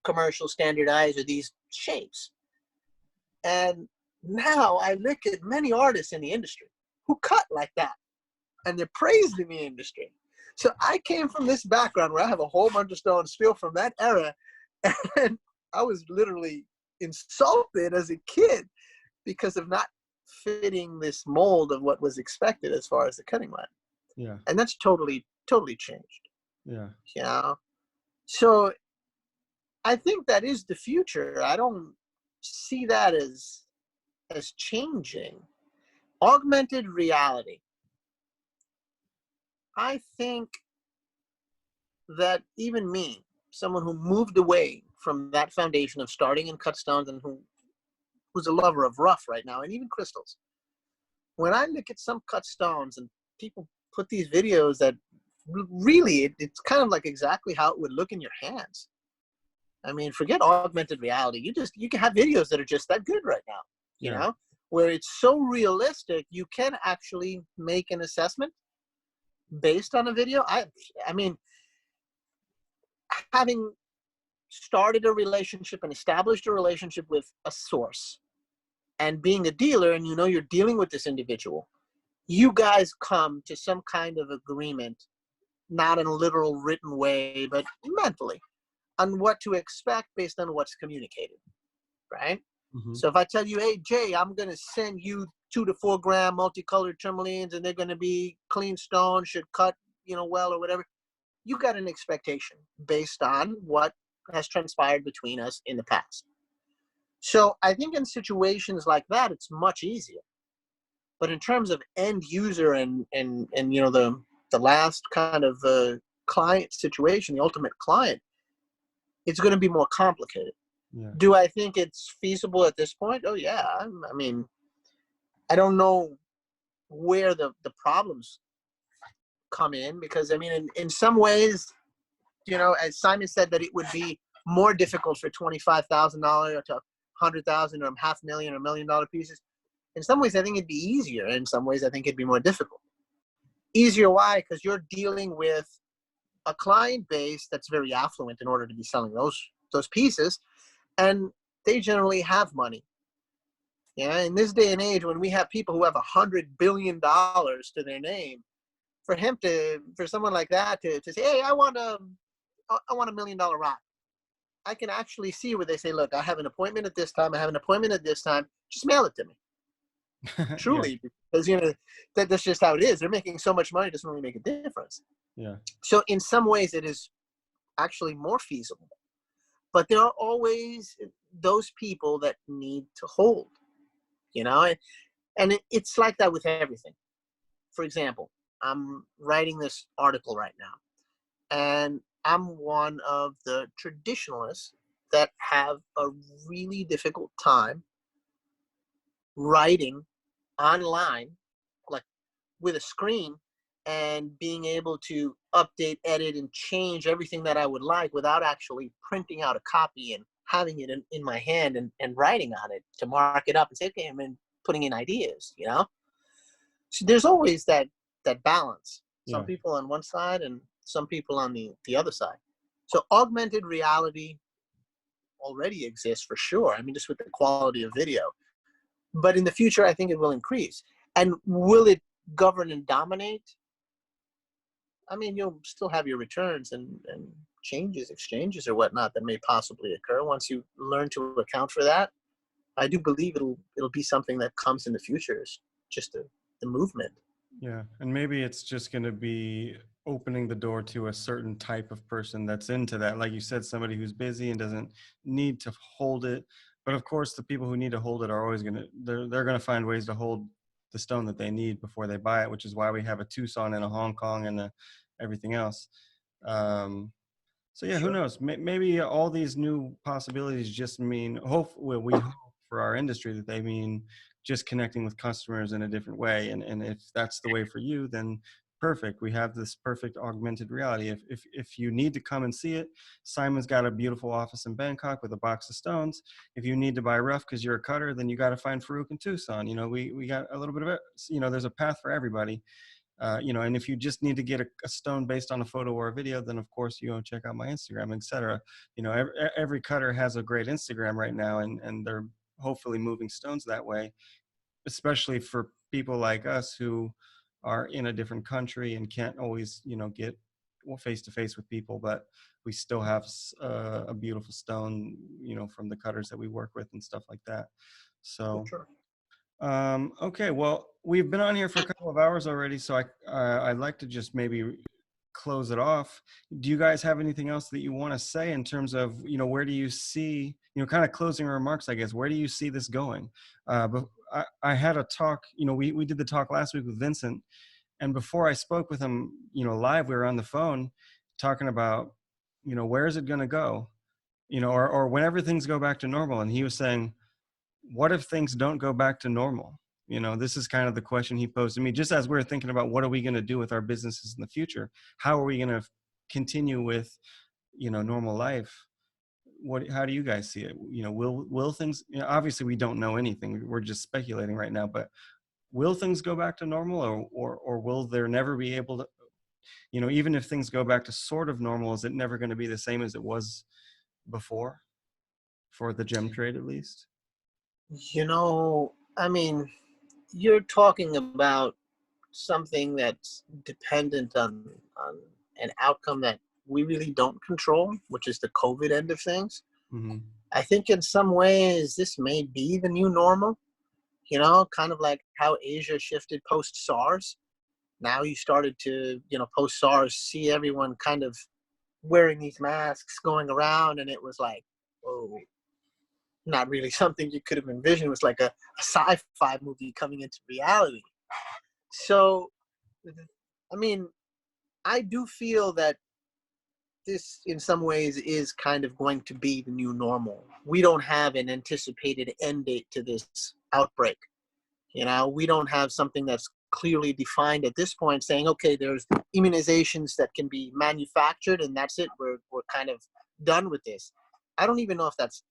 commercial standardized, or these shapes. And now I look at many artists in the industry who cut like that, and they're praised in the industry. So I came from this background where I have a whole bunch of stones still from that era, and I was literally insulted as a kid because of not fitting this mold of what was expected as far as the cutting went. Yeah. And that's totally changed. Yeah. So I think that is the future. I don't see that as changing. Augmented reality. I think that even me, someone who moved away from that foundation of starting in cut stones and who's a lover of rough right now, and even crystals, when I look at some cut stones and people put these videos that really, it's kind of like exactly how it would look in your hands. I mean, forget augmented reality. You can have videos that are just that good right now, you know, where it's so realistic, you can actually make an assessment based on a video. I mean, having started a relationship and established a relationship with a source and being a dealer, and you're dealing with this individual, you guys come to some kind of agreement, not in a literal written way, but mentally, on what to expect based on what's communicated, right? Mm-hmm. So if I tell you, hey, Jay, I'm going to send you 2 to 4 gram multicolored tourmalines, and they're going to be clean stone, should cut, well, or whatever, you got an expectation based on what has transpired between us in the past. So I think in situations like that, it's much easier. But in terms of end user and the last kind of client situation, the ultimate client, it's going to be more complicated. Yeah. Do I think it's feasible at this point? Oh yeah. I mean, I don't know where the problems come in, because I mean, in some ways, you know, as Simon said, that it would be more difficult for $25,000 to 100,000 or $500,000 or $1 million pieces. In some ways, I think it'd be easier. In some ways, I think it'd be more difficult. Easier, why? Because you're dealing with a client base that's very affluent in order to be selling those pieces, and they generally have money. Yeah, in this day and age, when we have people who have $100 billion to their name, for someone like that to say, hey, I want $1 million rock. I can actually see where they say, look, I have an appointment at this time. I have an appointment at this time. Just mail it to me. Yeah. Truly, because you know that's just how it is. They're making so much money, it doesn't really make a difference. Yeah. So in some ways, it is actually more feasible. But there are always those people that need to hold, you know, and it's like that with everything. For example, I'm writing this article right now, and I'm one of the traditionalists that have a really difficult time writing online, like with a screen, and being able to update, edit, and change everything that I would like without actually printing out a copy and having it in my hand and writing on it to mark it up and say, okay, I'm putting in ideas, you know? So there's always that balance. Some Yeah. people on one side and some people on the other side. So augmented reality already exists for sure. I mean, just with the quality of video. But in the future, I think it will increase. And will it govern and dominate? I mean, you'll still have your returns and changes, exchanges, or whatnot that may possibly occur. Once you learn to account for that, I do believe it'll be something that comes in the future. It's just the movement. Yeah. And maybe it's just going to be opening the door to a certain type of person that's into that. Like you said, somebody who's busy and doesn't need to hold it. But of course, the people who need to hold it are always they're going to find ways to hold the stone that they need before they buy it, which is why we have a Tucson and a Hong Kong and everything else. So yeah, who Sure. knows? Maybe all these new possibilities just mean we hope for our industry that they mean just connecting with customers in a different way. And if that's the way for you, then perfect. We have this perfect augmented reality. If you need to come and see it, Simon's got a beautiful office in Bangkok with a box of stones. If you need to buy rough because you're a cutter, then you got to find Farooq in Tucson. You know, we got a little bit of it. You know, there's a path for everybody. You know, and if you just need to get a stone based on a photo or a video, then of course you check out my Instagram, etc. You know, every cutter has a great Instagram right now, and they're hopefully moving stones that way, especially for people like us who are in a different country and can't always, you know, get face to face with people, but we still have a beautiful stone, you know, from the cutters that we work with and stuff like that. So. Sure. Okay, well, we've been on here for a couple of hours already, so I'd like to just maybe close it off. Do you guys have anything else that you want to say in terms of, you know, where do you see, you know, kind of closing remarks, I guess, where do you see this going? But I had a talk, you know, we did the talk last week with Vincent, and before I spoke with him, you know, live, we were on the phone talking about, you know, where is it going to go? You know, or whenever things go back to normal, and he was saying, what if things don't go back to normal? You know, this is kind of the question he posed to me, just as we're thinking about what are we going to do with our businesses in the future? How are we going to continue with, you know, normal life? How do you guys see it? You know, will things, you know, obviously we don't know anything. We're just speculating right now, but will things go back to normal, or will there never be able to, you know, even if things go back to sort of normal, is it never going to be the same as it was before for the gem trade at least? You know, I mean, you're talking about something that's dependent on an outcome that we really don't control, which is the COVID end of things. Mm-hmm. I think in some ways this may be the new normal, you know, kind of like how Asia shifted post SARS. Now you started to, you know, post SARS, see everyone kind of wearing these masks going around, and it was like, whoa, not really something you could have envisioned. It was like a sci-fi movie coming into reality. So, I mean, I do feel that this in some ways is kind of going to be the new normal. We don't have an anticipated end date to this outbreak. You know, we don't have something that's clearly defined at this point saying, okay, there's immunizations that can be manufactured and that's it. We're kind of done with this. I don't even know if that's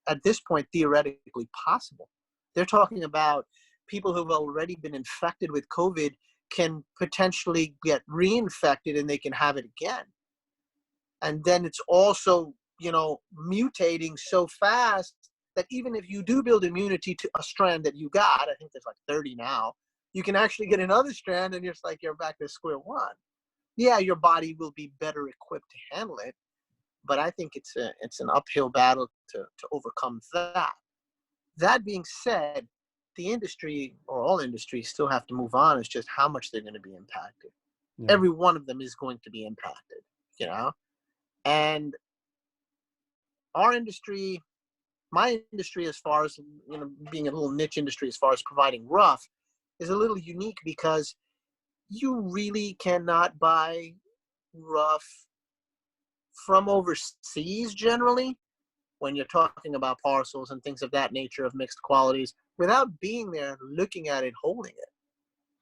at this point theoretically possible. They're talking about people who've already been infected with COVID can potentially get reinfected and they can have it again. And then it's also, you know, mutating so fast that even if you do build immunity to a strand that you got, I think there's like 30 now, you can actually get another strand and you're back to square one. Yeah, your body will be better equipped to handle it, but I think it's an uphill battle to overcome that. That being said, the industry, or all industries, still have to move on. It's just how much they're going to be impacted. Yeah. Every one of them is going to be impacted, you know? And our industry, my industry, as far as, you know, being a little niche industry as far as providing rough, is a little unique because you really cannot buy rough from overseas generally when you're talking about parcels and things of that nature of mixed qualities without being there, looking at it, holding it.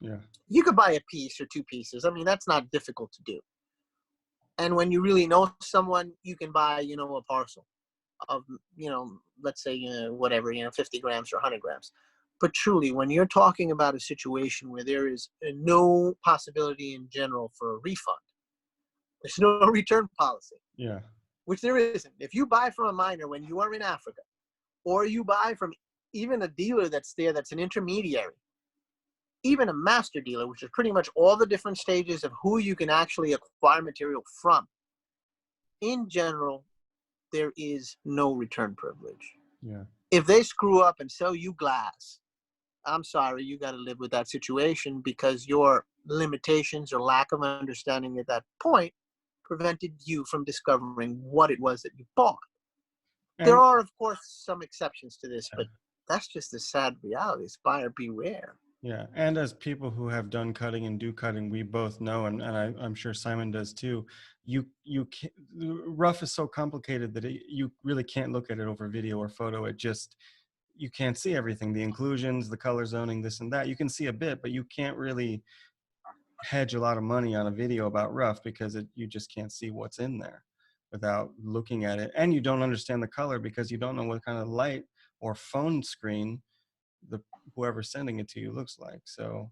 Yeah. You could buy a piece or two pieces. I mean, that's not difficult to do. And when you really know someone, you can buy, you know, a parcel of, you know, let's say, whatever, 50 grams or 100 grams. But truly, when you're talking about a situation where there is no possibility in general for a refund, there's no return policy. Yeah. Which there isn't. If you buy from a miner when you are in Africa, or you buy from even a dealer that's there, that's an intermediary, even a master dealer, which is pretty much all the different stages of who you can actually acquire material from, in general, there is no return privilege. Yeah. If they screw up and sell you glass, I'm sorry, you got to live with that situation because your limitations or lack of understanding at that point prevented you from discovering what it was that you bought. And there are, of course, some exceptions to this, but that's just the sad reality. It's buyer beware. Yeah, and as people who have done cutting and do cutting, we both know, and I'm sure Simon does too, you can't, rough is so complicated that you really can't look at it over video or photo. It just, you can't see everything, the inclusions, the color zoning, this and that. You can see a bit, but you can't really hedge a lot of money on a video about rough because you just can't see what's in there without looking at it. And you don't understand the color because you don't know what kind of light or phone screen whoever's sending it to you looks like. So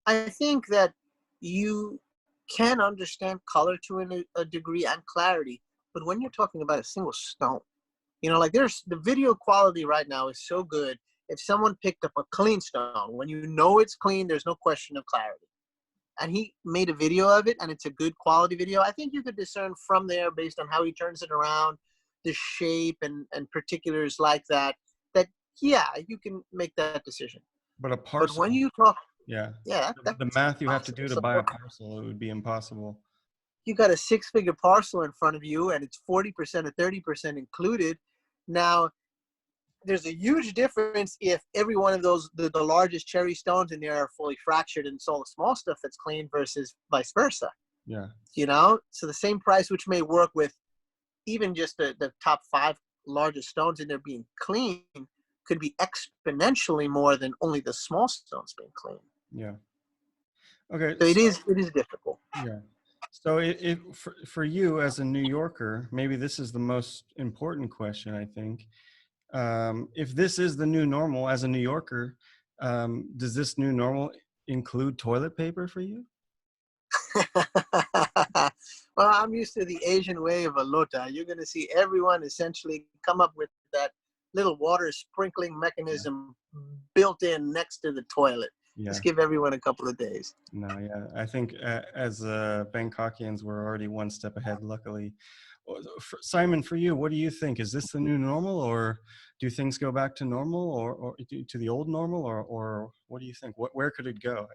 I think that you can understand color to a degree and clarity, but when you're talking about a single stone, like there's the video quality right now is so good. If someone picked up a clean stone, when you know it's clean, there's no question of clarity. And he made a video of it and it's a good quality video. I think you could discern from there based on how he turns it around, the shape and particulars like that, yeah, you can make that decision. But a parcel. But when you talk, yeah, the math you have to do to buy a parcel, it would be impossible. You got a 6-figure parcel in front of you and it's 40% or 30% included. Now, there's a huge difference if every one of those, the largest cherry stones in there are fully fractured and it's all the small stuff that's clean versus vice versa. Yeah. So the same price, which may work with even just the top 5 largest stones in there being clean, could be exponentially more than only the small stones being clean. Yeah. Okay. So it is difficult. Yeah. So for you as a New Yorker, maybe this is the most important question, I think. If this is the new normal as a New Yorker, does this new normal include toilet paper for you? Well, I'm used to the Asian way of a lota. You're going to see everyone essentially come up with that little water sprinkling mechanism built in next to the toilet. Yeah. Just give everyone a couple of days. No, yeah. I think as Bangkokians, we're already one step ahead, luckily. Simon, for you, what do you think? Is this the new normal, or do things go back to normal, or to the old normal, or what do you think? Where could it go?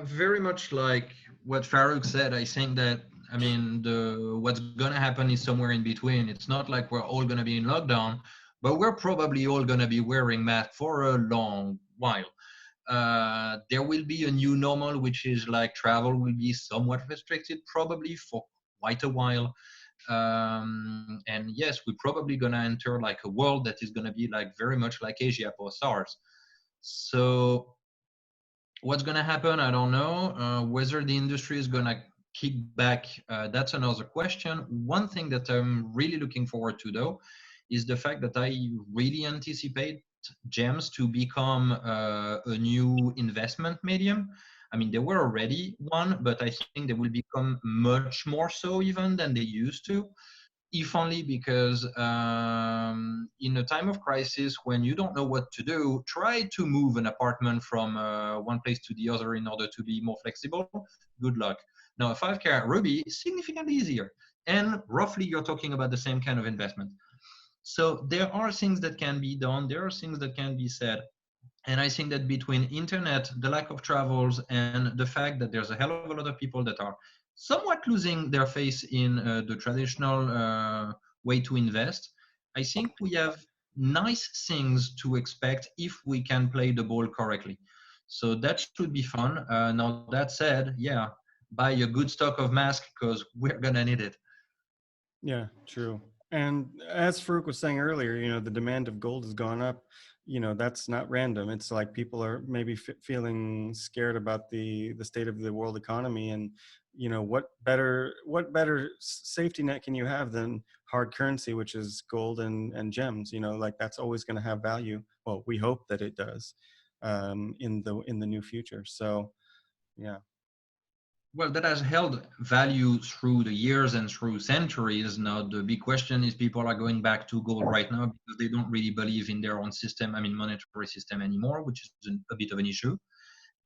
Very much like what Farooq said. I think that, what's going to happen is somewhere in between. It's not like we're all going to be in lockdown, but we're probably all going to be wearing masks for a long while. There will be a new normal, which is like travel will be somewhat restricted, probably for quite a while. And yes, we're probably gonna enter like a world that is gonna be like very much like Asia post SARS. So what's gonna happen? I don't know. Whether the industry is gonna kick back, that's another question. One thing that I'm really looking forward to, though, is the fact that I really anticipate gems to become a new investment medium. I mean, they were already one, but I think they will become much more so even than they used to, if only because in a time of crisis, when you don't know what to do, try to move an apartment from one place to the other in order to be more flexible. Good luck. Now, a 5-carat ruby is significantly easier, and roughly you're talking about the same kind of investment. So there are things that can be done, there are things that can be said. And I think that between internet, the lack of travels, and the fact that there's a hell of a lot of people that are somewhat losing their faith in the traditional way to invest, I think we have nice things to expect if we can play the ball correctly. So that should be fun. Now that said, yeah, buy a good stock of masks because we're gonna need it. Yeah, true. And as Farooq was saying earlier, the demand of gold has gone up. That's not random. It's like people are maybe feeling scared about the state of the world economy, and what better safety net can you have than hard currency, which is gold and gems. Like that's always going to have value. Well, we hope that it does in the new future. So yeah. Well, that has held value through the years and through centuries. Now, the big question is people are going back to gold right now because they don't really believe in their own system, I mean, monetary system anymore, which is a bit of an issue.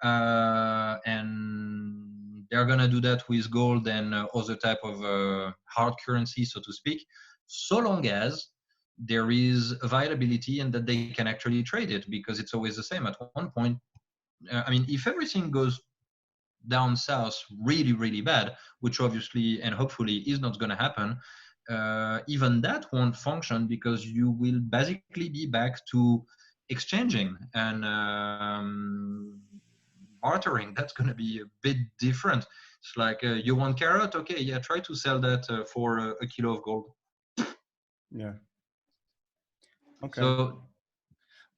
And they're going to do that with gold and other type of hard currency, so to speak, so long as there is availability and that they can actually trade it, because it's always the same. At one point, I mean, if everything goes down south really, really bad, which obviously and hopefully is not going to happen, even that won't function because you will basically be back to exchanging and bartering. That's going to be a bit different. It's like you want carrot, okay, yeah, try to sell that for a kilo of gold. Yeah. Okay. So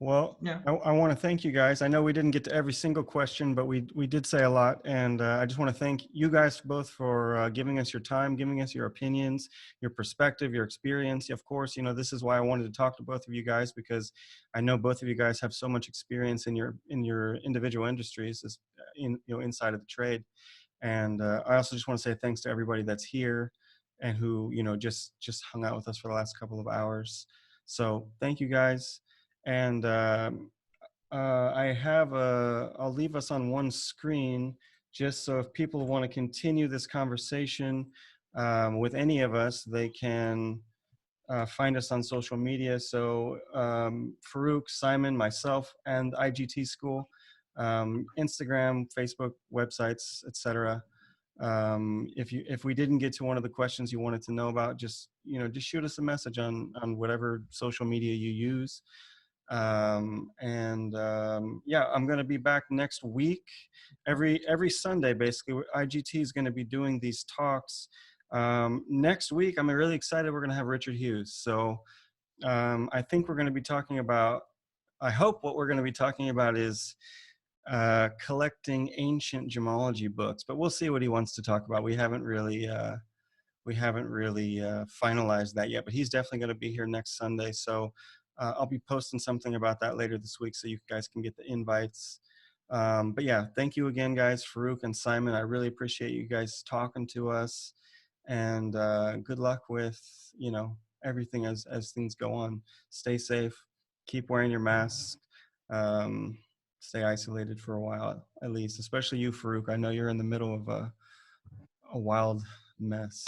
Well, yeah. I want to thank you guys. I know we didn't get to every single question, but we did say a lot. And I just want to thank you guys both for giving us your time, giving us your opinions, your perspective, your experience. Of course, this is why I wanted to talk to both of you guys, because I know both of you guys have so much experience in your individual industries, inside of the trade. And I also just want to say thanks to everybody that's here and who, just hung out with us for the last couple of hours. So thank you guys. And I'll leave us on one screen just so if people want to continue this conversation with any of us, they can find us on social media. So Farooq, Simon, myself, and IGT School, Instagram, Facebook, websites, etc. If we didn't get to one of the questions you wanted to know about, just shoot us a message on whatever social media you use. Yeah, I'm going to be back next week. Every Sunday, basically, IGT is going to be doing these talks. Next week, I'm really excited. We're going to have Richard Hughes. So I think we're going to be talking about, I hope what we're going to be talking about is collecting ancient gemology books, but we'll see what he wants to talk about. We haven't really finalized that yet, but he's definitely going to be here next Sunday. So I'll be posting something about that later this week so you guys can get the invites. But yeah, thank you again, guys, Farooq and Simon. I really appreciate you guys talking to us, and good luck with, everything as things go on. Stay safe, keep wearing your mask, stay isolated for a while, at least, especially you, Farooq. I know you're in the middle of a wild mess.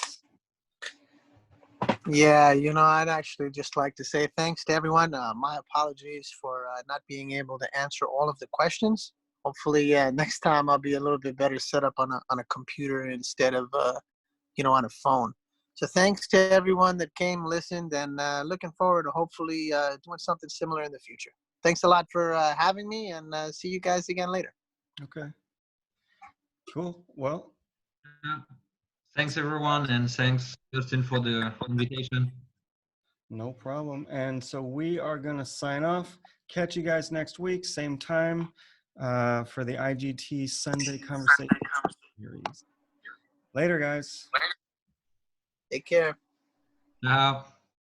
Yeah, I'd actually just like to say thanks to everyone. My apologies for not being able to answer all of the questions. Hopefully, next time I'll be a little bit better set up on a computer instead of, on a phone. So thanks to everyone that came, listened, and looking forward to hopefully doing something similar in the future. thanks a lot for having me, and see you guys again later. Okay. Cool. Well, Yeah. Thanks everyone, and thanks Justin for the invitation. no problem. And so we are going to sign off. Catch you guys next week, same time, for the IGT Sunday Conversation series. Later, guys. Take care. Ciao.